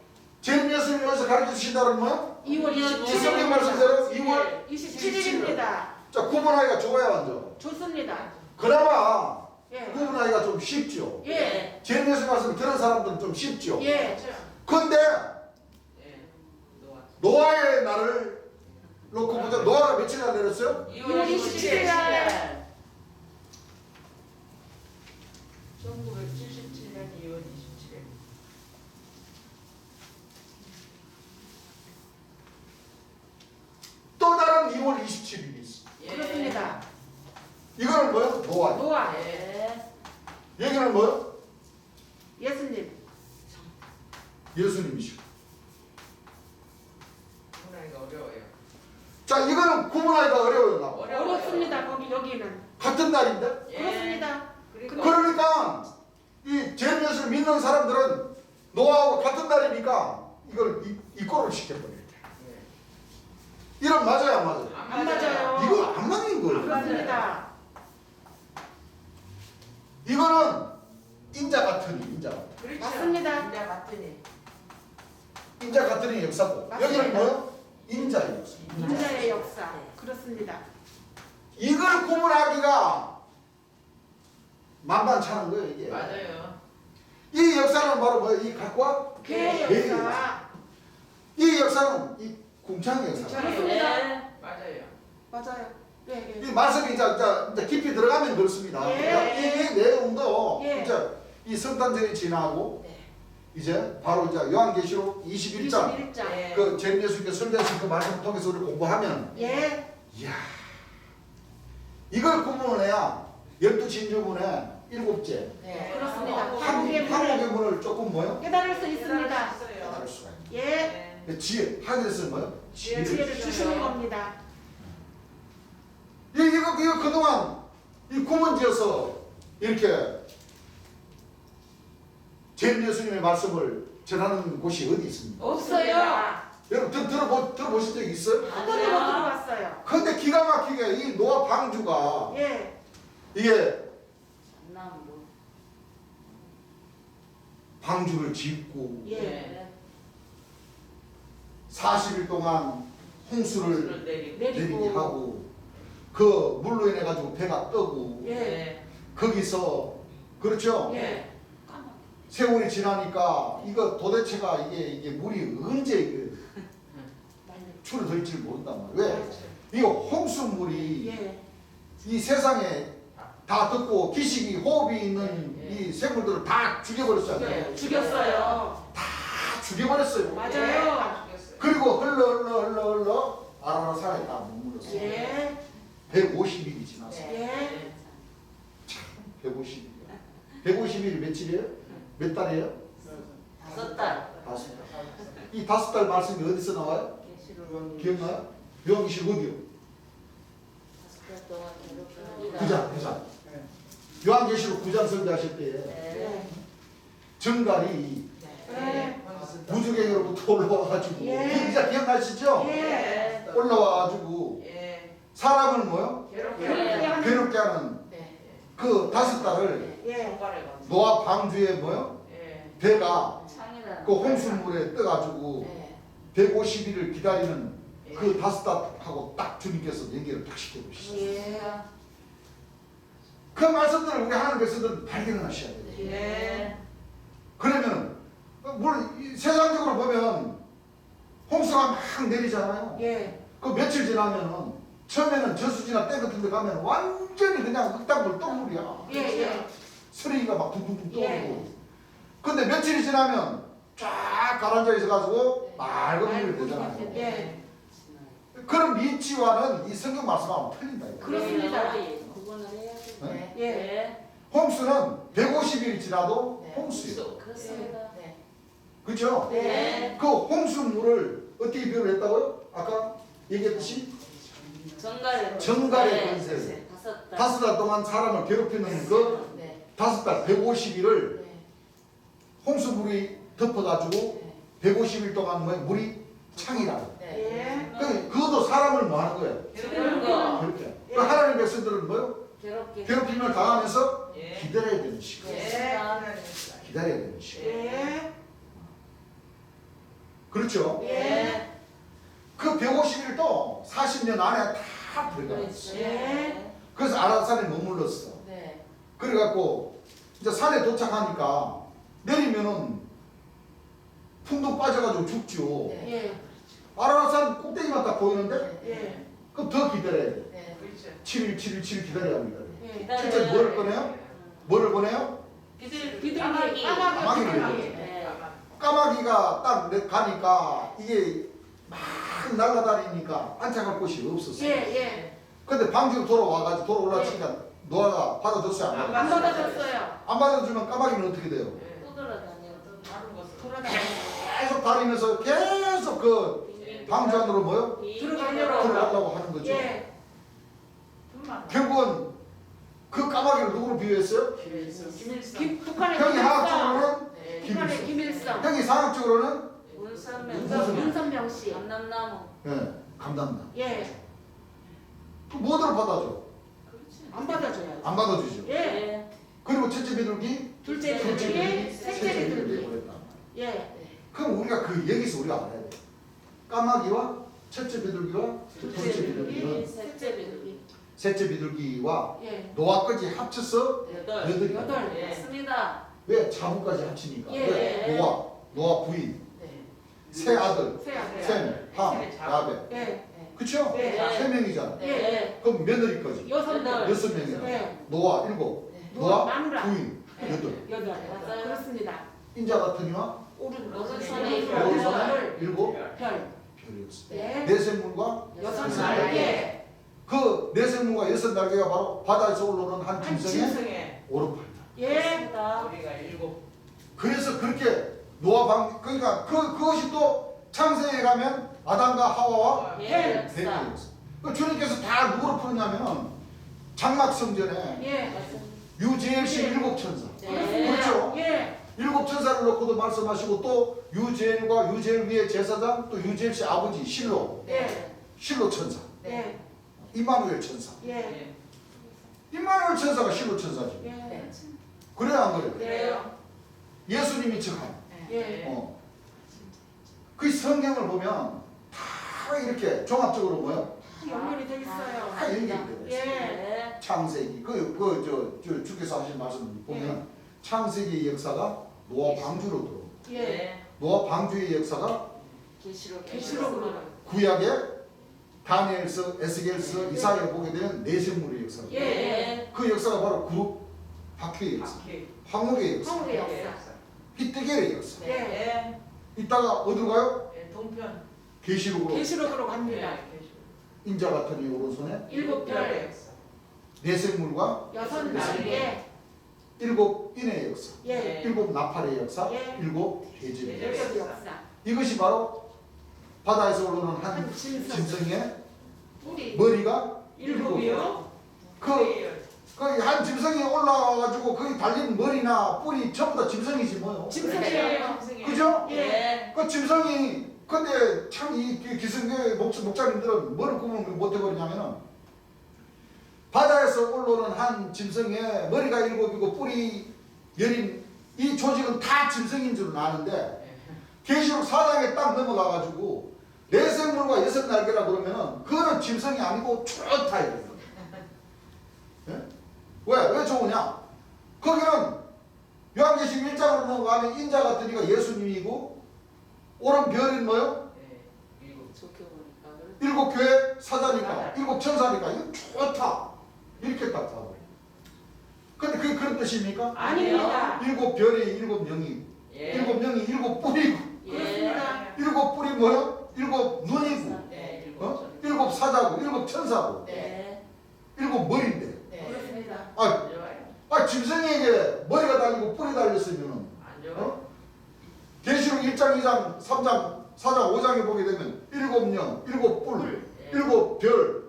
A: 재림 예수님이 여기서 가르쳐 주신다는 뭐요?
C: 2월
A: 성경 말씀대로 2월
C: 27일입니다.
A: 자 구분하기가 좋아요 완전.
C: 좋습니다.
A: 그나마
C: 예.
A: 구분하기가 좀 쉽죠.
C: 예.
A: 재림 예수님 말씀 들은 사람들은 좀 쉽죠.
C: 예.
A: 근데
B: 예. 노아.
A: 노아의 날을 놓고 보자. 노아가 며칠 날 내렸어요?
B: 2월 27일. 1977년 2월 27일.
A: 또 다른 2월 27일이 있어.
C: 그렇습니다.
A: 이거는 뭐요? 노아.
C: 노아.
D: 예.
A: 여기는 뭐요?
C: 예수님.
A: 예수님이시고.
B: 구분하기가 어려워요.
A: 자, 이거는 구분하기가 어려워요. 나.
C: 어렵습니다. 거기 여기는.
A: 같은 날인데?
B: 예.
C: 그렇습니다.
A: 그러니까 이 재림 예수를 믿는 사람들은 노아하고 같은 날이니까 이걸 이꼴을 시켜버려요. 이런 맞아요, 안 맞아요?
C: 안 맞아요.
A: 이거 안 맞는 거예요.
C: 그렇습니다.
A: 이거는 인자 같으니, 인자 같으니.
B: 그렇죠.
C: 맞습니다.
B: 인자 같으니.
A: 인자 같으니 역사고.
C: 맞습니다.
A: 여기는 뭐요? 인자의 역사.
C: 인자의 역사. 그렇습니다.
A: 이걸 구분하기가 만만치 않은 거예요, 이게.
B: 맞아요.
A: 이 역사는 바로 뭐예요? 이 각과
C: 교회의
A: 교회의
C: 역사.
A: 이 역사는 이 궁창의 역사.
C: 그렇습니다.
D: 예.
B: 맞아요.
C: 맞아요. 예.
A: 이 말씀이 이제 깊이 들어가면 그렇습니다.
C: 예.
A: 그러니까 이 내용도
C: 예.
A: 이제 이 성탄절이 지나고
D: 네.
A: 이제 바로 이제 요한계시록 21장
C: 21장.
B: 예.
A: 그 재림 예수님께서 설교하신 그 말씀을 통해서 우리 공부하면
C: 예.
A: 이야 이걸 구분해야 12진주문의 7째
D: 네.
C: 그렇습니다.
A: 한국의 문을 조금 뭐요?
C: 깨달을 수 있습니다.
A: 깨달을 수가 있는
C: 예.
A: 지혜, 하늘에서 뭐요?
C: 지혜를 주시는 겁니다.
A: 이거 그동안 이 구문지어서 이렇게 재림 예수님의 말씀을 전하는 곳이 어디 있습니까?
C: 없어요.
A: 여러분 들어보신 적 있어요?
C: 한 번도 못 들어봤어요.
A: 근데 기가 막히게 이 노아 방주가
C: 예.
A: 이게
D: 나무.
A: 방주를 짓고
C: 예.
A: 40일 동안 홍수를
B: 내리고.
A: 내리게 하고 그 물로 인해 가지고 배가 뜨고
C: 예.
A: 거기서 그렇죠?
C: 예.
A: 세월이 지나니까 이거 도대체가 이게 물이 언제 이게 줄어들지 모른단 말이에요. 왜? 이거 홍수물이
C: 예.
A: 이 세상에 다 듣고 기식이 호흡이 있는
B: 예.
A: 이 생물들을 다 죽여버렸잖아요.
C: 죽였어요.
A: 다 죽여버렸어요.
C: 맞아요.
A: 그리고 흘러 아라라산에 다 머물렀어요.
C: 예.
A: 150일이 지났어요.
C: 예.
A: 150일. 150일이 며칠이에요? 몇 달이에요?
D: 5달.
A: 5달. 이 5달 말씀이 어디서 나와요? 기억나요? 요한계시록 어디요?
D: 5달 동안 괴롭힙니다.
A: 9장. 요한계시록 9장 설교하실 때에
D: 네.
A: 정갈이
C: 예.
A: 무주갱으로부터 올라와가지고
C: 예.
A: 이제 기억나시죠?
C: 예.
A: 올라와가지고
B: 예.
A: 사람을 뭐요?
B: 괴롭게
C: 괴롭게
B: 하는
C: 하는
A: 괴롭게 하는
D: 네.
A: 그 5달을
C: 예.
B: 정갈에 가서.
A: 노아 방주에 뭐요?
B: 예.
A: 배가
D: 창이라는
A: 그 홍수물에 떠가지고
D: 네.
A: 150일을 기다리는
B: 예.
A: 그 5달하고 딱 주님께서 연결을 딱 시켜보시죠.
C: 예.
A: 그 말씀들을 우리 하나님께서는 발견을 하셔야 돼요.
D: 예.
A: 그러면 물론 이 세상적으로 보면 홍수가 막 내리잖아요.
C: 예.
A: 그 며칠 지나면은 처음에는 저수지나 때 같은 데 가면 완전히 그냥 흙탕물 똥물이야.
C: 예. 예.
A: 쓰레기가 막 둥둥둥 떠오르고.
C: 예.
A: 근데 며칠이 지나면 쫙 가라앉아 있어가지고 맑은 물이 되잖아요.
C: 예.
A: 그런 이치와는 이 성경 말씀하고 틀린다. 이거.
C: 그렇습니다.
D: 구분을 해야지.
A: 네?
C: 예.
D: 네.
A: 홍수는 150일이 지나도
D: 네.
A: 홍수예요.
D: 그렇습니다. 네.
A: 그렇죠?
C: 네.
A: 그 홍수물을 어떻게 비유를 했다고요? 아까 얘기했듯이 정갈의 권세.
D: 5달.
A: 5달 동안 사람을 괴롭히는 그
D: 네.
A: 5달 150일을
D: 네.
A: 홍수물이 덮어가지고
D: 네.
A: 150일 동안 뭐 물이 창이라고.
D: 네.
C: 예.
A: 그것도 사람을 뭐 하는 거예요?
D: 괴롭히는 거.
A: 그렇게.
C: 예.
A: 그 하나님의 백성들은 뭐요?
D: 괴롭게.
A: 괴롭힘을 당하면서
B: 예.
A: 기다려야 되는 시간.
B: 예.
A: 기다려야 되는 시간.
C: 예.
A: 그렇죠?
C: 예.
A: 그 150일도 40년 안에 다 들어가 있어.
D: 그렇지.
C: 예.
A: 그래서 아라산에 머물렀어.
D: 네.
A: 그래갖고 이제 산에 도착하니까 내리면은 풍덩 빠져가지고 죽죠.
D: 네.
C: 예.
A: 아라산 꼭대기만 딱 보이는데
C: 예.
A: 그럼 더 기다려야 돼.
D: 네.
B: 그렇죠.
A: 7일, 7일, 7일 기다려야 합니다.
C: 예.
A: 실제 뭐를 꺼내요? 뭐를 보내요?
C: 비둘기.
D: 까마귀.
A: 까마귀를
C: 까마귀.
D: 네.
A: 까마귀가 딱 가니까 이게 막 날아다니니까 안착할 곳이 없었어요.
C: 예. 예.
A: 근데 방주로 돌아와가지고 돌아올라치니까 노아가 받아줬어요. 안
C: 안
A: 받아줬어요?
C: 받아줬어요.
A: 안 받아주면 까마귀는 어떻게 돼요?
D: 또 돌아다녀.
B: 다른 것을.
C: 돌아다녀.
A: 계속 다니면서 계속 그 방주 안으로 뭐요? 들어가려고 하는 거죠.
C: 예.
A: 결국은 그 까마귀를 누구로 비유했어요?
C: 북한의
A: 형이
C: 김일성.
A: 하학적으로는
C: 북한의 김일성.
A: 형이 상학적으로는
C: 윤선명 씨.
D: 감남나무.
A: 예, 감담나.
C: 예.
A: 그 뭐들을 받아줘?
C: 안 받아줘요.
A: 안 받아주죠.
C: 예.
D: 네.
A: 그리고 첫째 비둘기,
C: 둘째
A: 둘째
C: 비둘기,
A: 비둘기,
C: 셋째 비둘기.
A: 그랬단 말이야.
C: 예.
A: 그럼 우리가 그 여기서 우리가 알아야 돼. 까마귀와 첫째 비둘기와 둘째 비둘기는
D: 셋째 비둘기.
A: 셋째 비둘기와
C: 예.
A: 노아까지 합쳐서
D: 여덟.
A: 여덟이다.
C: 여덟.
D: 네. 맞습니다.
A: 왜 자부까지 합치니까?
C: 예.
A: 왜? 노아 부인,
D: 네.
A: 세 아들,
C: 세 아들.
A: 셈, 함, 야벳.
C: 예.
A: 그쵸?
C: 네.
A: 세 명이잖아.
C: 예.
A: 그럼 며느리까지
C: 여섯 명.
A: 6명이야.
C: 예.
A: 노아 7,
C: 노아,
A: 노아
C: 마누라.
A: 부인
C: 예.
A: 8.
C: 여덟.
D: 맞아요.
C: 그렇습니다.
A: 인자 같은 이와
C: 오른
D: 오른손에
A: 오른손에 7
C: 별.
A: 별이었어.
C: 네.
A: 내생물과
C: 여섯
A: 여섯
C: 날개.
A: 그 내생물과 6날개가 바로 바다에서 올라오는 한 짐승의
B: 짐승에
A: 오른팔이다.
C: 예.
D: 맞습니다.
B: 우리가 7.
A: 그래서 그렇게 노아 방 그러니까 그것이 또 창세에 가면 아담과 하와와
D: 예.
A: 뱀이었어. 그 주님께서 다 누구로 푸느냐면은 장막 성전에
C: 예.
D: 맞습니다.
A: 유재엘씨
C: 예.
A: 7천사.
D: 네.
A: 그렇죠?
C: 예.
A: 7천사를 놓고도 말씀하시고 또 유재엘과 유재엘 위에 제사장 또 유재엘씨 아버지 실로
C: 예.
A: 실로 천사
C: 예.
A: 임마누엘 천사
C: 예.
A: 임마누엘 천사가 실로 천사지.
C: 예.
A: 그래야 안 그래요?
C: 그래요.
A: 예수님이 즉한
C: 예.
A: 그 성경을 보면 다 이렇게 종합적으로 뭐요?
C: 연결이 돼 있어요.
A: 다 연결이 되어 있어요.
C: 예.
D: 네.
A: 창세기 저 주께서 하신 말씀 보면 창세기의 역사가 노아 방주로 들어옵니다.
C: 예.
A: 노아 방주의 역사가
C: 계시록으로.
A: 구약의 다니엘서, 에스겔서, 이사야에 보게 되는 내생물의 역사입니다.
C: 예.
A: 그 역사가 바로 그룹 박해의 역사,
B: 바퀴.
A: 황홀의 역사,
C: 황홀의 역사.
A: 히뜨겔의 역사.
C: 예.
B: 예.
A: 이따가 어디로 가요?
B: 예. 동편.
A: 계시록으로
C: 계시록으로 갑니다.
B: 예. 계시록.
A: 인자 같은 이 오른손에
C: 일곱
B: 별의
C: 별.
B: 역사.
A: 내생물과
C: 여섯 날개.
A: 일곱 인의 역사,
C: 예.
A: 일곱 나팔의 역사,
C: 예.
A: 일곱 계집의 역사.
C: 여섯 역사.
A: 이것이 바로 바다에서 올라오는 한
C: 한 짐승.
A: 짐승의
C: 뿌리.
A: 머리가
C: 일곱이요.
A: 그한 짐승이 올라와가지고 거기 달린 머리나 뿌리 전부 다 짐승이지 뭐요.
C: 짐승이에요.
A: 그죠?
C: 예.
A: 그 짐승이 근데 참 이 기성교회 목사님들은 뭐를 꾸미면 못 해버리냐면은 바다에서 올라오는 한 짐승의 머리가 7이고 뿔이 10인 이 조직은 다 짐승인 줄은 아는데 계시록 4장에 딱 넘어가가지고 내생물과 6날개라 그러면은 그거는 짐승이 아니고 좋다 이거예요. 예? 왜 좋으냐? 거기는 요한계시록 1장으로 넘어가면 인자 같은 이가 예수님이고 오른 별인 뭐요?
C: 좋게 보니까.
A: 7 교회 사자니까 7 천사니까 이거 좋다 이렇게 딱 하고. 근데 그게 그런 뜻입니까?
C: 아닙니다.
A: 7 별이 7 명이 7 명이 7 뿔이고
C: 그렇습니다.
A: 7 뿔이 뭐요? 7 눈이고
B: 네.
A: 7 사자고 7 천사고
C: 네.
A: 7 머리인데
C: 그렇습니다.
A: 짐승에게 머리가 달리고 뿔이 달렸으면은
B: 안 좋아요.
A: 계시록 1장 2장 3장 4장 5장에 보게 되면 7 령 7 뿔 7 별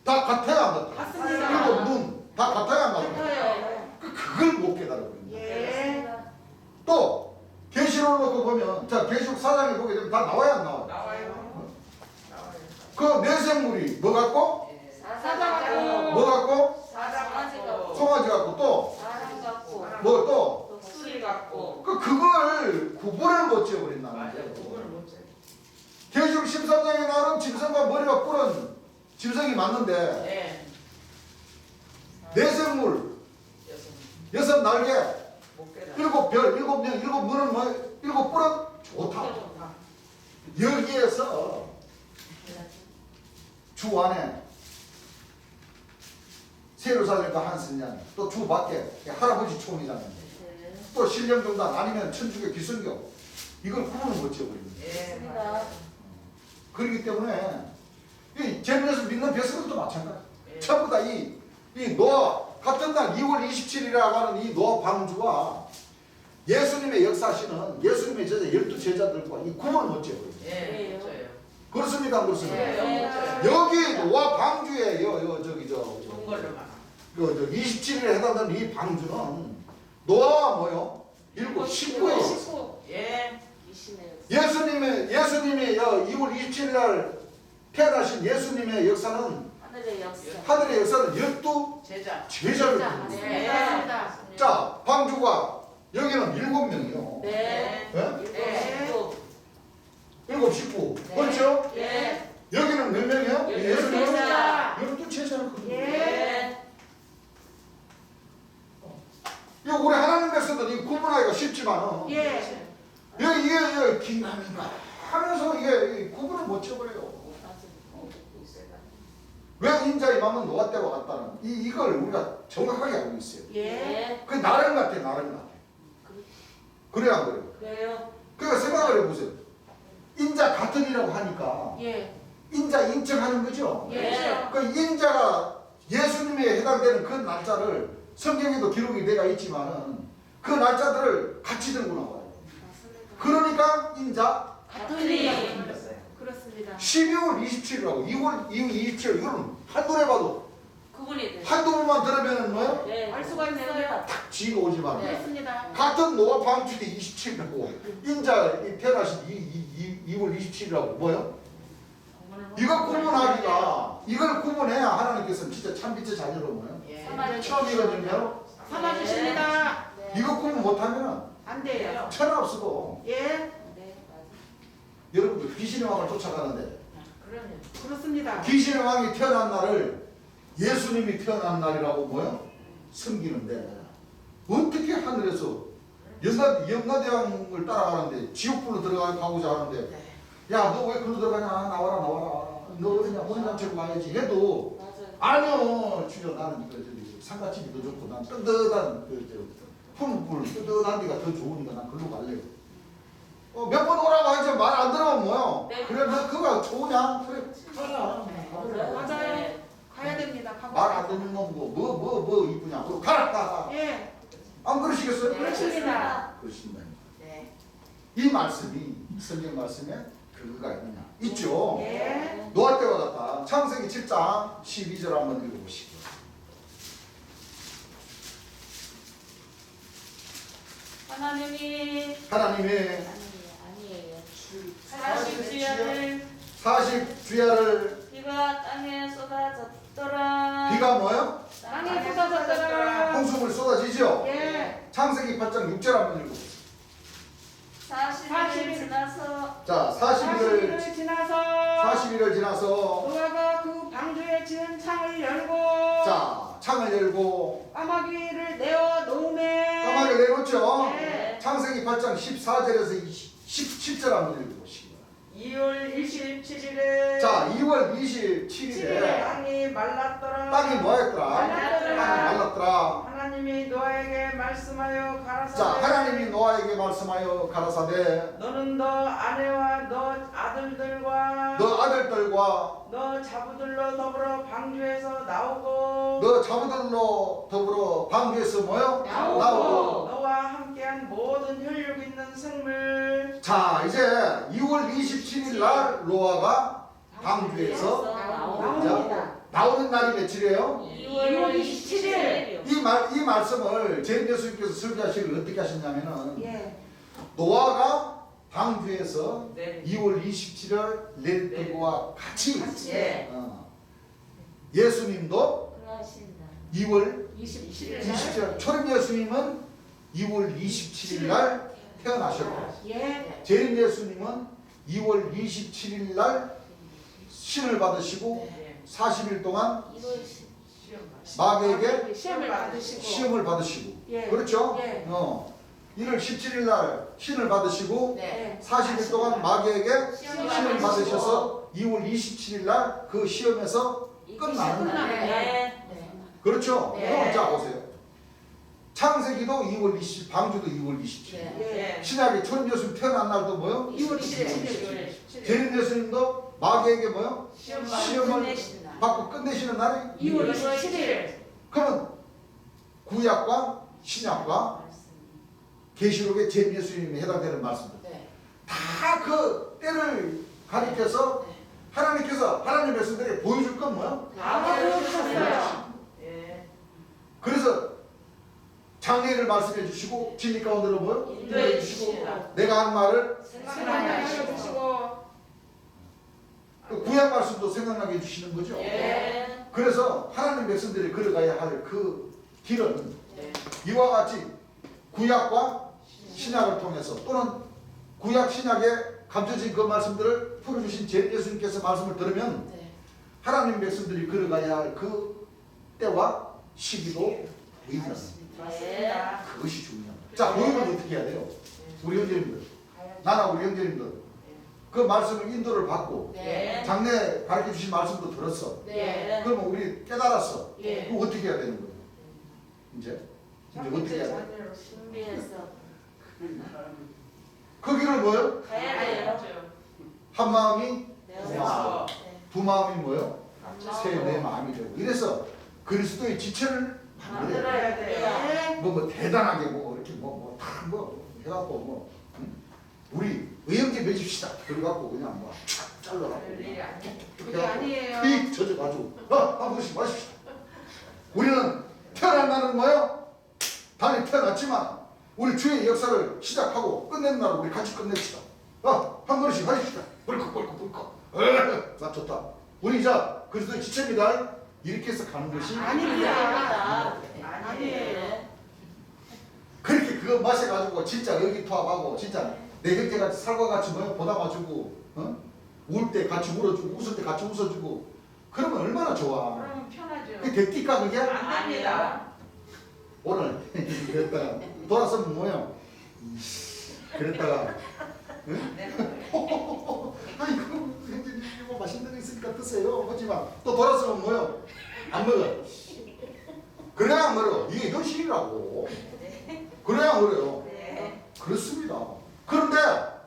A: 다 같아야 안 같아.
C: 맞습니다.
A: 7 눈 다 같아야 안 같아.
C: 같아요.
A: 그걸 못 깨달아버린다.
C: 예.
A: 또 계시록을 놓고 보면 자 계시록 4장에 보게 되면 다 나와야 안 나와요.
B: 나와요. 나와요.
A: 그 내생물이 뭐 같고
C: 사자고.
A: 뭐 같고
D: 사자가지고
A: 송아지 같고 또
D: 사람 같고
A: 뭐 또
D: 독수리 같고
A: 그걸 구분을 못 지어버린다는
B: 맞아요.
A: 거예요.
B: 구분을 못 해.
A: 계시록 13장에 나오는 짐승과 머리가 뿔은 짐승이 맞는데
B: 네.
A: 내생물
B: 여섯.
A: 6날개
B: 못 깨달아.
A: 7 별 7 명 7 눈은 뭐 7 뿔은 좋다. 여기에서 주 안에 세루살렘과 한승장 또 주 밖에 할아버지 총이잖아요. 또 신령정단 아니면 천주교 기성교 이걸 구분을 못 지어버립니다.
B: 예.
D: 맞습니다.
B: 맞아요.
A: 그렇기 때문에 이 제문에서 믿는 백성들도 마찬가지.
B: 예.
A: 전부 다 이 노아 같은 날 2월 27일이라고 하는 이 노아 방주와 예수님의 역사시는 예수님의 제자 12제자들과 이 구분을 못 지어버립니다.
B: 예. 맞아요.
A: 그렇습니까? 안 그렇습니까?
B: 예.
A: 여기 노아 방주에 저기
B: 좋은 걸로 많아.
A: 27일에 해당되는 이 방주는 노아와 뭐요? 19예요.
C: 19.
B: 예.
C: 이시네요.
A: 예수님의 2월 27일 날 태어나신 예수님의 역사는
C: 하늘의 역사.
A: 하늘의 역사는 12
B: 제자.
A: 제자를
C: 자,
A: 부릅니다.
C: 네. 맞습니다.
A: 자, 방주가 여기는 7명이요.
C: 네.
A: 예?
C: 7.
A: 7, 19. 그렇죠?
C: 예.
A: 여기는 몇 명이요?
C: 예.
A: 예수님은
C: 제자.
A: 12제자거든요.
C: 예.
A: 이거 우리 하나님 백성들이 구분하기가 쉽지만
C: 예.
A: 이게 긴가민가 하면서 이게 구분을 못 지어버려요. 왜 인자의 마음은 노아 때와 같다는 이걸 우리가 정확하게 알고 있어요.
C: 예.
A: 그 나름 같아. 그래야 안 그래요?
C: 그래요.
A: 그러니까 생각을 해보세요. 인자 같은이라고 하니까
C: 예.
A: 인자 인정하는 거죠.
C: 예.
A: 그 인자가 예수님에 해당되는 그 날짜를 성경에도 기록이 되어 있지만은 그 날짜들을 같이 들고 나와요. 그러니까 인자
C: 같으니.
B: 그랬어요.
C: 그렇습니다.
A: 12월 27일이라고 2월 27일 이거는 한눈에 봐도
C: 구분이 돼.
A: 한두 번만 들으면은 뭐요?
C: 네. 알 수가 있네요.
A: 딱 지가 오지만
C: 그렇습니다.
A: 같은 노아 방주에 27일이라고 인자 태어나신 2월 27일이라고 뭐요? 이걸 구분하기가 이걸 구분해야 하나님께서는 진짜 참 빛의 자녀로 뭐요?
B: 예.
A: 처음 이거든요.
C: 삼아주십니다.
A: 이거 구분 못하면은
C: 안 돼요.
A: 천하 없어도
C: 예.
A: 여러분들 귀신의 왕을 쫓아가는데
B: 그러면
C: 그렇습니다.
A: 귀신의 왕이 태어난 날을 예수님이 태어난 날이라고 뭐요? 섬기는데 어떻게 하늘에서 염라대왕을 따라가는데 지옥불로 들어가고자 하는데 야 너 왜 글로 들어가냐 나와라 너 그냥 혼란체로 가야지 해도 아니요 주여 나는 이거 저기 상가집이 더 좋고 난 뜨뜻한 푸른불 뜨뜻한 데가 더 좋으니까 난 글로 갈래요. 몇 번 오라고 하지 말 안 들으면 뭐요?
C: 네.
A: 그래 너 그거 좋으냐? 그래 가라.
C: 맞아요. 가야 됩니다.
A: 말 안 듣는 놈고 뭐 이쁘냐? 그럼 가라.
C: 예.
A: 안 그러시겠어요?
C: 그렇습니다.
A: 그렇습니다.
B: 네.
A: 이 말씀이 성경 말씀에 근거가 있느냐? 있죠.
C: 예.
A: 노아 때와 같다. 창세기 7장 12절 한번 읽어보시고.
D: 하나님이
A: 하나님의
C: 아니에요.
D: 40주야를
A: 40주야를
D: 비가 땅에 쏟아졌더라.
A: 비가 뭐요?
C: 땅에 쏟아졌더라.
A: 홍수물이 쏟아지죠?
C: 예.
A: 창세기 8장 6절 한번 읽어.
D: 40일 지나서
A: 자,
C: 40일을
A: 40일을
C: 지나서
A: 지나서
C: 노아가 그 방주에 지은 창을 열고
A: 자, 창을 열고
C: 까마귀를 내어 놓음에
A: 까마귀를 내놓죠.
C: 네.
A: 창세기 8장 14절에서 17절 한번 읽어보시기 바랍니다.
B: 2월 27일에
A: 자, 2월
C: 7일에
A: 27일에
B: 땅이 말랐더라.
A: 땅이 뭐였더라?
C: 말랐더라.
A: 땅이 말랐더라.
B: 하나님이 노아에게 말씀하여 가라사대.
A: 자, 하나님이 노아에게 말씀하여 가라사대
B: 너는 너 아내와 너 아들들과
A: 너 아들들과
B: 너 자부들로 더불어 방주에서 나오고
A: 너 자부들로 더불어 방주에서 뭐요?
C: 나오고.
B: 너와 함께한 모든 혈육 있는 생물
A: 자, 이제 2월 27일 날 노아가 방주에서
C: 나옵니다.
A: 나오는 날이 며칠이에요?
D: 2월 27일.
A: 이 말씀을 제인 예수님께서 설교하시길 어떻게 하셨냐면은
C: 예.
A: 노아가 방주에서
B: 네.
A: 2월 27일 내릴 때와 같이
B: 예.
A: 예수님도
D: 그러신다.
A: 2월
C: 27일
A: 27일 초림 예수님은 2월 27일 날 태어나셨고
C: 예.
A: 제인 예수님은 2월 27일 날 신을 받으시고
B: 네.
A: 40일 동안
D: 2월
B: 시험
A: 마귀에게
C: 시험을 받으시고
A: 시험을 받으시고
C: 예.
A: 그렇죠?
C: 예.
A: 1월 17일 날 신을 받으시고
D: 네.
A: 40일 동안 마귀에게
D: 시험을
A: 시험을
D: 받으시고.
A: 받으셔서 2월 27일 날 그 시험에서 끝나는
C: 끝나는
A: 거예요.
D: 네.
A: 그렇죠?
D: 네.
A: 그럼 자 보세요. 창세기도 2월 20, 방주도 2월 27일.
C: 예.
A: 신약의 초림 예수님 태어난 날도 뭐요?
C: 2월 27일.
A: 제림 예수님도 마귀에게 뭐요? 시험을
D: 끝내신다.
A: 받고 끝내시는 날이
C: 2월 27일.
A: 그러면 구약과 신약과 계시록의 제림 예수님에 해당되는 말씀들
D: 네.
A: 다 그 때를 가리켜서 하나님께서 하나님의 백성들에게 보여줄 건 뭐야?
C: 다 보여주셨어요.
B: 예.
A: 그래서 장래를 말씀해 주시고 진리 가운데로 뭐요?
B: 인도해 주시고
A: 내가 한 말을
C: 생각나게 해주시고
A: 그 구약 말씀도 생각나게 해주시는 거죠.
D: 예.
A: 그래서 하나님 백성들이 걸어가야 할 그 길은
B: 네.
A: 이와 같이 구약과 신약을 통해서 또는 구약 신약에 감춰진 그 말씀들을 풀어주신 제 예수님께서 말씀을 들으면
D: 네.
A: 하나님 백성들이 걸어가야 할 그 때와 시기도 의미합니다.
B: 맞습니다.
A: 그것이 중요합니다. 자, 모임은 어떻게 해야 돼요? 우리 형제님들, 나나 우리 형제님들 그 말씀을 인도를 받고
D: 네.
A: 장래 가르쳐 주신 말씀도 들었어.
D: 네.
A: 그러면 우리 깨달았어.
C: 예.
A: 그럼 어떻게 해야 되는 거예요? 이제 어떻게 해야 돼요?
B: 자녀로
D: 준비해서
A: 그 길을 뭐요?
D: 가야 돼요.
A: 한 마음이
D: 내어서.
A: 두 마음이 뭐요?
D: 감사하고.
A: 세 네 마음이 되고 이래서 그리스도의 지체를 만들어야
B: 만들어야 돼요.
C: 예.
A: 뭐 대단하게 뭐 이렇게 뭐 해갖고 뭐 우리 의형제 맺읍시다 그래갖고 그냥 뭐촥 잘라갖고
B: 별 일이 아니에요.
C: 그게 아니에요.
A: 휙 젖어가지고 한 번씩 마십시다. 우리는 태어난 날은 뭐요? 단이 태어났지만 우리 주의 역사를 시작하고 끝내는 날을 우리 같이 끝냅시다. 한 번씩 하십시다. 벌컥 나 좋다. 우리 이제 그리스도의 지체입니다. 이렇게 해서 가는 것이
C: 아닙니다.
B: 아니에요.
A: 그렇게 그거 마셔가지고 진짜 의기투합하고 진짜 내 형제같이 살과 같이 뭐야 보담아주고 울 때 같이 울어주고 웃을 때 같이 웃어주고 그러면 얼마나 좋아.
B: 그러면 편하죠.
A: 그게 됩니까 그게?
B: 안 됩니다.
A: 오늘 그랬다가 돌아서면 뭐예요? 그랬다가 응?
B: 네.
A: 아이고 형제님 이거 맛있는 거 있으니까 드세요 하지만 또 돌아서면 뭐예요? 안 먹어. 그래야 안 먹어. 이게 현실이라고. 그래야 안 그래요.
B: 네.
A: 그렇습니다. 그런데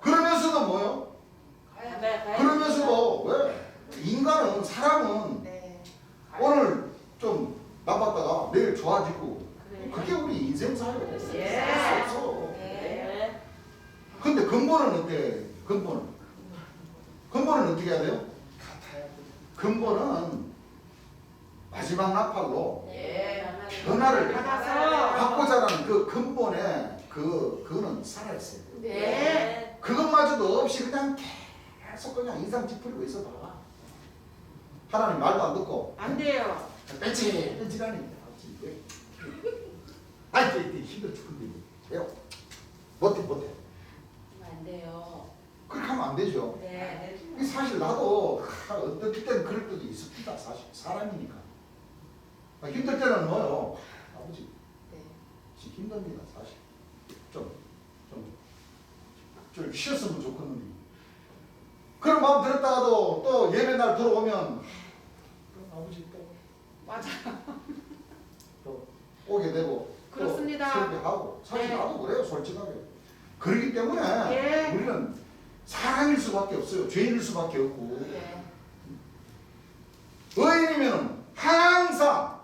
A: 그러면서도 뭐예요? 그러면서도 왜? 인간은 사람은
B: 네.
A: 오늘 좀 나빴다가 내일 좋아지고 그게 우리 인생사예요.
B: 예.
A: 할 수 없어.
D: 네.
A: 근데 근본은 어때? 근본은 어떻게 해야 돼요? 근본은 마지막 나팔로
B: 예.
A: 변화를
C: 받아서
A: 받고자라는 그 근본에 그거는 살아있어요.
D: 네.
A: 그것마저도 없이 그냥 계속 그냥 인상 찌푸리고 있어봐. 하나님 말도 안 듣고
C: 안 돼요.
A: 뺀질뺀질하니. 아이 힘들어 죽겠네. 왜요? 못해.
D: 안 돼요.
A: 그렇게 하면 안 되죠.
D: 네.
A: 이게 사실 나도 어떨 때는 그럴 때도 있습니다. 사실 사람이니까. 힘들 때는 뭐요? 아버지
D: 네.
A: 힘듭니다. 사실 좀 쉬었으면 좋겠는데 그런 마음 들었다가도 또 예배 날 들어오면 아버지
C: 맞아.
A: 또 오게 되고
C: 그렇습니다.
A: 또 설교하고 사실
C: 네.
A: 나도 그래요. 솔직하게. 그렇기 때문에
C: 예.
A: 우리는 사람일 수밖에 없어요. 죄인일 수밖에 없고
D: 네.
A: 의인이면 항상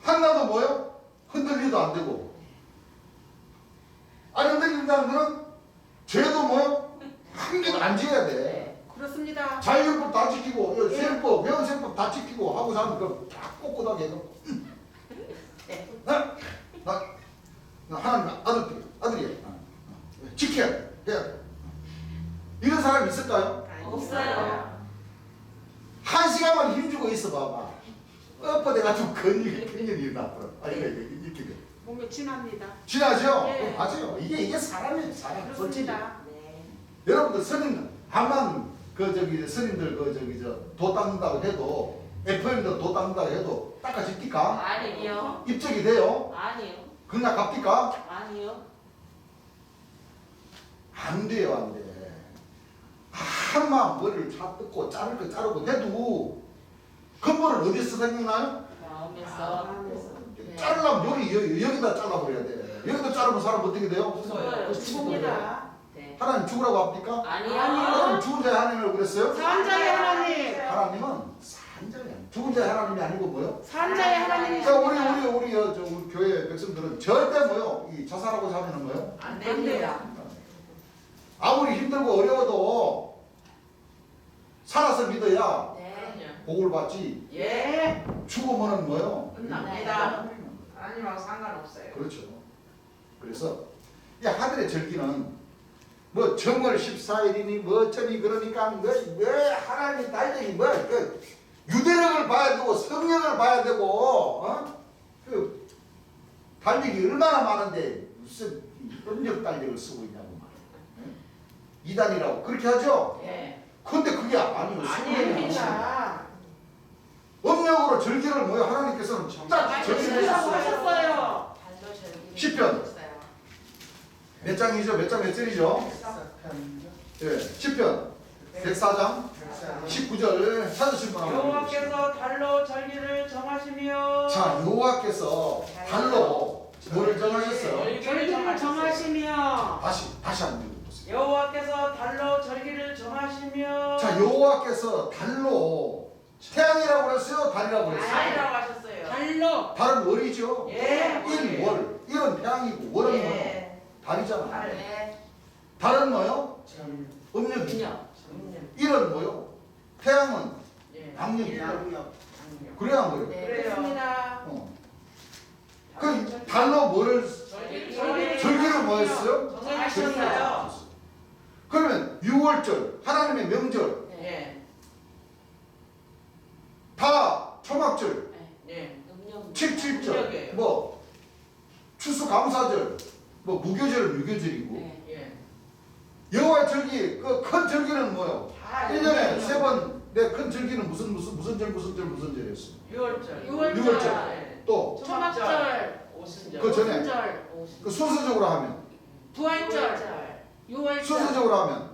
A: 하나도 뭐요? 흔들리도 안 되고 안 흔들린다는 거는 죄도 뭐요? 한 개도 안 지어야 돼.
C: 그렇습니다.
A: 자율법 다 지키고
C: 예.
A: 세법, 명세법 다 지키고 하고 사는 거다 꼿꼿하게 해서 나 하나님 아들이야. 지켜야 돼. 해야 돼. 이런 사람 있을까요?
D: 없어요.
A: 한 시간만 힘주고 있어 봐봐. 뻣뻣해가지고 근육이 나빠. 이렇게 돼.
C: 몸에 진합니다.
A: 지나죠?
C: 예.
A: 맞아요. 이게 사람이에요. 사람. 솔직히.
C: 그렇습니다.
D: 네.
A: 여러분들 스님 암만 스님들 도 닦는다고 해도 FM도 도 닦는다고 해도 닦아집니까?
D: 아니요.
A: 입적이 돼요?
D: 아니요.
A: 그냥 갚니까?
D: 아니요.
A: 안 돼요, 안 돼. 한만 머리를 뜯고 자를 거 자르고 해도 근본은 어디서 생각나요?
D: 마음에서. 네.
A: 자르려면 여기다 잘라버려야 돼. 여기다 자르면 사람 어떻게 돼요?
D: 죽어요.
C: 죽습니다.
D: 네.
A: 하나님 죽으라고 합니까?
D: 아니요.
A: 하나님 죽은 자의 하나님을 그랬어요?
C: 산자의 하나님.
A: 하나님은 산자야. 죽은 자의 하나님이 아니고 뭐요?
C: 산자의 하나님.
A: 그러니까 우리 교회 백성들은 절대 뭐요? 이 자살하고 자면은 뭐요?
D: 안
C: 됩니다.
A: 아무리 힘들고 어려워도 살아서 믿어야
D: 네.
A: 복을 받지.
C: 예.
A: 죽으면은 뭐요?
C: 끝납니다. 하나님하고 상관없어요.
A: 그렇죠. 그래서 이 하늘의 절기는 뭐 정월 14일이니 뭐 어쩌니 그러니까 뭐 하나님 달력이 그 유대력을 봐야 되고 성령을 봐야 되고 그 달력이 얼마나 많은데 무슨 음력 달력을 쓰고 있냐고 말이에요. 이단이라고 그렇게 하죠.
D: 네.
A: 근데 그게 아니에요.
C: 아닙니다.
A: 음력으로 절기를 뭐요? 하나님께서는 딱 절기를
C: 하라고
A: 했어요.
C: 하셨어요.
A: 시편. 몇 장이죠? 몇 절이죠? 예, 시편 104장 19절 찾으신 분 한번 해주세요.
B: 여호와께서 달로 절기를 정하시며
A: 자, 여호와께서 달로 뭐를 정하셨어요?
C: 절기를 정하시며.
A: 다시 한번 읽어보세요.
B: 여호와께서 달로 절기를 정하시며
A: 자, 여호와께서 달로 태양이라고 그랬어요? 달이라고 그랬어요?
B: 아니라고 하셨어요.
C: 달로.
A: 달은 월이죠?
B: 예.
A: 일, 월. 일은 태양이고 월은 뭐요?
B: 예.
A: 달이잖아.
D: 네.
A: 달은 뭐요? 음력이죠.
D: 그냥.
A: 일은 뭐요? 태양은
B: 예.
A: 양력이죠.
B: 양력.
A: 그래야 뭐요?
D: 네.
C: 그렇습니다.
A: 그 달로 뭐를
B: 절기를
A: 절기를 뭐 했어요?
B: 정하셨어요.
A: 그러면 6월절 하나님의 명절
B: 예.
A: 다 초막절
B: 예.
D: 음력.
A: 77절
B: 음력이에요.
A: 뭐 추수감사절 뭐 무교절은 유교절이고
D: 네.
B: 예.
A: 여호와의 절기 그 큰 절기는 뭐요?
B: 다
A: 1년에 3번 내 큰 절기는 무슨 절이었어?
B: 6월절.
C: 6월절.
B: 예.
A: 또
C: 초막절.
B: 오순절.
A: 그 전에
C: 오순절.
A: 그 순서적으로 하면
C: 부활절. 6월절.
A: 순서적으로 하면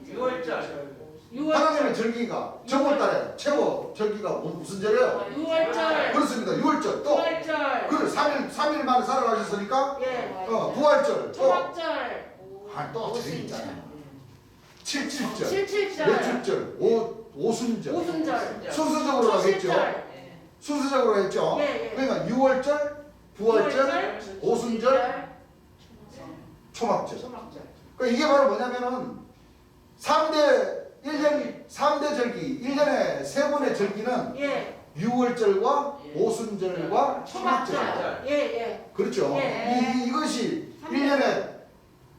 B: 예. 6월절.
C: 6월절.
A: 하나님의 절기가 정월달에 최고 절기가 무슨 절이에요?
C: 6월절.
A: 그렇습니다. 6월절 또
C: 9월절.
A: 그 3일 만에 살아가셨으니까
C: 예.
A: 부활절 또
C: 초막절.
A: 또 절이 있잖아요. 77절
C: 77절.
A: 매출절 오순절
C: 오순절.
A: 순서적으로 하겠죠.
C: 초실절.
B: 예.
A: 순서적으로 했죠.
C: 예, 예.
A: 그러니까 6월절, 부활절, 오순절, 초막절.
B: 초막절.
A: 그러니까 이게 바로 뭐냐면은 3대 절기, 1년에 3번의 절기는
C: 예.
A: 6월절과
B: 예.
A: 오순절과 초막절.
B: 초막절.
C: 예, 예.
A: 그렇죠.
C: 예.
A: 이것이 1년에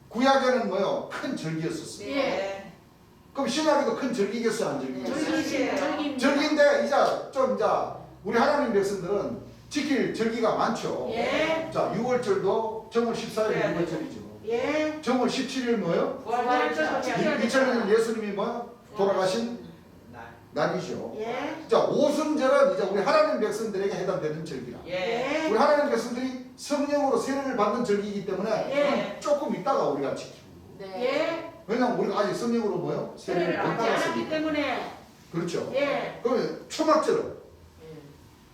A: 구약에는 뭐요? 큰 절기였었어요.
C: 예.
A: 그럼 신약에도 큰 절기겠어요, 안 절기겠어요?
C: 절기입니다.
A: 절기인데 이제 좀 이제 우리 하나님 백성들은 지킬 절기가 많죠.
C: 예.
A: 자, 6월절도 정월 14일
B: 네.
A: 6월절이죠.
C: 예.
A: 정월 17일 뭐요?
B: 부활절
A: 2000년 예수님이 뭐 돌아가신
B: 날.
A: 날이죠.
C: 예.
A: 자, 오순절은 이제 우리 하나님 백성들에게 해당되는 절기라.
B: 예.
C: 예.
A: 우리 하나님 백성들이 성령으로 세례를 받는 절기이기 때문에
C: 예.
A: 조금 있다가 우리가 지키고.
C: 예.
A: 왜냐면 우리가 아직 성령으로 뭐요? 세례를
C: 세례를
A: 못
C: 받지 않았기
A: 받았으니까.
C: 때문에.
A: 그렇죠.
C: 예.
A: 그러면 초막절은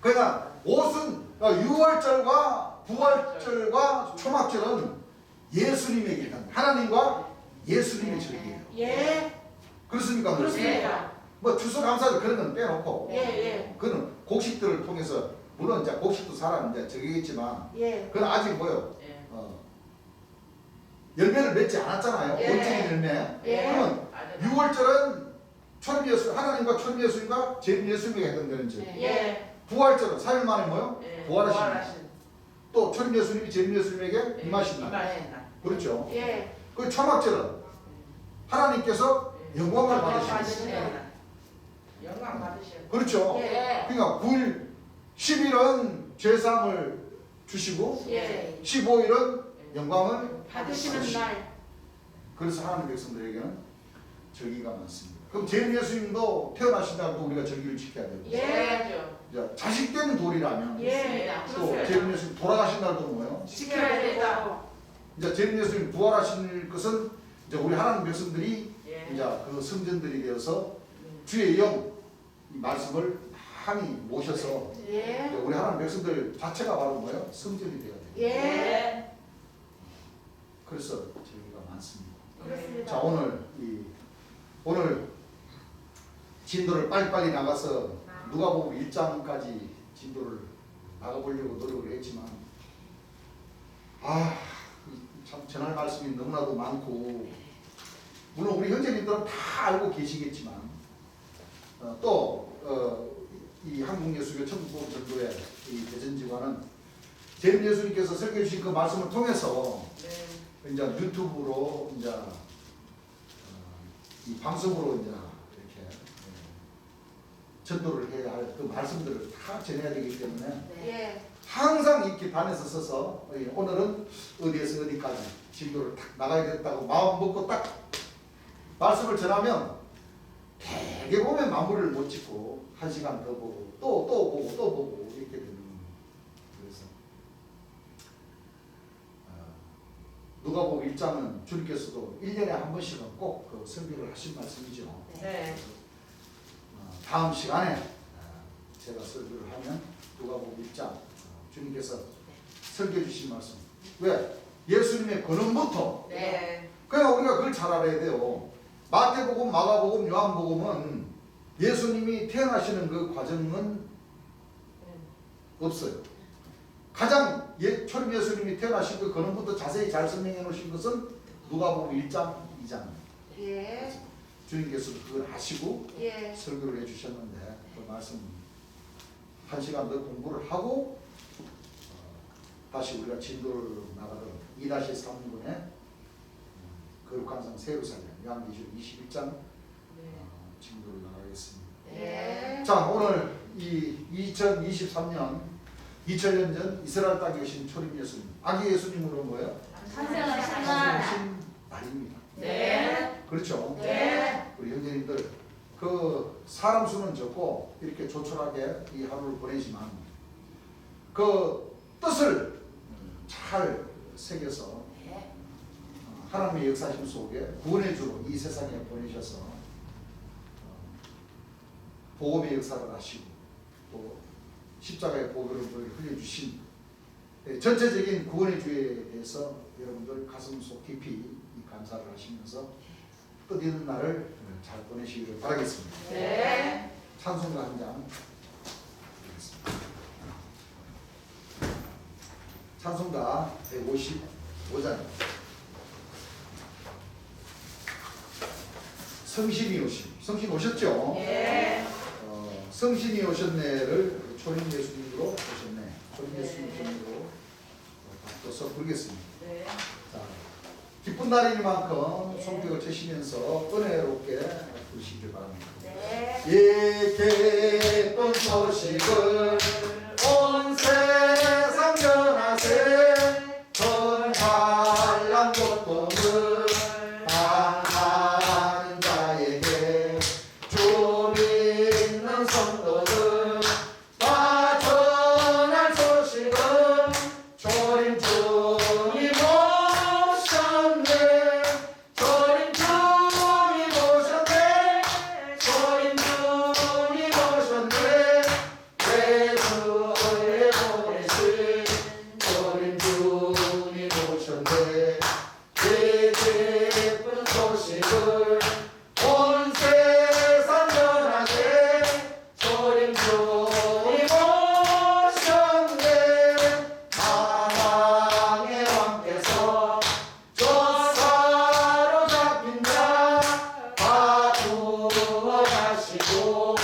A: 그러니까 6월절과 부활절과 초막절은 예수님에게 해당. 하나님과 예수님의 절기예요.
C: 예.
A: 그렇습니까?
C: 그렇습니다.
A: 뭐 추수감사절 그런 건 빼놓고
C: 예. 예.
A: 그는 곡식들을 통해서 물론 이제 곡식도 사람 이제 저기겠지만
C: 예.
A: 그건 아직 뭐요?
B: 예.
A: 열매를 맺지 않았잖아요.
C: 예.
A: 본질의 열매.
C: 예.
A: 그러면 6월절은 초림 예수 하나님과 초림 예수님과 재림 예수님에게 해당되는 절.
C: 예.
A: 부활절은 4일 만에 뭐요?
B: 예.
A: 부활하신 날. 또 초림 예수님이 재림 예수님에게 임하신 날.
B: 임하신 날.
A: 그렇죠.
C: 예.
A: 그 초막절은 하나님께서 영광을 받으시는
C: 받으시는
A: 날.
C: 날.
B: 영광 받으셔.
A: 그렇죠.
C: 예.
A: 그러니까 9일 10일은 죄사함을 주시고
C: 예.
A: 15일은 영광을
C: 받으시는 날.
A: 그래서 하나님 백성들에게는 절기가 많습니다. 그럼 재림 예수님도 태어나신 날도 우리가 절기를 지켜야 되고
C: 예.
B: 해야죠.
A: 이제 자식된 돌이라면
C: 예.
A: 또 재림 예수님 돌아가신 날도 뭐예요?
C: 지켜야 되고.
A: 이제 재림 예수님 부활하신 것은 이제 우리 하나님 백성들이
B: 예.
A: 이제 그 성전들이 되어서 주의 영 이 말씀을 많이 모셔서
C: 예.
A: 이제 우리 하나님 백성들 자체가 바로 뭐예요? 성전이 되어야 돼요.
C: 예.
A: 그래서 절기가 많습니다.
C: 그렇습니다.
A: 자, 오늘 진도를 빨리빨리 나가서 누가복음 1장까지 진도를 나가보려고 노력을 했지만 참 전할 말씀이 너무나도 많고 물론 우리 형제님들은 다 알고 계시겠지만 이 한국예수교 천국보험전도회 이 대전지관은 재림 예수님께서 설교해 주신 그 말씀을 통해서
B: 네.
A: 이제 유튜브로 이제 이 방송으로 이제 이렇게 전도를 해야 할 그 말씀들을 다 전해야 되기 때문에
C: 예.
A: 항상 이렇게 단에서 서서 오늘은 어디에서 어디까지 진도를 딱 나가야 됐다고 마음 먹고 딱 말씀을 전하면 되게 보면 마무리를 못 짓고 1시간 더 보고 또 보고 이렇게 되는 거예요. 그래서 누가복음 1장은 주님께서도 1년에 한 번씩은 꼭 그 설교를 하신 말씀이죠.
B: 네.
A: 다음 시간에 제가 설교를 하면 누가복음 1장 주님께서 설교해 주신 말씀. 왜? 예수님의 근원부터.
B: 네.
A: 그냥 우리가 그걸 잘 알아야 돼요. 마태복음, 마가복음, 요한복음은 예수님이 태어나시는 그 과정은 없어요. 가장 초림 예수님이 태어나신 그 근원부터 자세히 잘 설명해 놓으신 것은 누가복음 1장, 2장입니다.
C: 예.
A: 주님께서 그걸 하시고
C: 예.
A: 설교를 해주셨는데 그 말씀 1시간 더 공부를 하고 다시 우리가 진도를 나가도록 2-3분에 거룩한 성 세루살렘 요한계시록 21장 진도를 나가겠습니다.
C: 예.
A: 자, 오늘 이 2023년 2000년 전 이스라엘 땅에 계신 초림 예수님 아기 예수님으로 뭐예요?
C: 탄생하신 날.
A: 탄생하신 날입니다.
C: 네.
A: 그렇죠?
C: 네.
A: 우리 형제님들 그 사람 수는 적고 이렇게 조촐하게 이 하루를 보내지만 그 뜻을 잘 새겨서 하나님의 역사심 속에 구원의 주로 이 세상에 보내셔서 복음의 역사를 하시고 또 십자가의 보혈을 흘려주신 전체적인 구원의 주에 대해서 여러분들 가슴속 깊이 이 감사를 하시면서 뜻있는 날을 잘 보내시기를 바라겠습니다.
C: 네.
A: 찬송가 한 장 드리겠습니다. 찬송가 155장 성신이 오심. 성신 오셨죠?
C: 예.
A: 성신이 오셨네를 초림 예수님으로 오셨네. 초림 예수님으로 바꿔서 부르겠습니다.
B: 네.
A: 자, 기쁜 날이니만큼 손뼉을 치시면서 은혜롭게 부르시기 바랍니다. 이 기쁜 소식을 온 세상 전하세 전하란 고통을 당하는 자에게 주 믿는 성도들 다 전할 소식은 조림 주님 오셨네 조림 주님 오셨네 조림 주님 오셨네 예수의 보내신 조림 주님 오셨네 이 기쁜 소식을 온 세상 전하게 조림 주님 오셨네 사랑의 왕께서 저 사로잡힌 자다 구원하시고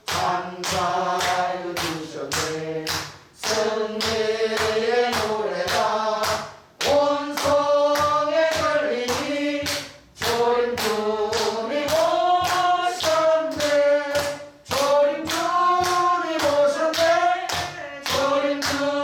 A: 장자유 주셨네 승리의 노래가 온 성에 걸리니 조림 주님 오셨네 조림 주님 오셨네 조림 주님